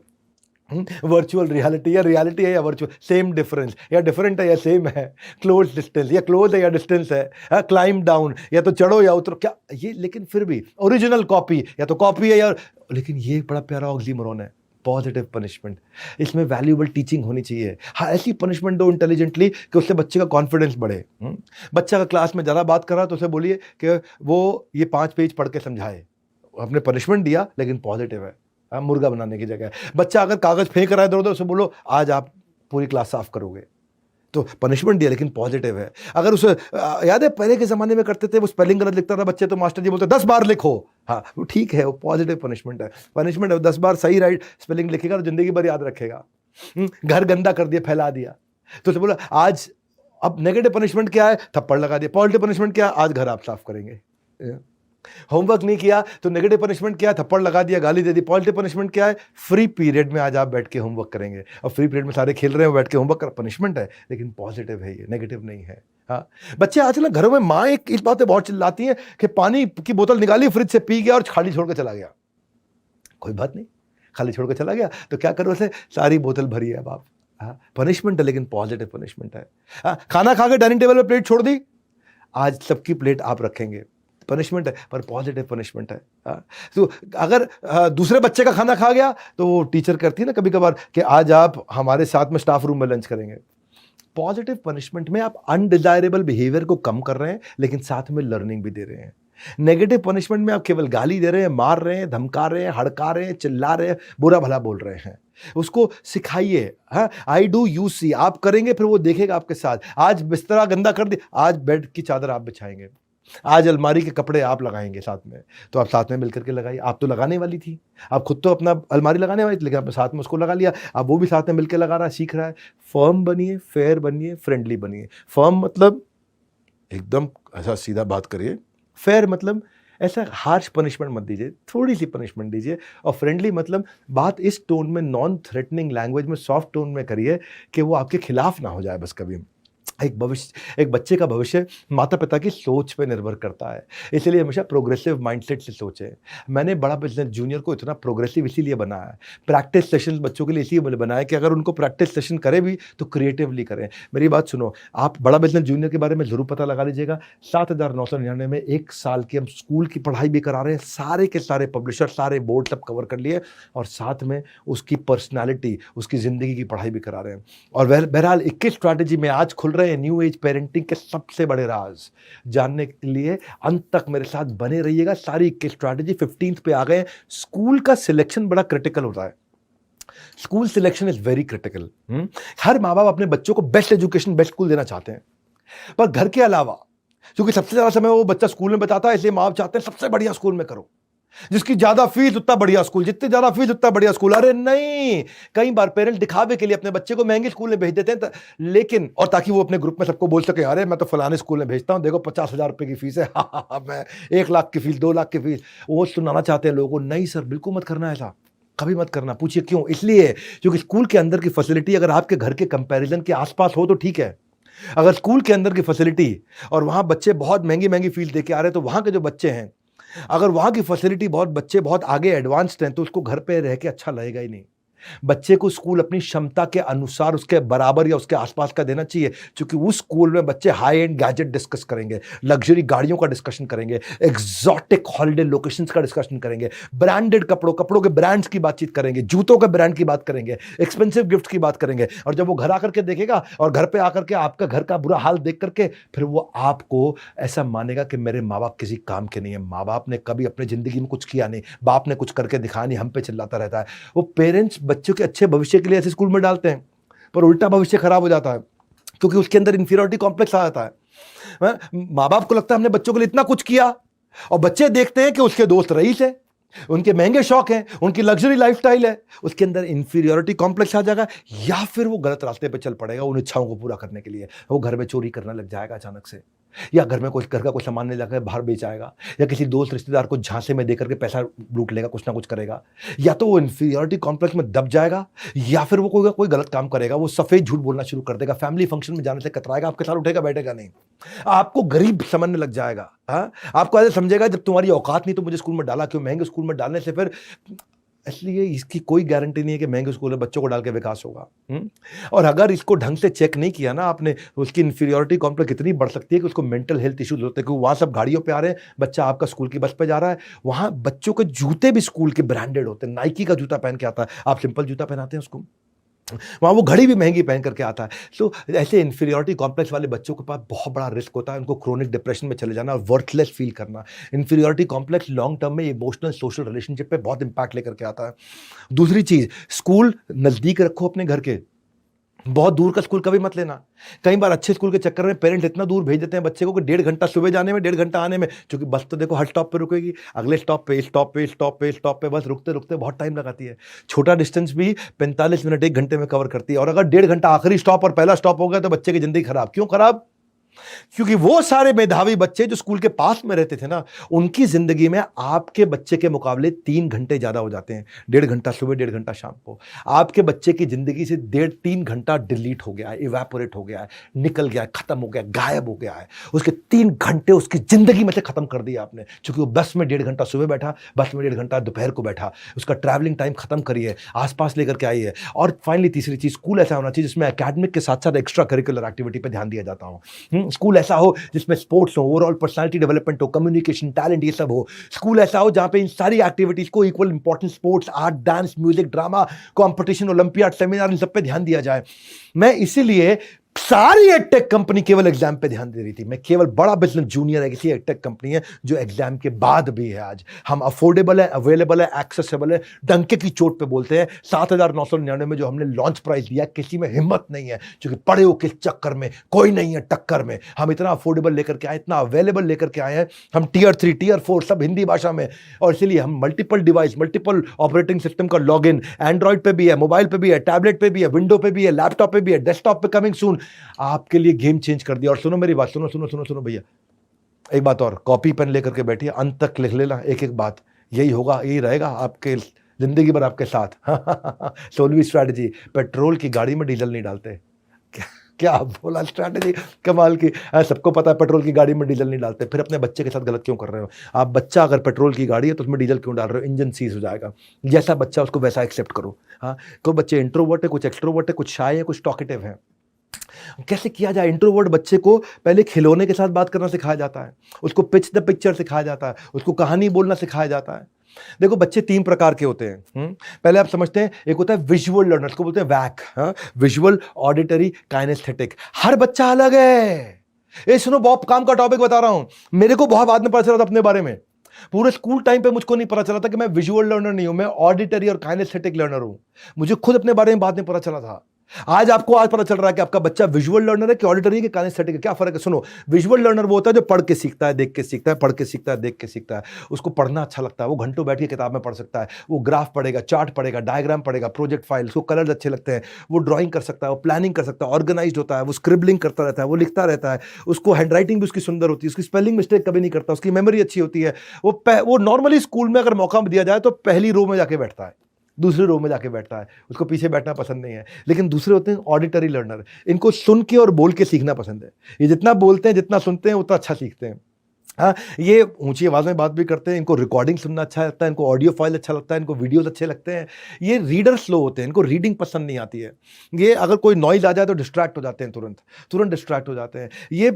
वर्चुअल रियलिटी, या रियलिटी है या वर्चुअल, सेम डिफरेंस, या डिफरेंट है या सेम है। क्लोज डिस्टेंस, या क्लोज है या डिस्टेंस है। क्लाइम डाउन, या तो चढ़ो या उतरो, क्या ये, लेकिन फिर भी ओरिजिनल कॉपी, या तो कॉपी है या, लेकिन ये बड़ा प्यारा ऑक्सीमोरोन है, पॉजिटिव पनिशमेंट। इसमें वैल्यूएबल टीचिंग होनी चाहिए। हाँ, ऐसी पनिशमेंट दो इंटेलिजेंटली कि उससे बच्चे का कॉन्फिडेंस बढ़े। बच्चा का क्लास में ज़्यादा बात कर रहा है तो उसे बोलिए कि वो ये 5 पेज पढ़ के समझाए। आपने पनिशमेंट दिया लेकिन पॉजिटिव है, मुर्गा बनाने की जगह। बच्चा अगर कागज फेंक रहा है इधर उधर, उसे बोलो आज आप पूरी क्लास साफ करोगे, तो पनिशमेंट दिया लेकिन पॉजिटिव है। अगर उसे याद है पहले के जमाने में करते थे, वो स्पेलिंग गलत लिखता था बच्चे, तो मास्टर जी बोलते 10 बार लिखो। हाँ वो ठीक है, वो पॉजिटिव पनिशमेंट है। पनिशमेंट है 10 बार सही राइट स्पेलिंग लिखेगा तो जिंदगी भर याद रखेगा। घर गंदा कर दिया, फैला दिया, तो उसे बोला आज, अब नेगेटिव पनिशमेंट क्या है? थप्पड़ लगा दिया। पॉजिटिव पनिशमेंट क्या है? आज घर आप साफ करेंगे। होमवर्क नहीं किया तो नेगेटिव पनिशमेंट क्या है? थप्पड़ लगा दिया, गाली दे दी। पॉजिटिव पनिशमेंट क्या है? फ्री पीरियड में आज आप बैठ के होमवर्क करेंगे, और फ्री पीरियड में सारे खेल रहे हैं, बैठ के होमवर्क कर, पनिशमेंट है लेकिन पॉजिटिव है, ये नेगेटिव नहीं है। हाँ, बच्चे आजकल ना घरों में माँ एक इस बात पे बहुत चिल्लाती हैं कि पानी की बोतल निकाली, फ्रिज से पी गया और खाली छोड़ के चला गया। कोई बात नहीं, खाली छोड़ के चला गया तो क्या करो उसे, सारी बोतल भरी है अब आप। हाँ, पनिशमेंट है लेकिन पॉजिटिव पनिशमेंट है। हाँ, खाना खा के डाइनिंग टेबल पे प्लेट छोड़ दी, आज सबकी प्लेट आप रखेंगे, पनिशमेंट है पर पॉजिटिव पनिशमेंट है। तो अगर दूसरे बच्चे का खाना खा गया तो वो टीचर करती है ना कभी कभार कि आज आप हमारे साथ में स्टाफ रूम में लंच करेंगे। पॉजिटिव पनिशमेंट में आप अनडिजायरेबल बिहेवियर को कम कर रहे हैं लेकिन साथ में लर्निंग भी दे रहे हैं। नेगेटिव पनिशमेंट में आप केवल गाली दे रहे हैं, मार रहे हैं, धमका रहे हैं, हड़का रहे हैं, चिल्ला रहे हैं, बुरा भला बोल रहे हैं। उसको सिखाइए, हाँ आई डू यू सी, आप करेंगे फिर वो देखेगा आपके साथ। आज बिस्तरा गंदा कर दिया, आज बेड की चादर आप बिछाएंगे, आज अलमारी के कपड़े आप लगाएंगे साथ में, तो आप साथ में मिलकर के लगाइए। आप तो लगाने वाली थी, आप खुद तो अपना अलमारी लगाने वाली थी लेकिन आपने साथ में उसको लगा लिया, अब वो भी साथ में मिलकर लगा रहा है, सीख रहा है। फर्म बनिए, फेयर बनिए, फ्रेंडली बनिए। फर्म मतलब एकदम ऐसा सीधा बात करिए, फेयर मतलब ऐसा हार्श पनिशमेंट मत दीजिए, थोड़ी सी पनिशमेंट दीजिए, और फ्रेंडली मतलब बात इस टोन में, नॉन थ्रेटनिंग लैंग्वेज में, सॉफ्ट टोन में करिए कि वो आपके खिलाफ ना हो जाए बस कभी। एक बच्चे का भविष्य माता पिता की सोच पे निर्भर करता है, इसलिए हमेशा प्रोग्रेसिव माइंडसेट से सोचें। मैंने बड़ा बिजनेस जूनियर को इतना प्रोग्रेसिव इसीलिए बनाया है, प्रैक्टिस सेशन बच्चों के लिए इसीलिए बनाया कि अगर उनको प्रैक्टिस सेशन करें भी तो क्रिएटिवली करें। मेरी बात सुनो, आप बड़ा बिजनेस जूनियर के बारे में जरूर पता लगा लीजिएगा। 7,999 में 1 साल की हम स्कूल की पढ़ाई भी करा रहे हैं, सारे के सारे पब्लिशर, सारे बोर्ड सब कवर कर लिए, और साथ में उसकी पर्सनैलिटी, उसकी ज़िंदगी की पढ़ाई भी करा रहे हैं। और बहरहाल 21 स्ट्रैटेजी में आज खुल रहे हैं न्यू एज पेरेंटिंग के सबसे बड़े राज। जानने के लिए अंत तक मेरे साथ बने रहिएगा। सारी 21 स्ट्रैटेजी 15th पे आ गए। स्कूल का सिलेक्शन बड़ा क्रिटिकल होता है, school selection is very critical. हर माँ बाप अपने बच्चों को बेस्ट एजुकेशन, बेस्ट स्कूल देना चाहते हैं, पर घर के अलावा, क्योंकि सबसे ज्यादा समय वो बच्चा स्कूल में बताता है, इसलिए माँ बाप चाहते हैं सबसे बढ़िया स्कूल में करो, जिसकी ज्यादा फीस उतना बढ़िया स्कूल, जितनी ज्यादा फीस उतना बढ़िया स्कूल। अरे नहीं, कई बार पेरेंट्स दिखावे के लिए अपने बच्चे को महंगे स्कूल में भेज देते हैं, लेकिन, और ताकि वो अपने ग्रुप में सबको बोल सके अरे मैं तो फलाने स्कूल में भेजता हूं, देखो 50,000 रुपए की फीस है, मैं 1 लाख की फीस, 2 लाख की फीस। वो सुनाना चाहते हैं लोगों को। नहीं सर, बिल्कुल मत करना ऐसा, कभी मत करना। पूछिए क्यों? इसलिए क्योंकि स्कूल के अंदर की फैसिलिटी अगर आपके घर के कंपैरिजन के आसपास हो तो ठीक है। अगर स्कूल के अंदर की फैसिलिटी और वहां बच्चे बहुत महंगी महंगी फीस दे के आ रहे हैं, तो वहां के जो बच्चे हैं, अगर वहां की फैसिलिटी बहुत, बच्चे बहुत आगे एडवांस्ड हैं, तो उसको घर पे रह के अच्छा लगेगा ही नहीं। बच्चे को स्कूल अपनी क्षमता के अनुसार उसके बराबर या उसके आसपास का देना चाहिए, क्योंकि उस स्कूल में बच्चे हाई एंड गैजेट डिस्कस करेंगे, लग्जरी गाड़ियों का डिस्कशन करेंगे, एग्जॉटिक हॉलिडे लोकेशंस का डिस्कशन करेंगे, ब्रांडेड कपड़ों के ब्रांड्स की बातचीत करेंगे, जूतों के ब्रांड की बात करेंगे, एक्सपेंसिव गिफ्ट की बात करेंगे। और जब वो घर आकर के देखेगा और घर पे आकर के आपका घर का बुरा हाल देख करके फिर वो आपको ऐसा मानेगा कि मेरे माँ बाप किसी काम के नहीं है, माँ बाप ने कभी अपनी जिंदगी में कुछ किया नहीं, बाप ने कुछ करके दिखाया नहीं, हम पे चिल्लाता रहता है। वो पेरेंट्स बच्चों के अच्छे भविष्य के लिए ऐसे स्कूल में डालते हैं, पर उल्टा भविष्य खराब हो जाता है, क्योंकि उसके अंदर इंफीरियरिटी कॉम्प्लेक्स आ जाता है। माँ बाप को लगता है हमने बच्चों के लिए इतना कुछ किया, और बच्चे देखते हैं कि उसके दोस्त रईस है, उनके महंगे शौक हैं, उनकी लग्जरी लाइफस्टाइल है, उसके अंदर इंफीरियरिटी कॉम्प्लेक्स आ जाएगा, या फिर वो गलत रास्ते पे चल पड़ेगा उन इच्छाओं को पूरा करने के लिए। वो घर में चोरी करने लग जाएगा अचानक से, या घर में घर का कोई सामान नहीं लाकर बाहर बेच आएगा, या किसी दोस्त रिश्तेदार को झांसे में देकर के पैसा लूट लेगा, कुछ ना कुछ करेगा। या तो वो इंफीरियरिटी कॉम्प्लेक्स में दब जाएगा, या फिर वो कोई गलत काम करेगा, वो सफेद झूठ बोलना शुरू कर देगा, फैमिली फंक्शन में जाने से कतराएगा, आपके साथ उठेगा बैठेगा नहीं, आपको गरीब समझने लग जाएगा। हाँ, आपको ऐसे समझेगा जब तुम्हारी औकात नहीं तो मुझे स्कूल में डाला क्यों, महंगे स्कूल में डालने से फिर, इसलिए इसकी कोई गारंटी नहीं है कि महंगे स्कूल में बच्चों को डाल के विकास होगा। और अगर इसको ढंग से चेक नहीं किया ना आपने, तो उसकी इंफीरियरिटी कॉम्प्लेक्स इतनी बढ़ सकती है कि उसको मेंटल हेल्थ इश्यूज होते हैं, क्योंकि वहाँ सब गाड़ियों पे आ रहे हैं, बच्चा आपका स्कूल की बस पे जा रहा है, वहाँ बच्चों के जूते भी स्कूल के ब्रांडेड होते हैं, नाइकी का जूता पहन के आता है, आप सिंपल जूता पहनाते हैं उसको, वहाँ वो घड़ी भी महंगी पहन करके आता है। तो ऐसे इंफीरियरिटी कॉम्प्लेक्स वाले बच्चों के पास बहुत बड़ा रिस्क होता है, उनको क्रोनिक डिप्रेशन में चले जाना और वर्थलेस फील करना। इंफीरियरिटी कॉम्प्लेक्स लॉन्ग टर्म में इमोशनल सोशल रिलेशनशिप पे बहुत इंपैक्ट लेकर के आता है। दूसरी चीज़, स्कूल नज़दीक रखो अपने घर के, बहुत दूर का स्कूल कभी मत लेना। कई बार अच्छे स्कूल के चक्कर में पेरेंट इतना दूर भेज देते हैं बच्चे को कि 1.5 घंटा सुबह जाने में, 1.5 घंटा आने में, क्योंकि बस तो देखो हर स्टॉप पे रुकेगी, अगले स्टॉप पे बस रुकते रुकते बहुत टाइम लगाती है। छोटा डिस्टेंस भी 45 मिनट 1 घंटे में कवर करती है, और अगर 1.5 घंटा आखिरी स्टॉप और पहला स्टॉप हो गया तो बच्चे की जिंदगी खराब। क्यों खराब? क्योंकि वो सारे मेधावी बच्चे जो स्कूल के पास में रहते थे ना, उनकी जिंदगी में आपके बच्चे के मुकाबले 3 घंटे ज्यादा हो जाते हैं। 1.5 घंटा सुबह, 1.5 घंटा शाम को। आपके बच्चे की जिंदगी से 1.5-3 घंटा डिलीट हो गया है, इवेपोरेट हो गया है, निकल गया है, खत्म हो गया, गायब हो गया है। उसके 3 घंटे उसकी जिंदगी में से खत्म कर दिया आपने, क्योंकि वो बस में 1.5 घंटा सुबह बैठा, बस में 1.5 घंटा दोपहर को बैठा, उसका ट्रैवलिंग टाइम खत्म करिए, आसपास लेकर के आइए। और फाइनली तीसरी चीज, स्कूल ऐसा होना चाहिए जिसमें एकेडमिक के साथ साथ एक्स्ट्रा करिकुलर एक्टिविटी पर ध्यान दिया जाता हो। स्कूल ऐसा हो जिसमें स्पोर्ट्स हो, ओवरऑल पर्सनालिटी डेवलपमेंट हो, कम्युनिकेशन, टैलेंट, ये सब हो। स्कूल ऐसा हो जहां पे इन सारी एक्टिविटीज को equal importance, sports, art, dance, music, drama, competition, olympiad, seminar, इन सब पे ध्यान दिया जाए। मैं इसीलिए सारी एडटेक कंपनी केवल एग्जाम पे ध्यान दे रही थी। मैं केवल बड़ा बिजनेस जूनियर है, किसी एडटेक कंपनी है जो एग्जाम के बाद भी है। आज हम अफोर्डेबल है, अवेलेबल है, एक्सेसिबल है, डंके की चोट पे बोलते हैं। 7,999 में जो हमने लॉन्च प्राइस दिया, किसी में हिम्मत नहीं है, क्योंकि पड़े हो किस चक्कर में, कोई नहीं है टक्कर में। हम इतना अफोर्डेबल लेकर के आए, इतना अवेलेबल लेकर के आए हैं। हम Tier 3, Tier 4 सब हिंदी भाषा में, और इसलिए हम multiple device, multiple operating system का लॉग इन, एंड्रॉइड पे भी है, मोबाइल पे भी है, टैबलेट पे भी है, विंडो पे भी है, लैपटॉप पे भी है, डेस्कटॉप पे कमिंग सून, आपके लिए गेम चेंज कर दिया। और सुनो मेरी बात, सुनो भैया, एक बात और, कॉपी पेन लेकर के बैठिए, अंत तक लिख लेना एक एक बात, यही होगा, यही रहेगा आपके जिंदगी भर आपके साथ। 16वीं स्ट्रैटेजी, पेट्रोल की गाड़ी में डीजल नहीं डालते। क्या बोला स्ट्रैटेजी, कमाल की। सबको पता है पेट्रोल की गाड़ी में डीजल नहीं डालते, फिर अपने बच्चे के साथ गलत क्यों कर रहे हो आप? बच्चा अगर पेट्रोल की गाड़ी है तो उसमें डीजल क्यों डाल रहे हो? इंजन सीज हो जाएगा। जैसा बच्चा उसको वैसा एक्सेप्ट करो। हाँ, कोई बच्चे इंट्रोवर्ट है, कुछ एक्सट्रोवर्ट है, कुछ शाय है, कुछ टॉकेटिव है। कैसे किया जाए? इंट्रोवर्ट बच्चे को पहले खिलौने के साथ बात करना सिखाया जाता है, उसको पिच द पिक्चर सिखाया जाता है, उसको कहानी बोलना सिखाया जाता है। देखो, बच्चे 3 प्रकार के होते हैं। पहले आप समझते हैं, एक होता है विजुअल लर्नर्स, को बोलते हैं वैक, विजुअल, ऑडिटरी, काइनेस्थेटिक। हर बच्चा अलग है। ये सुनो, बहुत काम का टॉपिक बता रहा हूं, मेरे को बहुत बाद में पता चला था अपने बारे में। पूरे स्कूल टाइम पे मुझको नहीं पता चला था कि मैं विजुअल लर्नर नहीं हूं, मैं ऑडिटरी और काइनेस्थेटिक लर्नर हूं। मुझे खुद अपने बारे में बाद में पता चला था। आज पता चल रहा है कि आपका बच्चा विजुअल लर्नर है कि ऑडिटरी है कि काइनेस्थेटिक है। क्या फर्क है? सुनो, विजुअल लर्नर वो होता है जो पढ़ के सीखता है, देख के सीखता है, पढ़ के सीखता है, देख के सीखता है। उसको पढ़ना अच्छा लगता है, वो घंटों बैठ के किताब में पढ़ सकता है, वो ग्राफ पढ़ेगा, चार्ट पढ़ेगा, डायग्राम पढ़ेगा, प्रोजेक्ट फाइल, उसको कलर्स अच्छे लगते हैं, वो ड्राइंग कर सकता है, वो प्लानिंग कर सकता है, ऑर्गेनाइज्ड होता है, वो स्क्रिबलिंग करता रहता है, वो लिखता रहता है, उसको हैंडराइटिंग भी उसकी सुंदर होती है, उसकी स्पेलिंग मिस्टेक कभी नहीं करता, उसकी मेमोरी अच्छी होती है। वो नॉर्मली स्कूल में अगर मौका दिया जाए तो पहली रो में जाके बैठता है, दूसरी रो में जाके बैठता है, उसको पीछे बैठना पसंद नहीं है। लेकिन दूसरे होते हैं ऑडिटरी लर्नर, इनको सुन के और बोल के सीखना पसंद है। ये जितना बोलते हैं, जितना सुनते हैं, उतना अच्छा सीखते हैं। हाँ, ये ऊंची आवाज में बात भी करते हैं, इनको रिकॉर्डिंग सुनना अच्छा लगता है, इनको ऑडियो फाइल अच्छा लगता है, इनको वीडियोस अच्छे लगते हैं। ये रीडर स्लो होते हैं, इनको रीडिंग पसंद नहीं आती है। ये अगर कोई नॉइज आ जाए तो डिस्ट्रैक्ट हो जाते हैं, तुरंत डिस्ट्रैक्ट हो जाते हैं। ये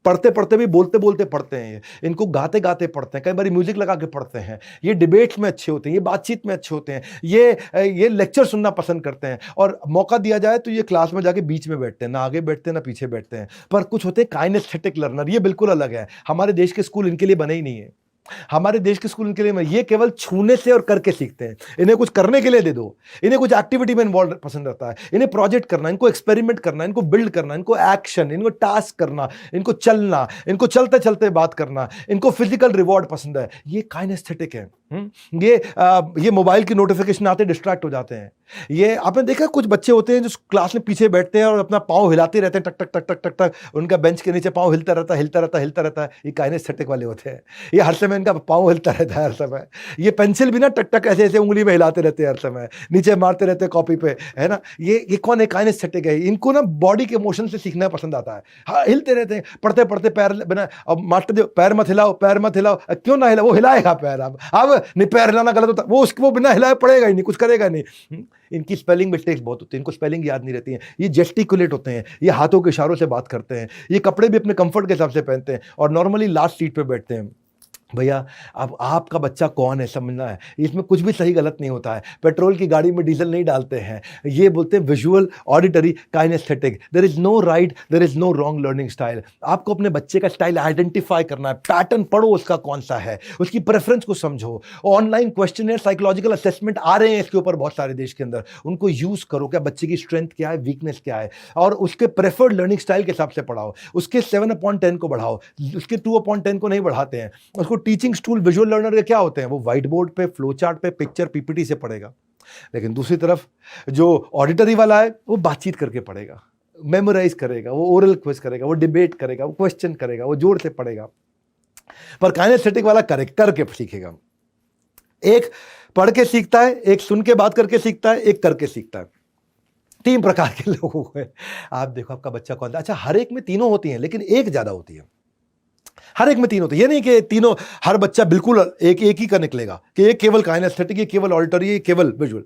पढ़ते पढ़ते भी बोलते बोलते पढ़ते हैं, ये इनको गाते गाते पढ़ते हैं, कई बार म्यूजिक लगा के पढ़ते हैं। ये डिबेट्स में अच्छे होते हैं, ये बातचीत में अच्छे होते हैं, ये लेक्चर सुनना पसंद करते हैं, और मौका दिया जाए तो ये क्लास में जाके बीच में बैठते हैं, ना आगे बैठते हैं ना पीछे बैठते हैं। पर कुछ होते हैं काइनेस्थेटिक लर्नर, ये बिल्कुल अलग है। हमारे देश के स्कूल इनके लिए बने ही नहीं है। हमारे देश के स्कूल इनके लिए, ये केवल छूने से और करके सीखते हैं। इन्हें कुछ करने के लिए दे दो, इन्हें कुछ एक्टिविटी में इन्वॉल्व पसंद रहता है, इन्हें प्रोजेक्ट करना, इनको एक्सपेरिमेंट करना, इनको बिल्ड करना, इनको एक्शन, इनको टास्क करना, इनको चलना, इनको चलते चलते बात करना, इनको फिजिकल रिवॉर्ड पसंद है। ये काइनेस्थेटिक है। ये मोबाइल की नोटिफिकेशन आते डिस्ट्रैक्ट हो जाते हैं। ये आपने देखा कुछ बच्चे होते हैं जो क्लास में पीछे बैठते हैं और अपना पाँव हिलाते रहते हैं, टक टक टक टक टक टक, उनका बेंच के नीचे पाँव हिलता रहता है। ये काइनेस्थेटिक वाले होते हैं। ये हर समय इनका पाँव हिलता रहता है हर समय। ये पेंसिल भी ना टक टक ऐसे ऐसे उंगली में हिलाते रहते हैं हर समय, नीचे मारते रहते हैं कॉपी पे, है ना। ये कौन है? काइनेस्थेटिक है। इनको ना बॉडी के मोशन से सीखना पसंद आता है। हाँ, हिलते रहते हैं, पढ़ते पढ़ते पैर बना, अब मास्टर जो पैर मत हिलाओ, क्यों ना हिला, वो हिलाएगा पैर। अब नहीं, पैर हिलाना गलत होता, वो बिना हिलाए पड़ेगा ही नहीं, कुछ करेगा नहीं। इनकी स्पेलिंग मिस्टेक्स बहुत होती है, इनको स्पेलिंग याद नहीं रहती है। ये जेस्टिकुलेट होते हैं, ये हाथों के इशारों से बात करते हैं, ये कपड़े भी अपने कंफर्ट के हिसाब से पहनते हैं और नॉर्मली लास्ट सीट पे बैठते हैं। भैया, अब आपका बच्चा कौन है समझना है। इसमें कुछ भी सही गलत नहीं होता है। पेट्रोल की गाड़ी में डीजल नहीं डालते हैं। ये बोलते हैं visual, auditory, kinaesthetic. There is no right, there is no wrong learning style. आपको अपने बच्चे का स्टाइल आइडेंटिफाई करना है, पैटर्न पढ़ो उसका कौन सा है, उसकी प्रेफरेंस को समझो। ऑनलाइन क्वेश्चन, साइकोलॉजिकल असेसमेंट आ रहे हैं इसके ऊपर बहुत सारे देश के अंदर, उनको यूज करो। क्या बच्चे की स्ट्रेंथ क्या है, वीकनेस क्या है, और उसके प्रेफर्ड लर्निंग स्टाइल के हिसाब से पढ़ाओ। उसके 7/10 को बढ़ाओ, उसके 2/10 को नहीं बढ़ाते हैं। उसको टीचिंग टूल विजुअल लर्नर के क्या होते हैं? वो व्हाइट बोर्ड पे, फ्लो चार्ट पे, पिक्चर पीपीटी से पढ़ेगा। लेकिन दूसरी तरफ जो ऑडिटरी वाला है वो बातचीत करके पढ़ेगा, मेमोराइज करेगा, वो ओरल क्विज करेगा, वो डिबेट करेगा, वो क्वेश्चन करेगा, वो जोर से पढ़ेगा। पर काइनेस्थेटिक वाला करके सीखेगा। एक पढ़ के सीखता है, एक सुन के बात करके सीखता है, एक करके सीखता है। 3 प्रकार के लोगों को आप देखो आपका बच्चा कौन सा। अच्छा, हर एक में तीनों होती हैं, लेकिन एक ज्यादा होती है। हर एक में तीन होते हैं। ये नहीं कि तीनों, हर बच्चा बिल्कुल एक ही का निकलेगा कि एक केवल काइनेस्थेटिक, ये केवल ऑडिटरी, ये केवल विजुअल।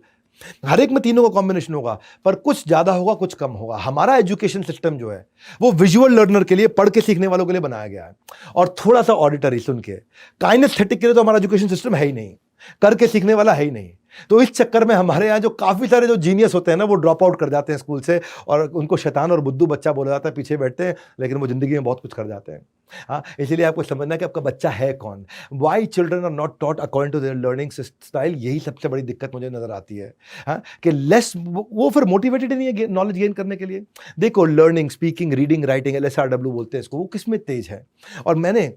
हर एक में तीनों का कॉम्बिनेशन होगा, पर कुछ ज्यादा होगा, कुछ कम होगा। हमारा एजुकेशन सिस्टम जो है वो विजुअल लर्नर के लिए, पढ़ के सीखने वालों के लिए बनाया गया है, और थोड़ा सा ऑडिटरी सुन के। काइनेस्थेटिक के लिए तो हमारा एजुकेशन सिस्टम है ही नहीं, करके सीखने वाला है ही नहीं। तो इस चक्कर में हमारे यहाँ जो काफी सारे जो जीनियस होते हैं ना, वो ड्रॉप आउट कर जाते हैं स्कूल से, और उनको शैतान और बुद्धू बच्चा बोला जाता है। पीछे बैठते हैं, लेकिन वो जिंदगी में बहुत कुछ कर जाते हैं। हाँ, इसीलिए आपको समझना है कि आपका बच्चा है कौन। Why children are not taught according to their learning style, यही सबसे बड़ी दिक्कत मुझे नजर आती है। हाँ, कि लेस वो फिर मोटिवेटेड नहीं है नॉलेज गेन करने के लिए। देखो, learning, speaking, reading, writing, LSRW बोलते हैं इसको, वो किसमें तेज है। और मैंने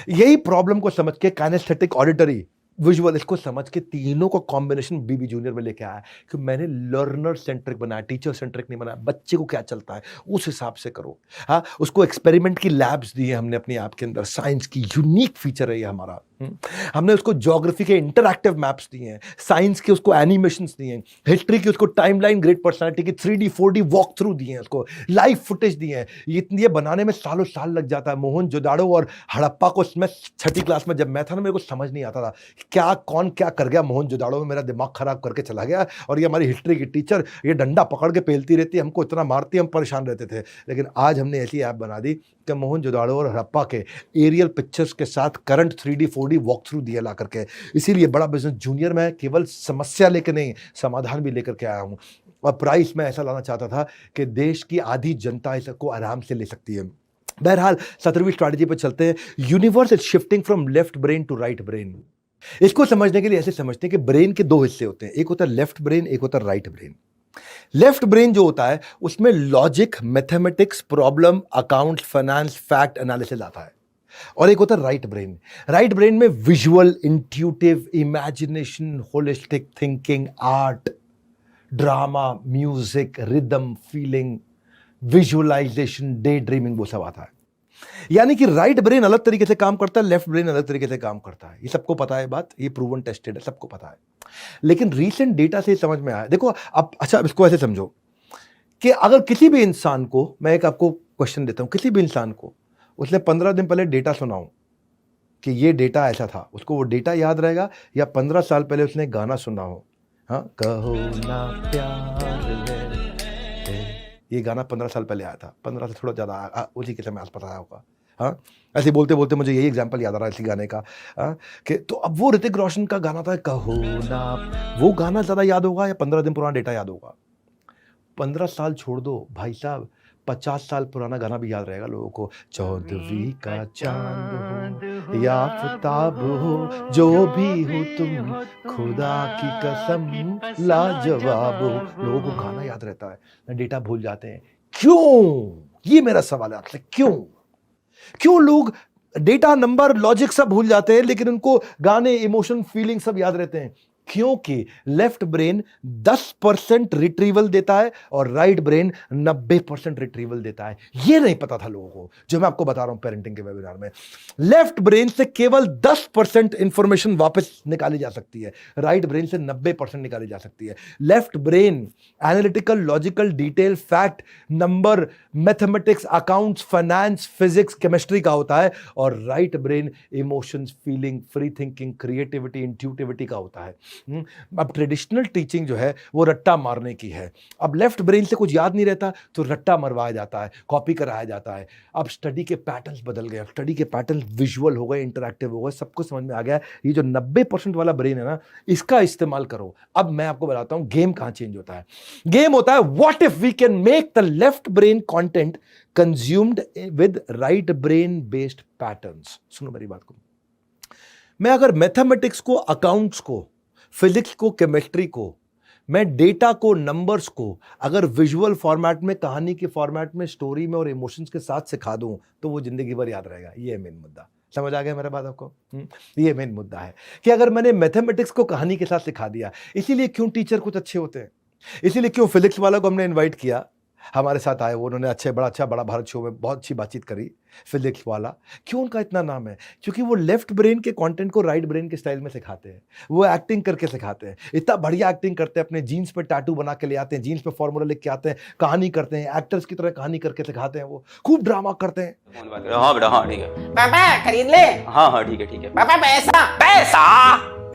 यही प्रॉब्लम को समझ के काइनेस्थेटिक, ऑडिटरी, विजुअल, इसको समझ के तीनों का कॉम्बिनेशन बीबी जूनियर में लेके आया कि मैंने लर्नर सेंट्रिक बनाया, टीचर सेंट्रिक नहीं बनाया। बच्चे को क्या चलता है उस हिसाब से करो। हाँ, उसको एक्सपेरिमेंट की लैब्स दी है हमने अपने आप के अंदर, साइंस की यूनिक फीचर है ये हमारा। हमने उसको ज्योग्राफी के इंटरैक्टिव मैप्स दिए हैं, साइंस के उसको एनिमेशंस दिए हैं, हिस्ट्री की उसको टाइमलाइन, ग्रेट पर्सनालिटी की 3D 4D वॉक थ्रू दिए हैं, उसको लाइव फुटेज दिए हैं। ये बनाने में सालों साल लग जाता है। मोहनजोदाड़ो और हड़प्पा को मैं 6ठी क्लास में जब मैं था ना, मेरे को समझ नहीं आता था क्या कौन क्या कर गया मोहनजोदाड़ो में। मेरा दिमाग खराब करके चला गया। और ये हमारी हिस्ट्री की टीचर ये डंडा पकड़ के पेलती रहती, हमको इतना मारती, हम परेशान रहते थे। लेकिन आज हमने ऐसी ऐप बना दी कि मोहनजोदाड़ो और हड़प्पा के एरियल पिक्चर्स के साथ current 3D 4D walk through दिया ला करके। इसीलिए बड़ा बिजनेस जूनियर में केवल समस्या लेकर नहीं, समाधान भी लेकर के आया हूँ। और प्राइस में ऐसा लाना चाहता था कि देश की आधी जनता इसको आराम से ले सकती है। बहरहाल 17वीं स्ट्रैटेजी पर चलते हैं। Universe is shifting from left brain to right brain. इसको समझने के लिए ऐसे समझते हैं कि ब्रेन के 2 हिस्से होते हैं, एक होता है लेफ्ट ब्रेन, एक होता है राइट ब्रेन। लेफ्ट ब्रेन जो होता है उसमें logic, mathematics, problem, account, finance, fact analysis आता है। और एक होता है राइट ब्रेन। राइट ब्रेन में visual, intuitive, imagination, holistic thinking, art, drama, music, rhythm, feeling, visualisation, daydreaming, वो सब आता है। यानी कि राइट ब्रेन अलग तरीके से काम करता है, लेफ्ट ब्रेन अलग तरीके से काम करता है। ये सबको पता है बात, ये प्रूवन टेस्टेड है, सबको पता है। लेकिन रीसेंट डेटा से समझ में आया। देखो अब, अच्छा इसको ऐसे समझो कि अगर किसी भी इंसान को, मैं एक आपको क्वेश्चन देता हूं, किसी भी इंसान को उसने 15 दिन पहले डेटा सुनाऊं कि ये डेटा ऐसा था, उसको वो डेटा याद रहेगा या 15 साल पहले उसने गाना सुना हो? हाँ, कहो ना प्यार है, ये गाना 15 साल पहले आया था, 15 से थोड़ा ज़्यादा उसी के समय आसपास आया होगा। हाँ, ऐसे बोलते बोलते मुझे यही एग्जाम्पल याद आ रहा है इसी गाने का। कि तो अब वो ऋतिक रोशन का गाना था कहो ना, वो गाना ज़्यादा याद होगा या 15 दिन पुराना डेटा याद होगा? 15 साल छोड़ दो भाई साहब, 50 साल पुराना गाना भी याद रहेगा लोगों को। चौदहवीं का चांद हो या आफताब हो, जो भी हो तुम, खुदा की कसम लाजवाब हो। लोगों को गाना याद रहता है, डेटा भूल जाते हैं। क्यों? ये मेरा सवाल है आपसे, क्यों लोग डेटा, नंबर, लॉजिक सब भूल जाते हैं लेकिन उनको गाने, इमोशन, फीलिंग सब याद रहते हैं? क्योंकि लेफ्ट ब्रेन 10% रिट्रीवल देता है और राइट ब्रेन 90% रिट्रीवल देता है। यह नहीं पता था लोगों को, जो मैं आपको बता रहा हूं पेरेंटिंग के वेबिनार में। लेफ्ट ब्रेन से केवल 10% इंफॉर्मेशन वापस निकाली जा सकती है, राइट ब्रेन से 90% निकाली जा सकती है। Left brain analytical, logical, detail, fact, number, mathematics, accounts, finance, physics, chemistry का होता है और right brain emotions, feeling, free thinking, creativity, intuitivity का होता है। अब ट्रेडिशनल टीचिंग जो है वो रट्टा मारने की है। अब लेफ्ट ब्रेन से कुछ याद नहीं रहता तो रट्टा मरवाया जाता है, कॉपी कराया जाता है। अब स्टडी के पैटर्न्स बदल गए, स्टडी के पैटर्न विजुअल हो गए, इंटरैक्टिव हो गए, सबको समझ में आ गया। ये जो 90% वाला ब्रेन है ना, इसका इस्तेमाल करो। अब मैं आपको बताता हूं गेम कहां चेंज होता है। गेम होता है what if we can make the left brain content consumed with right brain based patterns. सुनो मेरी बात को, मैं अगर मैथमेटिक्स को, अकाउंट्स को, फिजिक्स को, केमिस्ट्री को, मैं डेटा को, नंबर्स को अगर विजुअल फॉर्मेट में, कहानी के फॉर्मेट में, स्टोरी में और इमोशंस के साथ सिखा दूं तो वो जिंदगी भर याद रहेगा। ये है मेन मुद्दा। समझ आ गया मेरा बात आपको? ये मेन मुद्दा है कि अगर मैंने मैथमेटिक्स को कहानी के साथ सिखा दिया, इसीलिए क्यों टीचर कुछ अच्छे होते हैं, इसीलिए क्यों फिजिक्स वाला को हमने इन्वाइट किया, हमारे साथ आए वो, उन्होंने बड़ा भारत शो में बहुत अच्छी बातचीत करी। फिजिक्स वाला क्यों उनका इतना नाम है? क्योंकि वो लेफ्ट ब्रेन के कंटेंट को राइट ब्रेन के स्टाइल में सिखाते हैं, वो एक्टिंग करके सिखाते हैं। इतना बढ़िया एक्टिंग करते हैं, अपने जीन्स पे टैटू बना के ले आते हैं, जीन्स पे फॉर्मूला लिख के आते हैं, कहानी करते हैं, एक्टर्स की तरह कहानी करके सिखाते हैं। वो खूब ड्रामा करते हैं। हाँ बेटा, हाँ ठीक है पापा खरीद ले। हाँ हाँ ठीक है पापा पैसा पैसा।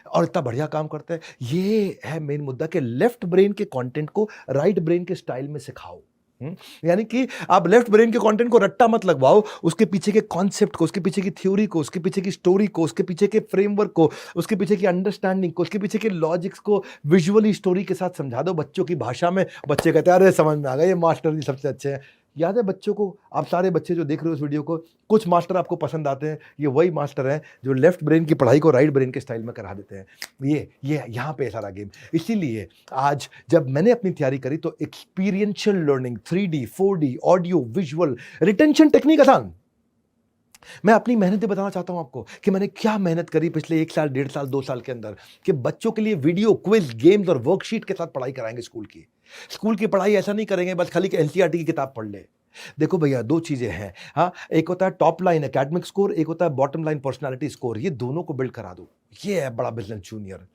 और इतना बढ़िया काम करते हैं। ये है मेन मुद्दा कि लेफ्ट ब्रेन के कंटेंट को राइट ब्रेन के स्टाइल में सिखाओ। यानी कि आप लेफ्ट ब्रेन के कंटेंट को रट्टा मत लगवाओ, उसके पीछे के कॉन्सेप्ट को, उसके पीछे की थ्योरी को, उसके पीछे की स्टोरी को, उसके पीछे के फ्रेमवर्क को, उसके पीछे की अंडरस्टैंडिंग को, उसके पीछे के लॉजिक्स को विजुअली स्टोरी के साथ समझा दो बच्चों की भाषा में। बच्चे कहते हैं अरे समझ में आ गया, ये मास्टर जी सबसे अच्छे हैं। याद है बच्चों को, आप सारे बच्चे जो देख रहे हो इस वीडियो को, कुछ मास्टर आपको पसंद आते हैं, ये वही मास्टर हैं जो लेफ्ट ब्रेन की पढ़ाई को राइट ब्रेन के स्टाइल में करा देते हैं। ये यहाँ पे सारा गेम। इसीलिए आज जब मैंने अपनी तैयारी करी तो experiential learning, 3D, 4D, audio, visual, retention technique आसान। मैं अपनी मेहनतें बताना चाहता हूं आपको कि मैंने क्या मेहनत करी पिछले 1 साल, 1.5 साल, 2 साल के अंदर, कि बच्चों के लिए वीडियो, क्विज, गेम्स और वर्कशीट के साथ पढ़ाई कराएंगे। स्कूल की पढ़ाई ऐसा नहीं करेंगे बस खाली एनसीईआरटी की किताब पढ़ ले। देखो भैया, 2 चीजें हैं। हाँ, एक होता है टॉप लाइन एकेडमिक स्कोर, एक होता है बॉटम लाइन पर्सनालिटी स्कोर। ये दोनों को बिल्ड करा दो, ये है बड़ा बिजनेस जूनियर।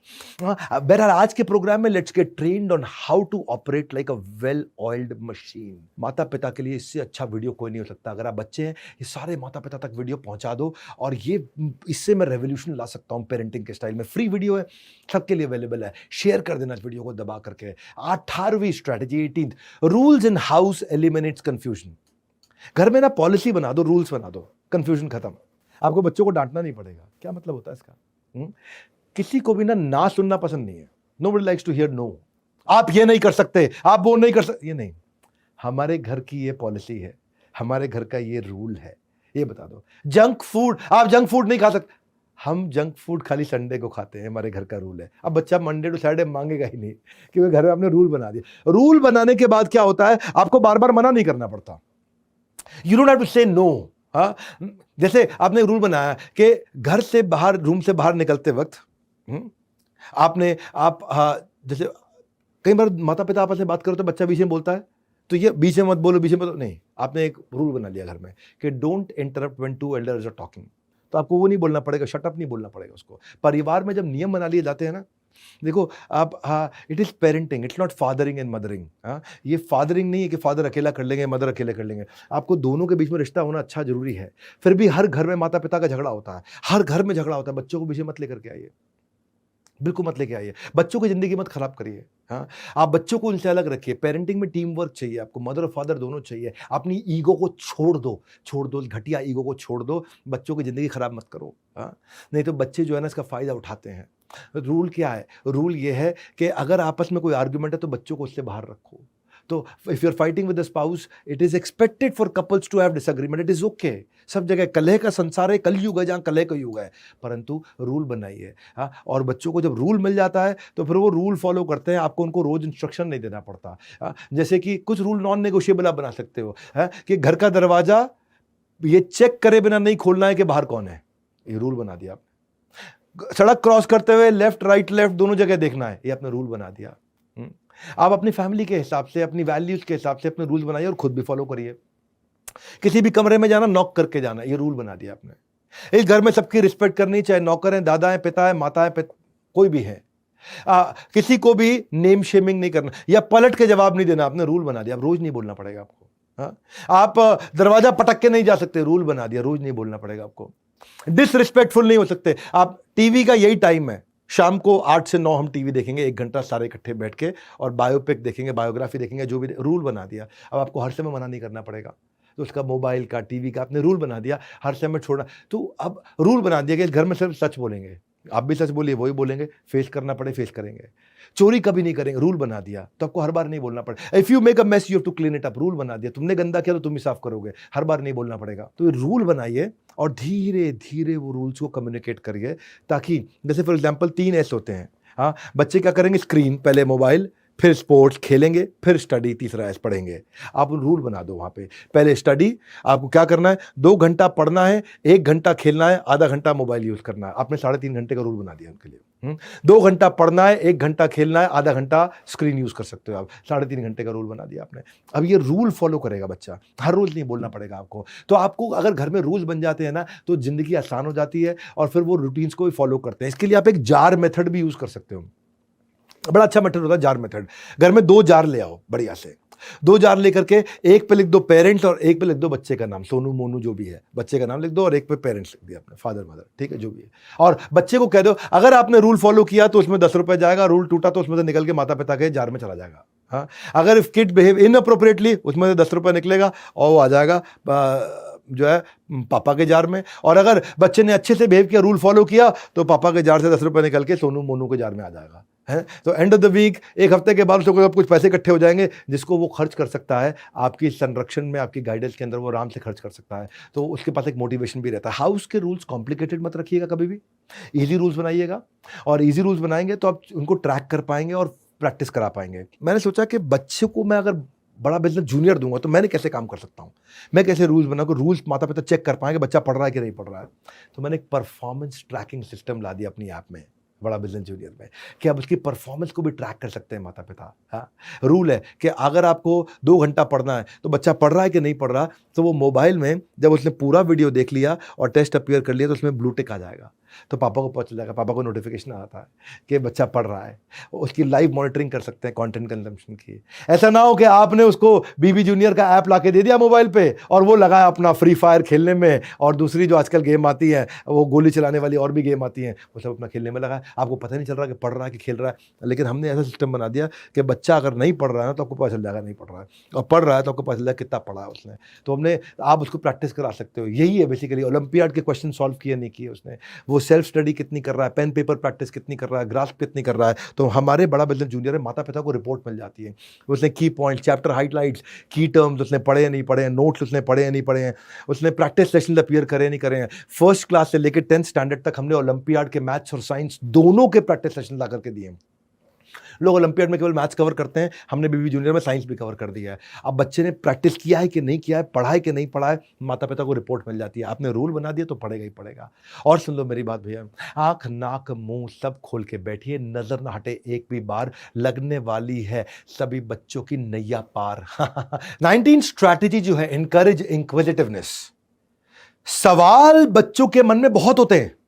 बहरहाल आज के प्रोग्राम में let's get trained on how to operate like a well oiled machine. माता पिता के लिए इससे अच्छा वीडियो कोई नहीं हो सकता। अगर आप बच्चे हैं, ये सारे माता पिता तक वीडियो पहुंचा दो और ये इससे मैं रेवोल्यूशन ला सकता हूं पेरेंटिंग के स्टाइल में। फ्री वीडियो है, सबके लिए अवेलेबल है। शेयर कर देना इस वीडियो को दबा करके। 18वीं strategy, 18th rules in house eliminates confusion. घर में ना पॉलिसी बना दो, रूल्स बना दो, कंफ्यूजन खत्म। आपको बच्चों को डांटना नहीं पड़ेगा। क्या मतलब होता है इसका? किसी को भी ना सुनना पसंद नहीं है। Nobody likes to hear no. आप ये नहीं कर सकते, आप वो नहीं कर सकते, ये नहीं। हमारे घर की ये पॉलिसी है, हमारे घर का ये रूल है, ये बता दो। जंक फूड, आप जंक फूड नहीं खा सकते। हम जंक फूड खाली संडे को खाते हैं, हमारे घर का रूल है। अब बच्चा मंडे टू सैटरडे मांगेगा ही नहीं, क्योंकि घर में आपने रूल बना दिया। रूल बनाने के बाद क्या होता है, आपको बार बार मना नहीं करना पड़ता। यू डोंट हैव टू से नो। हाँ, जैसे आपने रूल बनाया कि घर से बाहर, रूम से बाहर निकलते वक्त जैसे कई बार माता पिता आपस में बात करो तो बच्चा बीच में बोलता है, तो ये बीच में मत बोलो, बीच में मत। नहीं, आपने एक रूल बना लिया घर में कि don't interrupt when 2 elders are talking. तो आपको वो नहीं बोलना पड़ेगा, शट अप नहीं बोलना पड़ेगा उसको। परिवार में जब नियम बना लिए जाते हैं ना, देखो आप, हाँ, it is parenting, it's not fathering and mothering. हाँ, ये फादरिंग नहीं है कि फादर अकेला कर लेंगे, मदर अकेले कर लेंगे। आपको दोनों के बीच में रिश्ता होना अच्छा जरूरी है। फिर भी हर घर में माता पिता का झगड़ा होता है, हर घर में झगड़ा होता है। बच्चों को पीछे मत लेकर के आइए, बिल्कुल मत लेके आइए, बच्चों की ज़िंदगी मत खराब करिए। हाँ, आप बच्चों को उनसे अलग रखिए। पेरेंटिंग में टीम वर्क चाहिए आपको, मदर और फादर दोनों चाहिए। अपनी ईगो को छोड़ दो, घटिया ईगो को छोड़ दो, बच्चों की ज़िंदगी खराब मत करो। हाँ, नहीं तो बच्चे जो है ना इसका फ़ायदा उठाते हैं। रूल क्या है? रूल ये है कि अगर आपस में कोई आर्ग्यूमेंट है तो बच्चों को उससे बाहर रखो। तो if you are fighting with the spouse, it is expected for couples to have disagreement, it is okay. सब जगह कलह का संसार है, कलयुग है जहाँ कलह का युग है, परंतु रूल बनाइए। हाँ, और बच्चों को जब रूल मिल जाता है तो फिर वो रूल फॉलो करते हैं, आपको उनको रोज इंस्ट्रक्शन नहीं देना पड़ता। हाँ, जैसे कि कुछ रूल नॉन नेगोशिएबल आप बना सकते हो। हाँ, कि घर का दरवाजा ये चेक करे बिना नहीं खोलना है कि बाहर कौन है, ये रूल बना दिया आपने। सड़क क्रॉस करते हुए लेफ्ट राइट लेफ्ट दोनों जगह देखना है, ये आपने रूल बना दिया। आप अपनी फैमिली के हिसाब से, अपनी वैल्यूज के हिसाब से अपने रूल बनाइए और खुद भी फॉलो करिए। किसी भी कमरे में जाना नॉक करके जाना, ये रूल बना दिया आपने। इस घर में सबकी रिस्पेक्ट करनी, चाहे नौकर है, दादा है, पिता है, माता है, कोई भी है। किसी को भी नेम शेमिंग नहीं करना या पलट के जवाब नहीं देना, आपने रूल बना दिया। अब रोज नहीं बोलना पड़ेगा आपको। हाँ? आप दरवाजा पटक के नहीं जा सकते, रूल बना दिया, रोज नहीं बोलना पड़ेगा आपको। डिसरिस्पेक्टफुल नहीं हो सकते आप। टीवी का यही टाइम है, शाम को 8 से 9 हम टीवी देखेंगे, 1 घंटा सारे इकट्ठे बैठ के, और बायोपिक देखेंगे, बायोग्राफी देखेंगे, जो भी। रूल बना दिया। अब आपको हर समय मना नहीं करना पड़ेगा। तो उसका मोबाइल का, टीवी का आपने रूल बना दिया, हर समय छोड़ना। तो अब रूल बना दिया कि इस घर में सिर्फ सच बोलेंगे, आप भी सच बोलिए, वही बोलेंगे, फेस करना पड़े फेस करेंगे। चोरी कभी नहीं करेंगे, रूल बना दिया। तो आपको हर बार नहीं बोलना पड़े। If you make a mess you have to clean it up, rule बना दिया। तुमने गंदा किया तो तुम ही साफ करोगे, हर बार नहीं बोलना पड़ेगा। तो रूल बनाइए और धीरे धीरे वो रूल्स को कम्युनिकेट करिए, ताकि जैसे फॉर एग्जांपल 3 एस होते हैं। हाँ, बच्चे क्या करेंगे? स्क्रीन, पहले मोबाइल, फिर स्पोर्ट्स खेलेंगे, फिर स्टडी, तीसरा एस पढ़ेंगे। आप रूल बना दो वहाँ पे। पहले स्टडी, आपको क्या करना है? 2 घंटा पढ़ना है, 1 घंटा खेलना है, आधा घंटा मोबाइल यूज़ करना है। आपने 3.5 घंटे का रूल बना दिया उनके लिए। 2 घंटा पढ़ना है, 1 घंटा खेलना है, आधा घंटा स्क्रीन यूज़ कर सकते हो आप। 3.5 घंटे का रूल बना दिया आपने। अब ये रूल फॉलो करेगा बच्चा, हर रोज़ नहीं बोलना पड़ेगा आपको। तो आपको अगर घर में रूल्स बन जाते हैं ना, तो ज़िंदगी आसान हो जाती है और फिर वो रूटीन्स को भी फॉलो करते हैं। इसके लिए आप एक जार मेथड भी यूज़ कर सकते हो। बड़ा अच्छा मेथड होता है जार मेथड। घर में 2 जार ले आओ, बढ़िया से 2 जार लेकर के, एक पे लिख दो पेरेंट्स और एक पे लिख दो बच्चे का नाम, सोनू मोनू जो भी है, बच्चे का नाम लिख दो, और एक पे पेरेंट्स लिख दिया अपने, फादर मदर, ठीक है, जो भी है। और बच्चे को कह दो अगर आपने रूल फॉलो किया तो उसमें 10 रुपए जाएगा, रूल टूटा तो उसमें से निकल के माता पिता के जार में चला जाएगा। हाँ, अगर इफ किड बिहेव इनअप्रोप्रिएटली, उसमें से 10 रुपये निकलेगा और वो आ जाएगा जो है पापा के जार में। और अगर बच्चे ने अच्छे से बिहेव किया, रूल फॉलो किया, तो पापा के जार से 10 रुपये निकल के सोनू मोनू के जार में आ जाएगा। है तो एंड ऑफ द वीक, 1 हफ्ते के बाद उसको कुछ पैसे इकट्ठे हो जाएंगे, जिसको वो खर्च कर सकता है आपकी संरक्षण में, आपकी गाइडेंस के अंदर, वो आराम से खर्च कर सकता है। तो उसके पास एक मोटिवेशन भी रहता है। हाउस के रूल्स कॉम्प्लिकेटेड मत रखिएगा कभी भी, ईजी रूल्स बनाइएगा। और ईजी रूल्स बनाएंगे तो आप उनको ट्रैक कर पाएंगे और प्रैक्टिस करा पाएंगे। मैंने सोचा कि बच्चे को मैं अगर बड़ा बिजनेस जूनियर दूंगा तो मैंने कैसे काम कर सकता हूँ, मैं कैसे रूल्स बनाऊँ, रूल्स माता पिता चेक कर पाएंगे बच्चा पढ़ रहा है कि नहीं पढ़ रहा है। तो मैंने एक परफॉर्मेंस ट्रैकिंग सिस्टम ला दिया अपनी ऐप में, बड़ा बिजनेस जूनियर में, कि आप उसकी परफॉर्मेंस को भी ट्रैक कर सकते हैं माता पिता। हाँ, रूल है कि अगर आपको 2 घंटा पढ़ना है तो बच्चा पढ़ रहा है कि नहीं पढ़ रहा, तो वो मोबाइल में जब उसने पूरा वीडियो देख लिया और टेस्ट अपीयर कर लिया तो उसमें ब्लू टिक आ जाएगा। तो पापा को पता चल जाएगा, पापा को नोटिफिकेशन आता है कि बच्चा पढ़ रहा है। उसकी लाइव मॉनिटरिंग कर सकते हैं कंटेंट कंजम्पशन की। ऐसा ना हो कि आपने उसको बीबी जूनियर का ऐप लाके दे दिया मोबाइल पे और वो लगा अपना फ्री फायर खेलने में, और दूसरी जो आजकल गेम आती है वो गोली चलाने वाली और भी गेम आती हैं, वो सब अपना खेलने में लगा। आपको पता नहीं चल रहा कि पढ़ रहा है कि खेल रहा है। लेकिन हमने ऐसा सिस्टम बना दिया कि बच्चा अगर नहीं पढ़ रहा है तो आपको पता चल जाएगा नहीं पढ़ रहा है, और पढ़ रहा है तो आपको पता चल जाएगा कितना पढ़ा है उसने। तो हमने, आप उसको प्रैक्टिस करा सकते हो। यही है बेसिकली, ओलंपियाड के क्वेश्चन सॉल्व किए नहीं किए उसने, वो सेल्फ स्टडी कितनी कर रहा है, पेन पेपर प्रैक्टिस कितनी कर रहा है, ग्रास्प कितनी कर रहा है। तो हमारे बड़ा बिजनेस जूनियर है, माता पिता को रिपोर्ट मिल जाती है, उसने की पॉइंट, चैप्टर हाइलाइट्स, की टर्म्स उसने पढ़े नहीं पढ़े हैं, नोट्स उसने पढ़े नहीं पढ़े हैं, उसने प्रैक्टिस सेशन अपीयर करे नहीं करे हैं। फर्स्ट क्लास से लेकर 10th स्टैंडर्ड तक हमने ओलंपियाड के मैथ्स और साइंस दोनों के प्रैक्टिस सेशन ला करके दिए। लोग ओलंपियाड में केवल मैथ्स कवर करते हैं, हमने बीबी जूनियर में साइंस भी कवर कर दिया है। अब बच्चे ने प्रैक्टिस किया है कि नहीं किया है, पढ़ा है कि नहीं पढ़ा है, माता पिता को रिपोर्ट मिल जाती है। आपने रूल बना दिया तो पढ़ेगा ही पढ़ेगा। और सुन लो मेरी बात भैया, आंख नाक मुंह सब खोल के बैठिए, नजर ना हटे एक भी बार, लगने वाली है सभी बच्चों की नैया पार। 19 स्ट्रैटेजी जो है, इनकरेज इंक्विजिटिवनेस। सवाल बच्चों के मन में बहुत होते हैं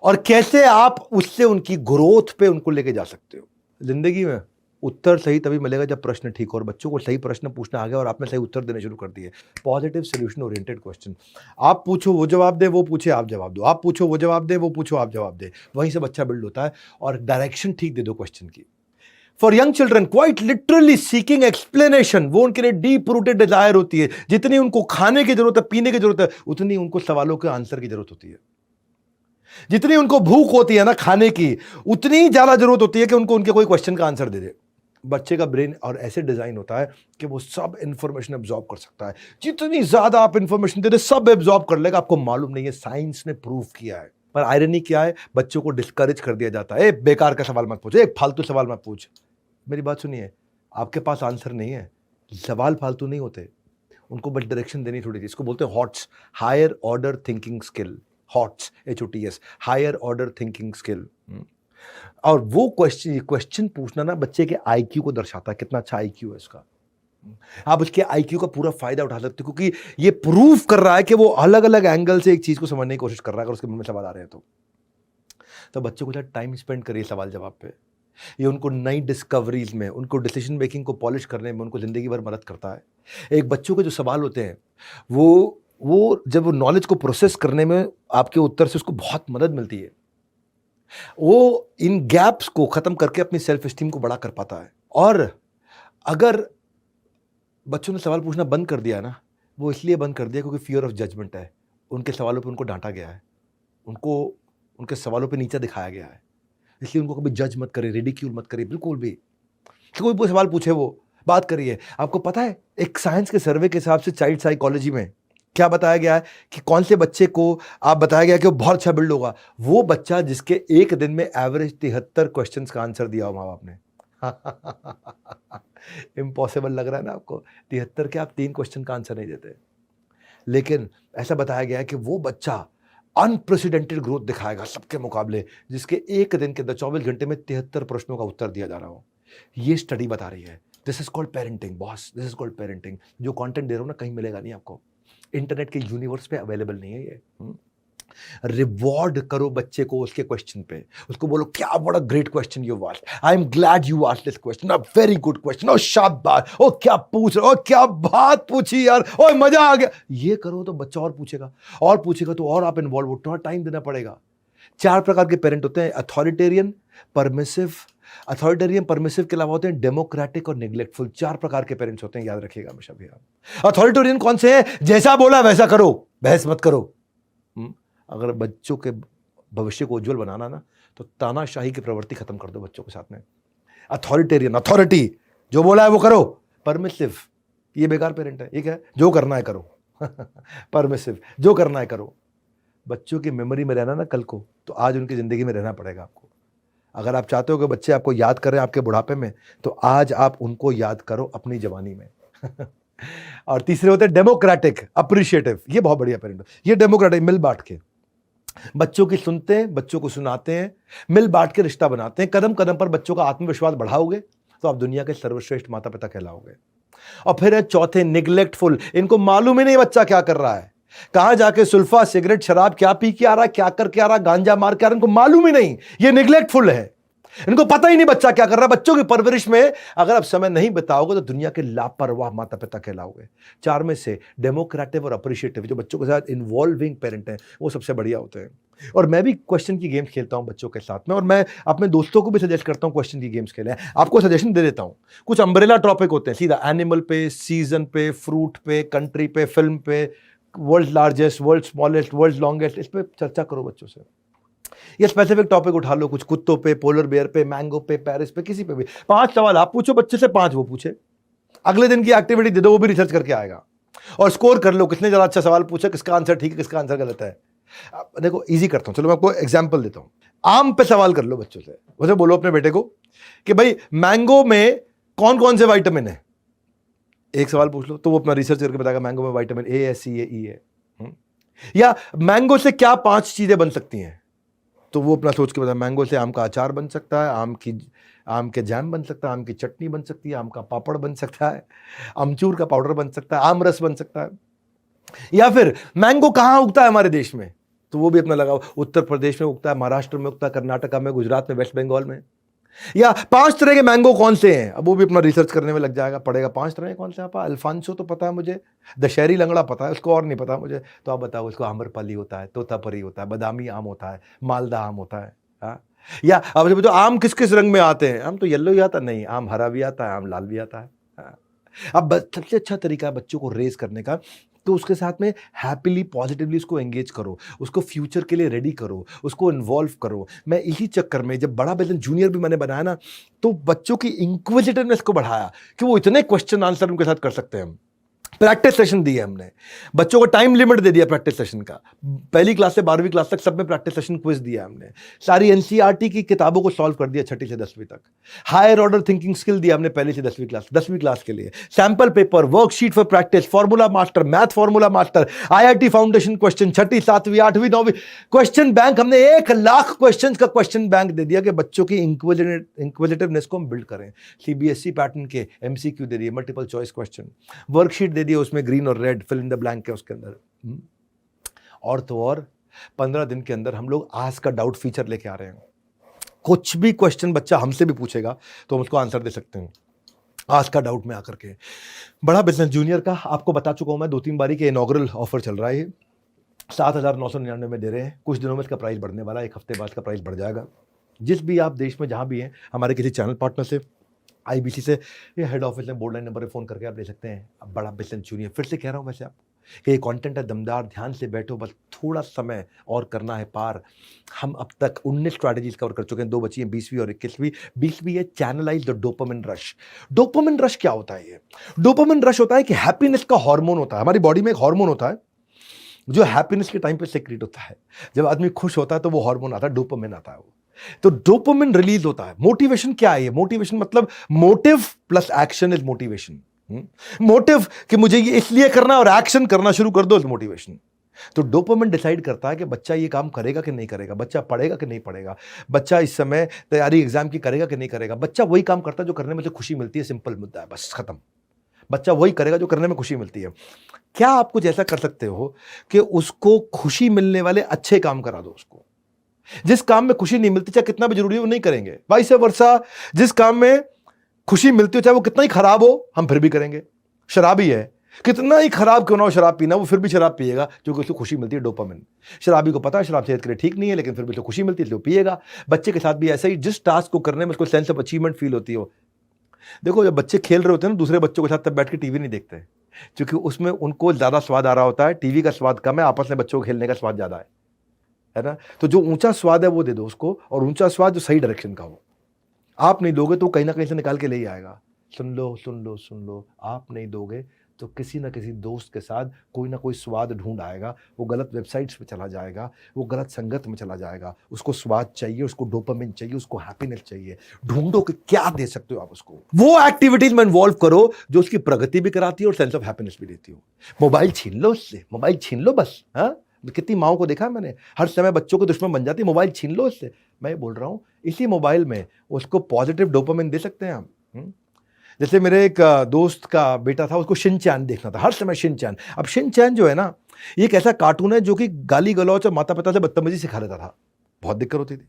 और कैसे आप उससे उनकी ग्रोथ पे उनको लेके जा सकते हो। जिंदगी में उत्तर सही तभी मिलेगा जब प्रश्न ठीक हो, और बच्चों को सही प्रश्न पूछना आ गया और आपने सही उत्तर देने शुरू कर दिए। पॉजिटिव सोल्यूशन ओरिएंटेड क्वेश्चन, आप पूछो वो जवाब दे, वो पूछे आप जवाब दो, आप पूछो वो जवाब दे, वो पूछो आप जवाब दे, वहीं से बच्चा बिल्ड होता है। और डायरेक्शन ठीक दे दो क्वेश्चन की। For young children quite literally seeking explanation, वो उनके लिए डीप रूटेड डिजायर होती है। जितनी उनको खाने की जरूरत है, पीने की जरूरत है, उतनी उनको सवालों के आंसर की जरूरत होती है। जितनी उनको भूख होती है ना खाने की, उतनी ज्यादा जरूरत होती है कि उनको उनके कोई क्वेश्चन का आंसर दे दे। बच्चे का ब्रेन और ऐसे डिजाइन होता है कि वो सब इंफॉर्मेशन एब्जॉर्ब कर सकता है। जितनी ज्यादा आप इंफॉर्मेशन दे दे सब एब्जॉर्ब कर लेगा। आपको मालूम नहीं है, साइंस ने प्रूव किया है। पर आयरनी क्या है, बच्चों को डिस्करेज कर दिया जाता है। बेकार का सवाल मत पूछ, एक फालतू सवाल मत पूछ। मेरी बात सुनिए, आपके पास आंसर नहीं है, सवाल फालतू नहीं होते, उनको बस डायरेक्शन देनी थोड़ी सी। इसको बोलते हैं HOTS, higher order thinking skill. HOTS, HOTS, higher order thinking skill. और वो क्वेश्चन पूछना ना बच्चे के IQ को दर्शाता है, कितना अच्छा IQ है इसका। आप उसके IQ का पूरा फायदा उठा सकते हो, क्योंकि ये प्रूव कर रहा है कि वो अलग अलग एंगल से एक चीज को समझने की कोशिश कर रहा है। अगर उसके मन में सवाल आ रहे हैं तो बच्चों के साथ टाइम स्पेंड करिए सवाल जवाब पे। ये उनको नई डिस्कवरीज में, उनको डिसीजन मेकिंग को पॉलिश करने में उनको जिंदगी भर मदद करता है। एक बच्चों के जो सवाल होते हैं वो जब वो नॉलेज को प्रोसेस करने में आपके उत्तर से उसको बहुत मदद मिलती है। वो इन गैप्स को खत्म करके अपनी सेल्फ एस्टीम को बड़ा कर पाता है। और अगर बच्चों ने सवाल पूछना बंद कर दिया ना, वो इसलिए बंद कर दिया क्योंकि फियर ऑफ जजमेंट है। उनके सवालों पे उनको डांटा गया है, उनको उनके सवालों पे नीचा दिखाया गया है। इसलिए उनको कभी जज मत करिए, रिडिक्यूल मत करिए, बिल्कुल भी। कोई सवाल पूछे वो बात करिए। आपको पता है एक साइंस के सर्वे के हिसाब से चाइल्ड साइकोलॉजी में क्या बताया गया है कि कौन से बच्चे को आप बताया गया कि वो बहुत अच्छा बिल्ड होगा? वो बच्चा जिसके एक दिन में एवरेज 73 क्वेश्चंस का आंसर दिया हो माँ बाप ने। इम्पॉसिबल लग रहा है ना आपको? 73 के आप 3 क्वेश्चन का आंसर नहीं देते। लेकिन ऐसा बताया गया है कि वो बच्चा अनप्रेसिडेंटेड ग्रोथ दिखाएगा सबके मुकाबले, जिसके एक दिन के अंदर 24 घंटे में 73 प्रश्नों का उत्तर दिया जा रहा हो। ये स्टडी बता रही है। This is called parenting boss, this is called parenting. जो कंटेंट दे रहा हूं ना, कहीं मिलेगा नहीं आपको, इंटरनेट के यूनिवर्स पे अवेलेबल नहीं है ये। रिवॉर्ड करो बच्चे को उसके क्वेश्चन पे, उसको बोलो क्या बड़ा great question you asked, I am glad you asked this question, a very good question, ओ शाबाश, ओ क्या पूछ रहे हो, क्या बात पूछी यार, ओ मजा आ गया। ये करो तो बच्चा और पूछेगा तो और आप इन्वॉल्व हो, थोड़ा टाइम देना पड़ेगा। 4 प्रकार के पेरेंट होते हैं, अथॉरिटेरियन, परमिसिव के अलावा होते हैं डेमोक्रेटिक और नेग्लेक्टफुल। 4 प्रकार के पेरेंट्स होते हैं, याद रखिएगा हमेशा भी आप। अथॉरिटेरियन कौन से हैं? जैसा बोला वैसा करो, बहस मत करो। अगर बच्चों के भविष्य को उज्जवल बनाना ना, तो तानाशाही की प्रवृत्ति खत्म कर दो बच्चों के साथ में। अथॉरिटेरियन, अथॉरिटी, जो बोला है वो करो। परमिसिव, ये बेकार पेरेंट है, ये क्या है? जो करना है करो। परमिसिव, जो करना है करो। बच्चों की मेमोरी में रहना ना कल को, तो आज उनकी जिंदगी में रहना पड़ेगा आपको। अगर आप चाहते हो कि बच्चे आपको याद करें आपके बुढ़ापे में, तो आज आप उनको याद करो अपनी जवानी में। और तीसरे होते हैं डेमोक्रेटिक, अप्रिशिएटिव। ये बहुत बढ़िया पेरेंट है। ये डेमोक्रेटिक, मिल बांट के बच्चों की सुनते हैं, बच्चों को सुनाते हैं, मिल बांट के रिश्ता बनाते हैं। कदम कदम पर बच्चों का आत्मविश्वास बढ़ाओगे तो आप दुनिया के सर्वश्रेष्ठ माता पिता कहलाओगे। और फिर है चौथे, निग्लेक्टफुल। इनको मालूम ही नहीं बच्चा क्या कर रहा है, कहां जाके सुल्फा, सिगरेट, शराब क्या पी के आ रहा है, क्या करके आ रहा है, गांजा मार के आ रहा है, इनको मालूम ही नहीं। ये निग्लेक्टफुल है, इनको पता ही नहीं बच्चा क्या कर रहा है। बच्चों की परवरिश में अगर आप समय नहीं बिताओगे तो दुनिया के लापरवाह माता पिता कहलाओगे। 4 में से डेमोक्रेटिव और अप्रिशिएटिव, जो बच्चों के साथ इन्वॉल्विंग पेरेंट हैं, वो सबसे बढ़िया होते हैं। और मैं भी क्वेश्चन की गेम्स खेलता हूं बच्चों के साथ में, और मैं अपने दोस्तों को भी सजेस्ट करता हूं क्वेश्चन की गेम्स खेलें। आपको सजेशन दे देता हूं। कुछ अम्ब्रेला टॉपिक होते हैं, सीधा एनिमल पे, सीजन पे, फ्रूट पे, कंट्री पे, फिल्म पे, world largest, world smallest, world longest, इस पे चर्चा करो बच्चों से। ये स्पेसिफिक टॉपिक उठा लो, कुछ कुत्तों पे, पोलर बेयर पे, मैंगो पे, पेरिस पे, किसी पे भी 5 सवाल आप पूछो बच्चे से, 5 वो पूछे। अगले दिन की एक्टिविटी दे दो, वो भी रिसर्च करके आएगा। और स्कोर कर लो, किसने ज्यादा अच्छा सवाल पूछा, किसका आंसर ठीक है, किसका आंसर गलत है। देखो इजी करता हूं, चलो मैं आपको एग्जाम्पल देता हूं। आम पे सवाल कर लो बच्चों से, उसे बोलो अपने बेटे को कि भाई मैंगो में कौन कौन से विटामिन है। एक सवाल पूछ लो तो वो अपना रिसर्च करके बताएगा मैंगो में विटामिन ए है, सी है, ई है। या मैंगो से क्या 5 चीजें बन सकती हैं, तो वो अपना सोच के बताया। मैंगो से आम का अचार बन सकता है, आम के जैम बन सकता है, आम की चटनी बन सकती है, आम का पापड़ बन सकता है, अमचूर का पाउडर बन सकता है, आम रस बन सकता है। या फिर मैंगो कहाँ उगता है हमारे देश में, तो वो भी अपना लगा हुआ। उत्तर प्रदेश में उगता है, महाराष्ट्र में उगता है, कर्नाटका में, गुजरात में, वेस्ट बंगाल में। या 5 तरह के मैंगो कौन से हैं, अब वो भी अपना रिसर्च करने में लग जाएगा, पड़ेगा 5 तरह के कौन से। आप अल्फांसो तो पता है मुझे, दशहरी लंगड़ा पता है, उसको और नहीं पता मुझे। तो आप बताओ, उसको आम्रपाली होता है, तोतापरी होता है, बादामी आम होता है, मालदा आम होता है। हाँ, या अब जो आम किस किस रंग में आते हैं, आम तो येलो ही आता नहीं, आम हरा भी आता है, आम लाल भी आता है। हाँ। अब सबसे अच्छा तरीका है बच्चों को रेज करने का, तो उसके साथ में हैप्पीली पॉजिटिवली उसको एंगेज करो, उसको फ्यूचर के लिए रेडी करो, उसको इन्वॉल्व करो। मैं इसी चक्कर में जब बड़ा बिजनेस जूनियर भी मैंने बनाया ना, तो बच्चों की इंक्विजिटिवनेस को बढ़ाया कि वो इतने क्वेश्चन आंसर उनके साथ कर सकते हैं। प्रैक्टिस सेशन दिए हमने, बच्चों को टाइम लिमिट दे दिया प्रैक्टिस सेशन का। पहली क्लास से 12वीं क्लास तक सब में प्रैक्टिस सेशन क्विज दिया हमने। सारी एनसीईआरटी की किताबों को सॉल्व कर दिया 6ठी से 10वीं तक। हायर ऑर्डर थिंकिंग स्किल दिया हमने पहली से 10वीं क्लास के लिए। Sample paper, worksheet for practice, formula master, math formula master, IIT foundation question, 6ठी 7वीं 8वीं 9वीं क्वेश्चन बैंक। हमने 1 लाख क्वेश्चन का क्वेश्चन बैंक दे दिया कि बच्चों की इंक्विजिटिवनेस को हम बिल्ड करें। सीबीएसई पैटर्न के एमसीक्यू दे दिए, मल्टीपल चॉइस क्वेश्चन। वर्कशीट दे दिया, उसमें ग्रीन और red fill in the blank है उसके अंदर। और तो और 15 दिन के अंदर हम लोग आज का डाउट फीचर लेके आ रहे हैं। कुछ भी क्वेश्चन बच्चा हमसे भी पूछेगा तो हम उसको आंसर दे सकते हैं आज का डाउट में आकर के। बड़ा बिजनेस जूनियर का आपको बता चुका हूं मैं 2-3 बारी के इनॉग्रल ऑफर चल रहा है। ये 7,999 में दे रहे हैं। कुछ दिनों में इसका प्राइस बढ़ने वाला है, 1 हफ्ते बाद इसका प्राइस बढ़ जाएगा। जिस भी आप देश में जहां भी हैं, हमारे किसी चैनल पार्टनर से, आईबीसी से या हेड ऑफिस में बोर्ड लाइन नंबर पे फ़ोन करके आप ले सकते हैं। अब बड़ा बिजनेस जूनियर फिर से कह रहा हूँ वैसे आप कि ये कंटेंट है दमदार, ध्यान से बैठो, बस थोड़ा समय और करना है पार। हम अब तक 19 स्ट्रैटेजीज कवर कर चुके हैं, 2 बची हैं, 20वीं और 21वीं। 20वीं है channelise the dopamine rush. Dopamine rush क्या होता है? ये डोपामिन रश होता है कि हैप्पीनेस का हार्मोन होता है। हमारी बॉडी में एक हार्मोन होता है जो हैप्पीनेस के टाइम पे सेक्रेट होता है। जब आदमी खुश होता है तो वो हार्मोन आता है, डोपामिन आता है। वो तो डोपामिन रिलीज होता है। मोटिवेशन क्या है? मोटिवेशन मतलब motive plus action is motivation. Motive कि मुझे ये इसलिए करना और एक्शन करना शुरू कर दो इज मोटिवेशन। तो डोपामिन डिसाइड करता है कि बच्चा ये काम करेगा कि नहीं करेगा, बच्चा पढ़ेगा कि नहीं पढ़ेगा, बच्चा इस समय तैयारी एग्जाम की करेगा कि नहीं करेगा। बच्चा वही काम करता है जो करने में से खुशी मिलती है। सिंपल मुद्दा है, बस खत्म। बच्चा वही करेगा जो करने में खुशी मिलती है। क्या आप कुछ ऐसा कर सकते हो कि उसको खुशी मिलने वाले अच्छे काम करा दो? उसको जिस काम में खुशी नहीं मिलती, चाहे कितना भी जरूरी हो, वो नहीं करेंगे। वाइस वर्सा, जिस काम में खुशी मिलती हो चाहे वो कितना ही खराब हो, हम फिर भी करेंगे। शराबी है, कितना ही खराब क्यों ना हो शराब पीना, वो फिर भी शराब पिएगा क्योंकि उसको खुशी मिलती है, डोपामिन। शराबी को पता है शराब सेहत के लिए ठीक नहीं है, लेकिन फिर भी उसको खुशी मिलती है इसलिए वो पिएगा। बच्चे के साथ भी ऐसा ही, जिस टास्क को करने में उसको सेंस ऑफ अचीवमेंट फील होती हो। देखो जब बच्चे खेल रहे होते हैं ना दूसरे बच्चों के साथ, तब बैठ के टीवी नहीं देखते क्योंकि उसमें उनको ज्यादा स्वाद आ रहा होता है। टीवी का स्वाद कम है, आपस में बच्चों को खेलने का स्वाद ज्यादा है ना। तो जो ऊंचा स्वाद है वो दे दो उसको, और ऊंचा स्वाद जो सही डायरेक्शन का हो। आप नहीं दोगे तो कहीं ना कहीं से निकाल के ले ही आएगा। सुन लो सुन लो सुन लो, आप नहीं दोगे तो किसी ना किसी दोस्त के साथ कोई ना कोई स्वाद ढूंढ आएगा। वो गलत वेबसाइट्स पे चला जाएगा, वो गलत संगत में चला जाएगा। उसको स्वाद चाहिए, उसको डोपामिन चाहिए, उसको हैप्पीनेस चाहिए। ढूंढो कि क्या दे सकते हो आप उसको। वो एक्टिविटीज में इन्वॉल्व करो जो उसकी प्रगति भी कराती है और सेंस ऑफ हैप्पीनेस भी देती हो। मोबाइल छीन लो उससे, मोबाइल छीन लो बस। हाँ, कितनी माओं को देखा है मैंने, हर समय बच्चों के दुश्मन बन जाती है। मोबाइल छीन लो उससे। मैं बोल रहा हूँ इसी मोबाइल में उसको पॉजिटिव डोपामिन दे सकते हैं हम। जैसे मेरे एक दोस्त का बेटा था, उसको शिनचैन देखना था, हर समय शिनचैन। अब शिनचैन जो है ना, ये एक ऐसा कार्टून है जो कि गाली गलौच और माता पिता से बदतमीजी सिखा देता था। बहुत दिक्कत होती थी।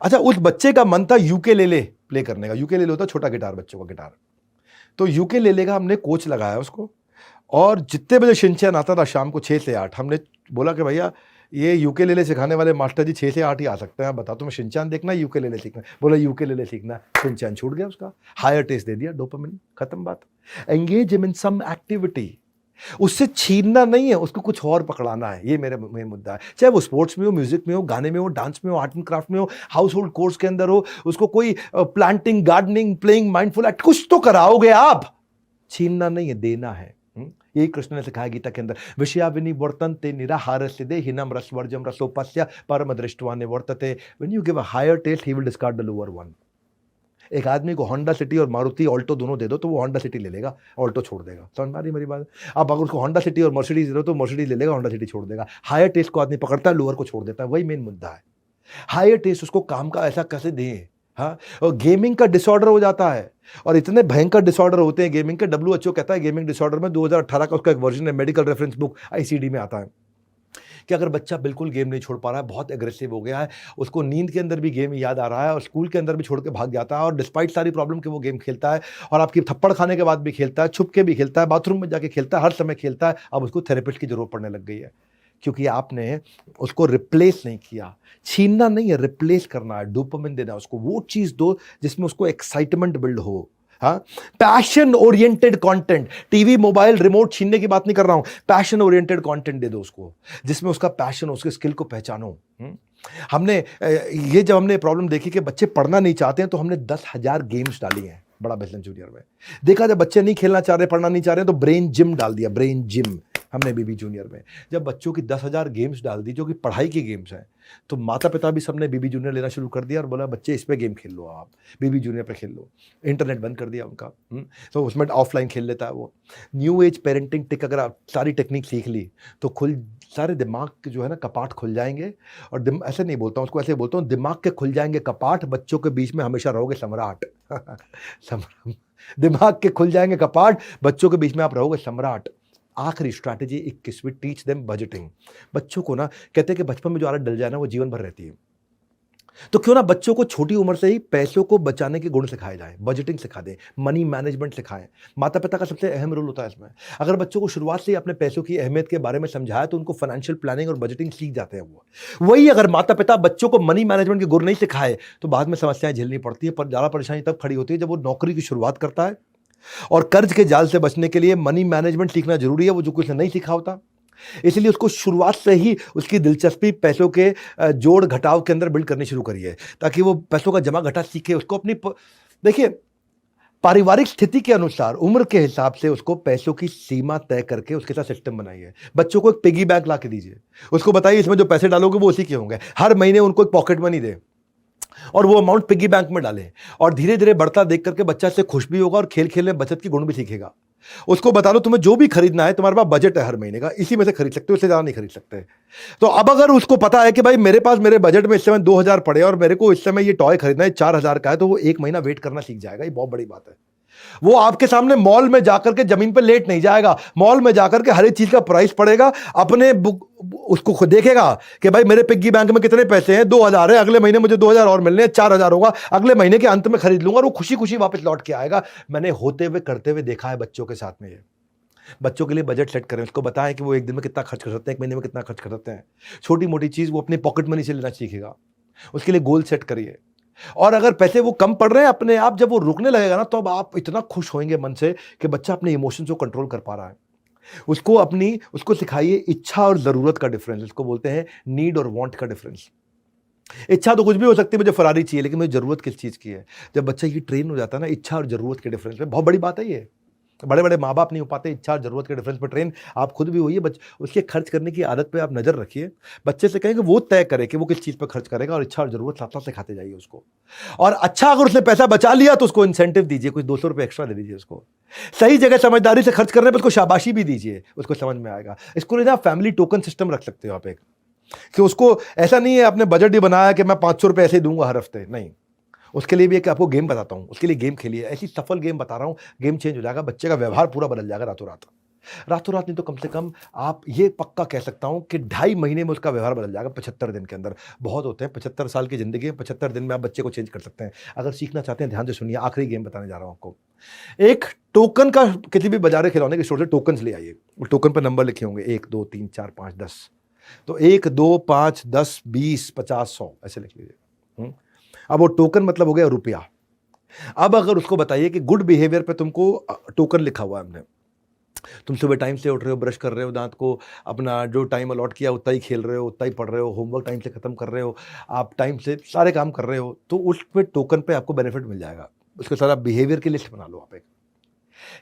अच्छा, उस बच्चे का मन था यूकेलेले प्ले करने का। यूकेलेले होता है छोटा गिटार, बच्चों का गिटार। तो यूकेलेले का हमने कोच लगाया उसको, और जितने बजे शिनचैन आता था शाम को 6 से 8, हमने बोला कि भैया ये यूकेलेले सिखाने वाले मास्टर जी 6 से 8 ही आ सकते हैं, आप बताओ तुम्हें शिनचैन देखना है यूकेलेले सीखना है? बोला यूकेलेले सीखना है। शिनचैन छूट गया उसका, हायर टेस्ट दे दिया, डोपामिन, खत्म बात। Engage him in some activity. उससे छीनना नहीं है, उसको कुछ और पकड़ाना है। ये मेरा मेन मुद्दा है। चाहे वो स्पोर्ट्स में हो, म्यूजिक में हो, गाने में हो, डांस में हो, आर्ट एंड क्राफ्ट में हो, हाउस होल्ड कोर्स के अंदर हो, उसको कोई planting, gardening, playing, mindful act कुछ तो कराओगे आप। छीनना नहीं है, देना है। यही कृष्ण ने सिखाया गीता के अंदर। विषयाविनी वर्तन्ते निराहार सिद्धे हिनम रसवर्जम रसोपस्य परम दृष्टवा निवर्तते। When you give a higher taste he will discard the lower one. एक आदमी को होंडा सिटी और मारुति ऑल्टो दोनों दे दो तो वो होंडा सिटी ले लेगा, ऑल्टो छोड़ देगा। समझ में आ रही मेरी बात? आप अगर उसको होंडा सिटी और मर्सिडीज दे दो तो मर्सिडीज ले लेगा, होंडा सिटी छोड़ देगा। हायर टेस्ट को आदमी पकड़ता है, लोअर को छोड़ देता है। वही मेन मुद्दा है। हायर टेस्ट उसको काम का ऐसा कैसे दें। हाँ, और गेमिंग का डिसऑर्डर हो जाता है, और इतने भयंकर डिसऑर्डर होते हैं गेमिंग के। WHO कहता है गेमिंग डिसऑर्डर में 2018 का उसका एक वर्जन है, मेडिकल रेफरेंस बुक ICD में आता है, कि अगर बच्चा बिल्कुल गेम नहीं छोड़ पा रहा है, बहुत एग्रेसिव हो गया है, उसको नींद के अंदर भी गेम याद आ रहा है और स्कूल के अंदर भी छोड़ के भाग जाता है और डिस्पाइट सारी प्रॉब्लम के वो गेम खेलता है और आपकी थप्पड़ खाने के बाद भी खेलता है, छुप के भी खेलता है, बाथरूम में जाके खेलता है, हर समय खेलता है, अब उसको थेरेपिस्ट की जरूरत पड़ने लग गई है क्योंकि आपने उसको रिप्लेस नहीं किया। छीनना नहीं है, रिप्लेस करना है, डोपामिन देना है उसको, वो चीज दो जिसमें उसको एक्साइटमेंट बिल्ड हो। हाँ, passion oriented content, TV mobile remote छीनने की बात नहीं कर रहा हूं, पैशन ओरिएंटेड कंटेंट दे दो उसको जिसमें उसका पैशन, उसके स्किल को पहचानो। हमने ये जब हमने प्रॉब्लम देखी कि बच्चे पढ़ना नहीं चाहते हैं तो हमने 10,000 गेम्स डाली हैं बड़ा बिजनेस जूनियर में। देखा जब बच्चे नहीं खेलना चाह रहे, पढ़ना नहीं चाह रहे तो ब्रेन जिम डाल दिया, ब्रेन जिम हमने बीबी जूनियर में। जब बच्चों की 10,000 गेम्स डाल दी जो कि पढ़ाई की गेम्स हैं, तो माता पिता भी सबने बीबी जूनियर लेना शुरू कर दिया और बोला बच्चे इस पे गेम खेल लो, आप बीबी जूनियर पे खेल लो। इंटरनेट बंद कर दिया उनका, तो उसमें ऑफलाइन खेल लेता है वो। न्यू एज पेरेंटिंग टिक, अगर आप सारी टेक्निक सीख ली तो सारे दिमाग के जो है ना कपाट खुल जाएंगे। और ऐसे नहीं बोलता हूँ उसको, ऐसे बोलता हूँ दिमाग के खुल जाएंगे कपाट, बच्चों के बीच में हमेशा रहोगे सम्राट। दिमाग के खुल जाएंगे कपाट, बच्चों के बीच में आप रहोगे सम्राट। आखिरी स्ट्रैटेजी 21वीं, टीच देम बजटिंग। बच्चों को ना कहते हैं कि बचपन में जो आदत डल जाए ना वो जीवन भर रहती है, तो क्यों ना बच्चों को छोटी उम्र से ही पैसों को बचाने के गुण सिखाए जाएं, बजटिंग सिखा दें, मनी मैनेजमेंट सिखाएं। माता पिता का सबसे अहम रोल होता है इसमें। अगर बच्चों को शुरुआत से ही अपने पैसों की अहमियत के बारे में समझाया तो उनको फाइनेंशियल प्लानिंग और बजटिंग सीख जाते हैं वो। वही अगर माता पिता बच्चों को मनी मैनेजमेंट के गुण नहीं सिखाए तो बाद में समस्याएं झेलनी पड़ती है। पर ज़्यादा परेशानी तब खड़ी होती है जब वो नौकरी की शुरुआत करता है और कर्ज के जाल से बचने के लिए मनी मैनेजमेंट सीखना जरूरी है, वो जो कुछ नहीं सीखा होता। इसलिए उसको शुरुआत से ही उसकी दिलचस्पी पैसों के जोड़ घटाव के अंदर बिल्ड करनी शुरू करिए ताकि वो पैसों का जमा घटा सीखे। उसको अपनी देखिए पारिवारिक स्थिति के अनुसार, उम्र के हिसाब से उसको पैसों की सीमा तय करके उसके साथ सिस्टम बनाइए। बच्चों को एक पिगी बैंक ला के दीजिए, उसको बताइए इसमें जो पैसे डालोगे वो उसी के होंगे। हर महीने उनको एक पॉकेट मनी दे और वो अमाउंट पिगी बैंक में डालें और धीरे धीरे बढ़ता देख करके बच्चा इससे खुश भी होगा और खेल खेल में बचत की गुण भी सीखेगा। उसको बता दो तुम्हें जो भी खरीदना है, तुम्हारे पास बजट है हर महीने का, इसी में से खरीद सकते हो, इससे ज्यादा नहीं खरीद सकते। तो अब अगर उसको पता है कि भाई मेरे पास मेरे बजट में इस समय 2,000 पड़े और मेरे को इस समय ये टॉय खरीदना है 4,000 का है, तो वो एक महीना वेट करना सीख जाएगा। ये बहुत बड़ी बात है। वो आपके सामने मॉल में जाकर के जमीन पे लेट नहीं जाएगा, मॉल में जाकर के हर एक चीज का प्राइस पड़ेगा, अपने उसको खुद देखेगा कि भाई मेरे पिग्गी बैंक में कितने पैसे हैं, 2,000 है, अगले महीने मुझे 2,000 और मिलने हैं, 4,000 होगा, अगले महीने के अंत में खरीद लूंगा और वो खुशी खुशी वापस लौट के आएगा। मैंने होते हुए करते हुए देखा है बच्चों के साथ में। ये बच्चों के लिए बजट सेट करें, उसको बताएं कि वो एक दिन में कितना खर्च कर सकते हैं, एक महीने में कितना खर्च कर सकते हैं। छोटी मोटी चीज वो अपनी पॉकेट मनी से लेना सीखेगा, उसके लिए गोल सेट करिए। और अगर पैसे वो कम पड़ रहे हैं अपने आप जब वो रुकने लगेगा ना, तो अब आप इतना खुश होंगे मन से कि बच्चा अपने इमोशंस को कंट्रोल कर पा रहा है। उसको सिखाइए इच्छा और जरूरत का डिफरेंस, इसको बोलते हैं नीड और वांट का डिफरेंस। इच्छा तो कुछ भी हो सकती है, मुझे फरारी चाहिए, लेकिन मुझे जरूरत किस चीज की है। जब बच्चा ये ट्रेन हो जाता है ना इच्छा और जरूरत के डिफरेंस में, बहुत बड़ी बात है ये। बड़े बड़े माँ बाप नहीं हो पाते इच्छा और जरूरत के डिफरेंस पर ट्रेन, आप खुद भी होइए। उसके खर्च करने की आदत पे आप नजर रखिए। बच्चे से कहें कि वो तय करे कि वो किस चीज पर खर्च करेगा और इच्छा और जरूरत साथ साथ सिखाते जाइए उसको। और अच्छा अगर उसने पैसा बचा लिया तो उसको इंसेंटिव दीजिए, कुछ 200 रुपये एक्स्ट्रा दे दीजिए उसको। सही जगह समझदारी से खर्च करने पर उसको शाबाशी भी दीजिए, उसको समझ में आएगा। इसको लेना फैमिली टोकन सिस्टम रख सकते हो आप एक, कि उसको ऐसा नहीं है आपने बजट ही बनाया कि मैं 500 रुपये ऐसे ही दूंगा हर हफ्ते, नहीं। उसके लिए भी एक आपको गेम बताता हूं, उसके लिए गेम खेलिए, ऐसी सफल गेम बता रहा हूं, गेम चेंज हो जाएगा। बच्चे का व्यवहार पूरा बदल जाएगा रातों रात। रातों रात नहीं तो कम से कम आप ये पक्का कह सकता हूं कि 2.5 महीने में उसका व्यवहार बदल जाएगा, 75 दिन के अंदर। बहुत होते हैं 75 साल की जिंदगी में, 75 दिन में आप बच्चे को चेंज कर सकते हैं। अगर सीखना चाहते हैं ध्यान से सुनिए, आखिरी गेम बताने जा रहा हूं आपको। एक टोकन का, किसी भी बाजार खिलौने के स्टोर से टोकन ले आइए। टोकन पर नंबर लिखे होंगे 1 2 3 4 5 10, तो 1 2 5 10 20 50 100 ऐसे लिख लीजिए। अब वो टोकन मतलब हो गया रुपया। अब अगर उसको बताइए कि गुड बिहेवियर पे तुमको टोकन लिखा हुआ है हमने, तुम सुबह टाइम से उठ रहे हो, ब्रश कर रहे हो, दांत को अपना जो टाइम अलॉट किया उतना ही खेल रहे हो, उतना ही पढ़ रहे हो, होमवर्क टाइम से खत्म कर रहे हो, आप टाइम से सारे काम कर रहे हो, तो उस पे टोकन पे आपको बेनिफिट मिल जाएगा। उसके साथ आप बिहेवियर की लिस्ट बना लो आप एक,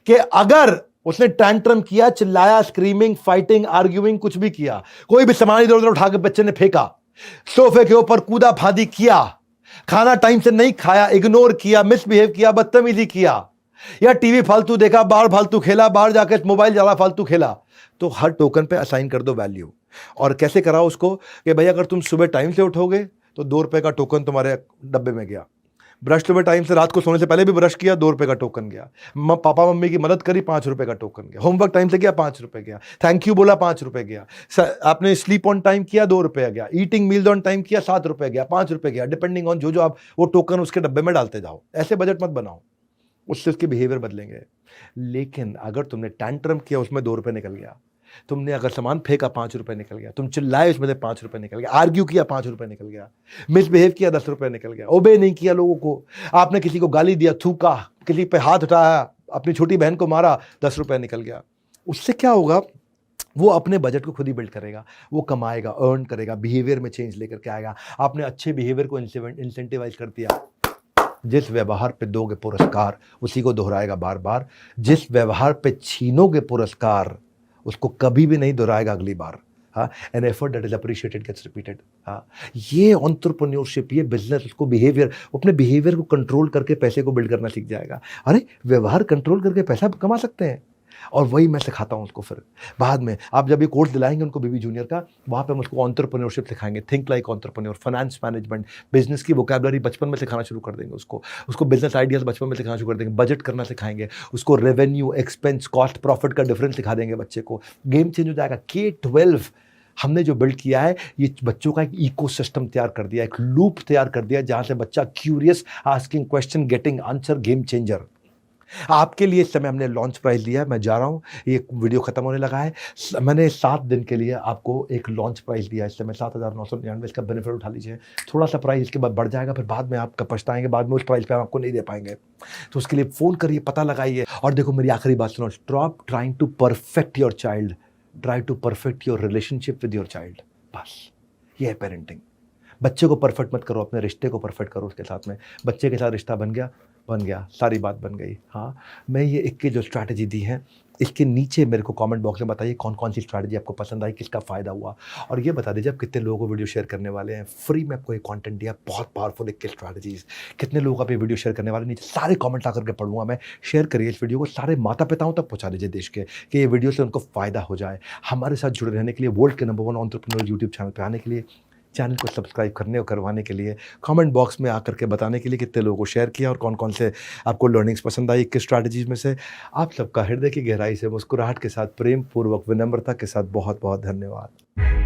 कि अगर उसने टैंट्रम किया, चिल्लाया, स्क्रीमिंग, फाइटिंग, आर्ग्यूइंग, कुछ भी किया, कोई भी सामान इधर उधर उठा के बच्चे ने फेंका, सोफे के ऊपर कूदा फादी किया, खाना टाइम से नहीं खाया, इग्नोर किया, मिसबिहेव किया, बदतमीजी किया, या टीवी फालतू देखा, बाहर फालतू खेला, बाहर जाकर मोबाइल ज्यादा फालतू खेला, तो हर टोकन पे असाइन कर दो वैल्यू। और कैसे कराओ उसको कि भाई अगर तुम सुबह टाइम से उठोगे तो 2 रुपए का टोकन तुम्हारे डब्बे में गया, ब्रश तो मैं टाइम से रात को सोने से पहले भी ब्रश किया, 2 रुपए का टोकन गया। पापा मम्मी की मदद करी, 5 रुपए का टोकन गया। होमवर्क टाइम से किया, 5 रुपए गया। थैंक यू बोला, 5 रुपए गया। आपने स्लीप ऑन टाइम किया, 2 रुपए गया। ईटिंग मील्स ऑन टाइम किया, 7 रुपए गया, 5 रुपए गया, डिपेंडिंग ऑन जो आप वो टोकन उसके डब्बे में डालते जाओ। ऐसे बजट मत बनाओ, उससे उसके बिहेवियर बदलेंगे। लेकिन अगर तुमने टैंट्रम किया, उसमें 2 रुपए निकल गया। तुमने अगर सामान फेंका, 5 रुपए निकल गया। तुम चिल्लाए, उसमें से 5 रुपए निकल गया। आर्ग्यू किया, 5 रुपए निकल गया। मिसबिहेव किया, 10 रुपए निकल गया। ओबे नहीं किया लोगों को, आपने किसी को गाली दिया, थूका, किसी पे हाथ उठाया, अपनी छोटी बहन को मारा, 10 रुपए निकल गया। उससे क्या होगा? वो अपने बजट को खुद ही बिल्ड करेगा, वो कमाएगा, अर्न करेगा, बिहेवियर में चेंज लेकर के आएगा। आपने अच्छे बिहेवियर को इंसेंटिवाइज कर दिया। जिस व्यवहार पे दोगे पुरस्कार, उसी को दोहराएगा बार बार। जिस व्यवहार पे छीनोगे पुरस्कार, उसको कभी भी नहीं दोहराएगा अगली बार। हाँ, an effort that is appreciated gets repeated. हाँ, ये एंटरप्रेन्योरशिप, ये बिजनेस, उसको बिहेवियर, अपने बिहेवियर को कंट्रोल करके पैसे को बिल्ड करना सीख जाएगा। अरे व्यवहार कंट्रोल करके पैसा कमा सकते हैं, और वही मैं सिखाता हूँ उसको। फिर बाद में आप जब ये कोर्स दिलाएंगे उनको बीबी जूनियर का, वहाँ पे हम उसको एंटरप्रेन्योरशिप सिखाएंगे, think like entrepreneur, finance management, business की वोकैबुलरी बचपन में सिखाना शुरू कर देंगे उसको बिजनेस आइडियाज बचपन में सिखाना शुरू कर देंगे, बजट करना सिखाएंगे उसको, रेवेन्यू, एक्सपेंस, कॉस्ट, प्रॉफिट का डिफरेंस सिखा देंगे बच्चे को। गेम चेंज हो जाएगा। K-12 हमने जो बिल्ड किया है, ये बच्चों का एक इकोसिस्टम तैयार कर दिया, एक लूप तैयार कर दिया, जहाँ से बच्चा curious, asking question, getting answer, game changer. आपके लिए इस समय हमने लॉन्च प्राइस लिया है। मैं जा रहा हूँ, ये वीडियो खत्म होने लगा है। मैंने 7 दिन के लिए आपको एक लॉन्च प्राइस दिया है इस समय 7,999। इसका बेनिफिट उठा लीजिए। थोड़ा सा प्राइस इसके बाद बढ़ जाएगा, फिर बाद में आपका पछताएंगे, बाद में उस प्राइस पे हम आपको नहीं दे पाएंगे। तो उसके लिए फ़ोन करिए, पता लगाइए। और देखो, मेरी आखिरी बात सुनो, stop trying to perfect your child, try to perfect your relationship with your child. बस ये है पेरेंटिंग। बच्चे को परफेक्ट मत करो, अपने रिश्ते को परफेक्ट करो उसके साथ में। बच्चे के साथ रिश्ता बन गया, सारी बात बन गई। हाँ, मैं ये 21 जो स्ट्रैटेजी दी है, इसके नीचे मेरे को कमेंट बॉक्स में बताइए कौन कौन सी स्ट्रैटेजी आपको पसंद आई, किसका फ़ायदा हुआ। और ये बता दीजिए आप कितने लोगों को वीडियो शेयर करने वाले हैं। फ्री में आपको ये कंटेंट दिया, बहुत पावरफुल 21 स्ट्रैटेजीज। कितने लोग आप ये वीडियो शेयर करने वाले, नीचे सारे कमेंट आकर के पढ़ूंगा मैं। शेयर करिए इस वीडियो को, सारे माता पिताओं तक पहुँचा दीजिए देश के, कि ये वीडियो से उनको फ़ायदा हो जाए। हमारे साथ जुड़े रहने के लिए, वर्ल्ड के नंबर 1 एंटरप्रेन्योर यूट्यूब चैनल पर आने के लिए, चैनल को सब्सक्राइब करने और करवाने के लिए, कमेंट बॉक्स में आकर के बताने के लिए कितने लोगों को शेयर किया और कौन कौन से आपको लर्निंग्स पसंद आई, किस स्ट्रैटेजीज में से। आप सबका हृदय की गहराई से, मुस्कुराहट के साथ, प्रेम पूर्वक, विनम्रता के साथ बहुत बहुत धन्यवाद।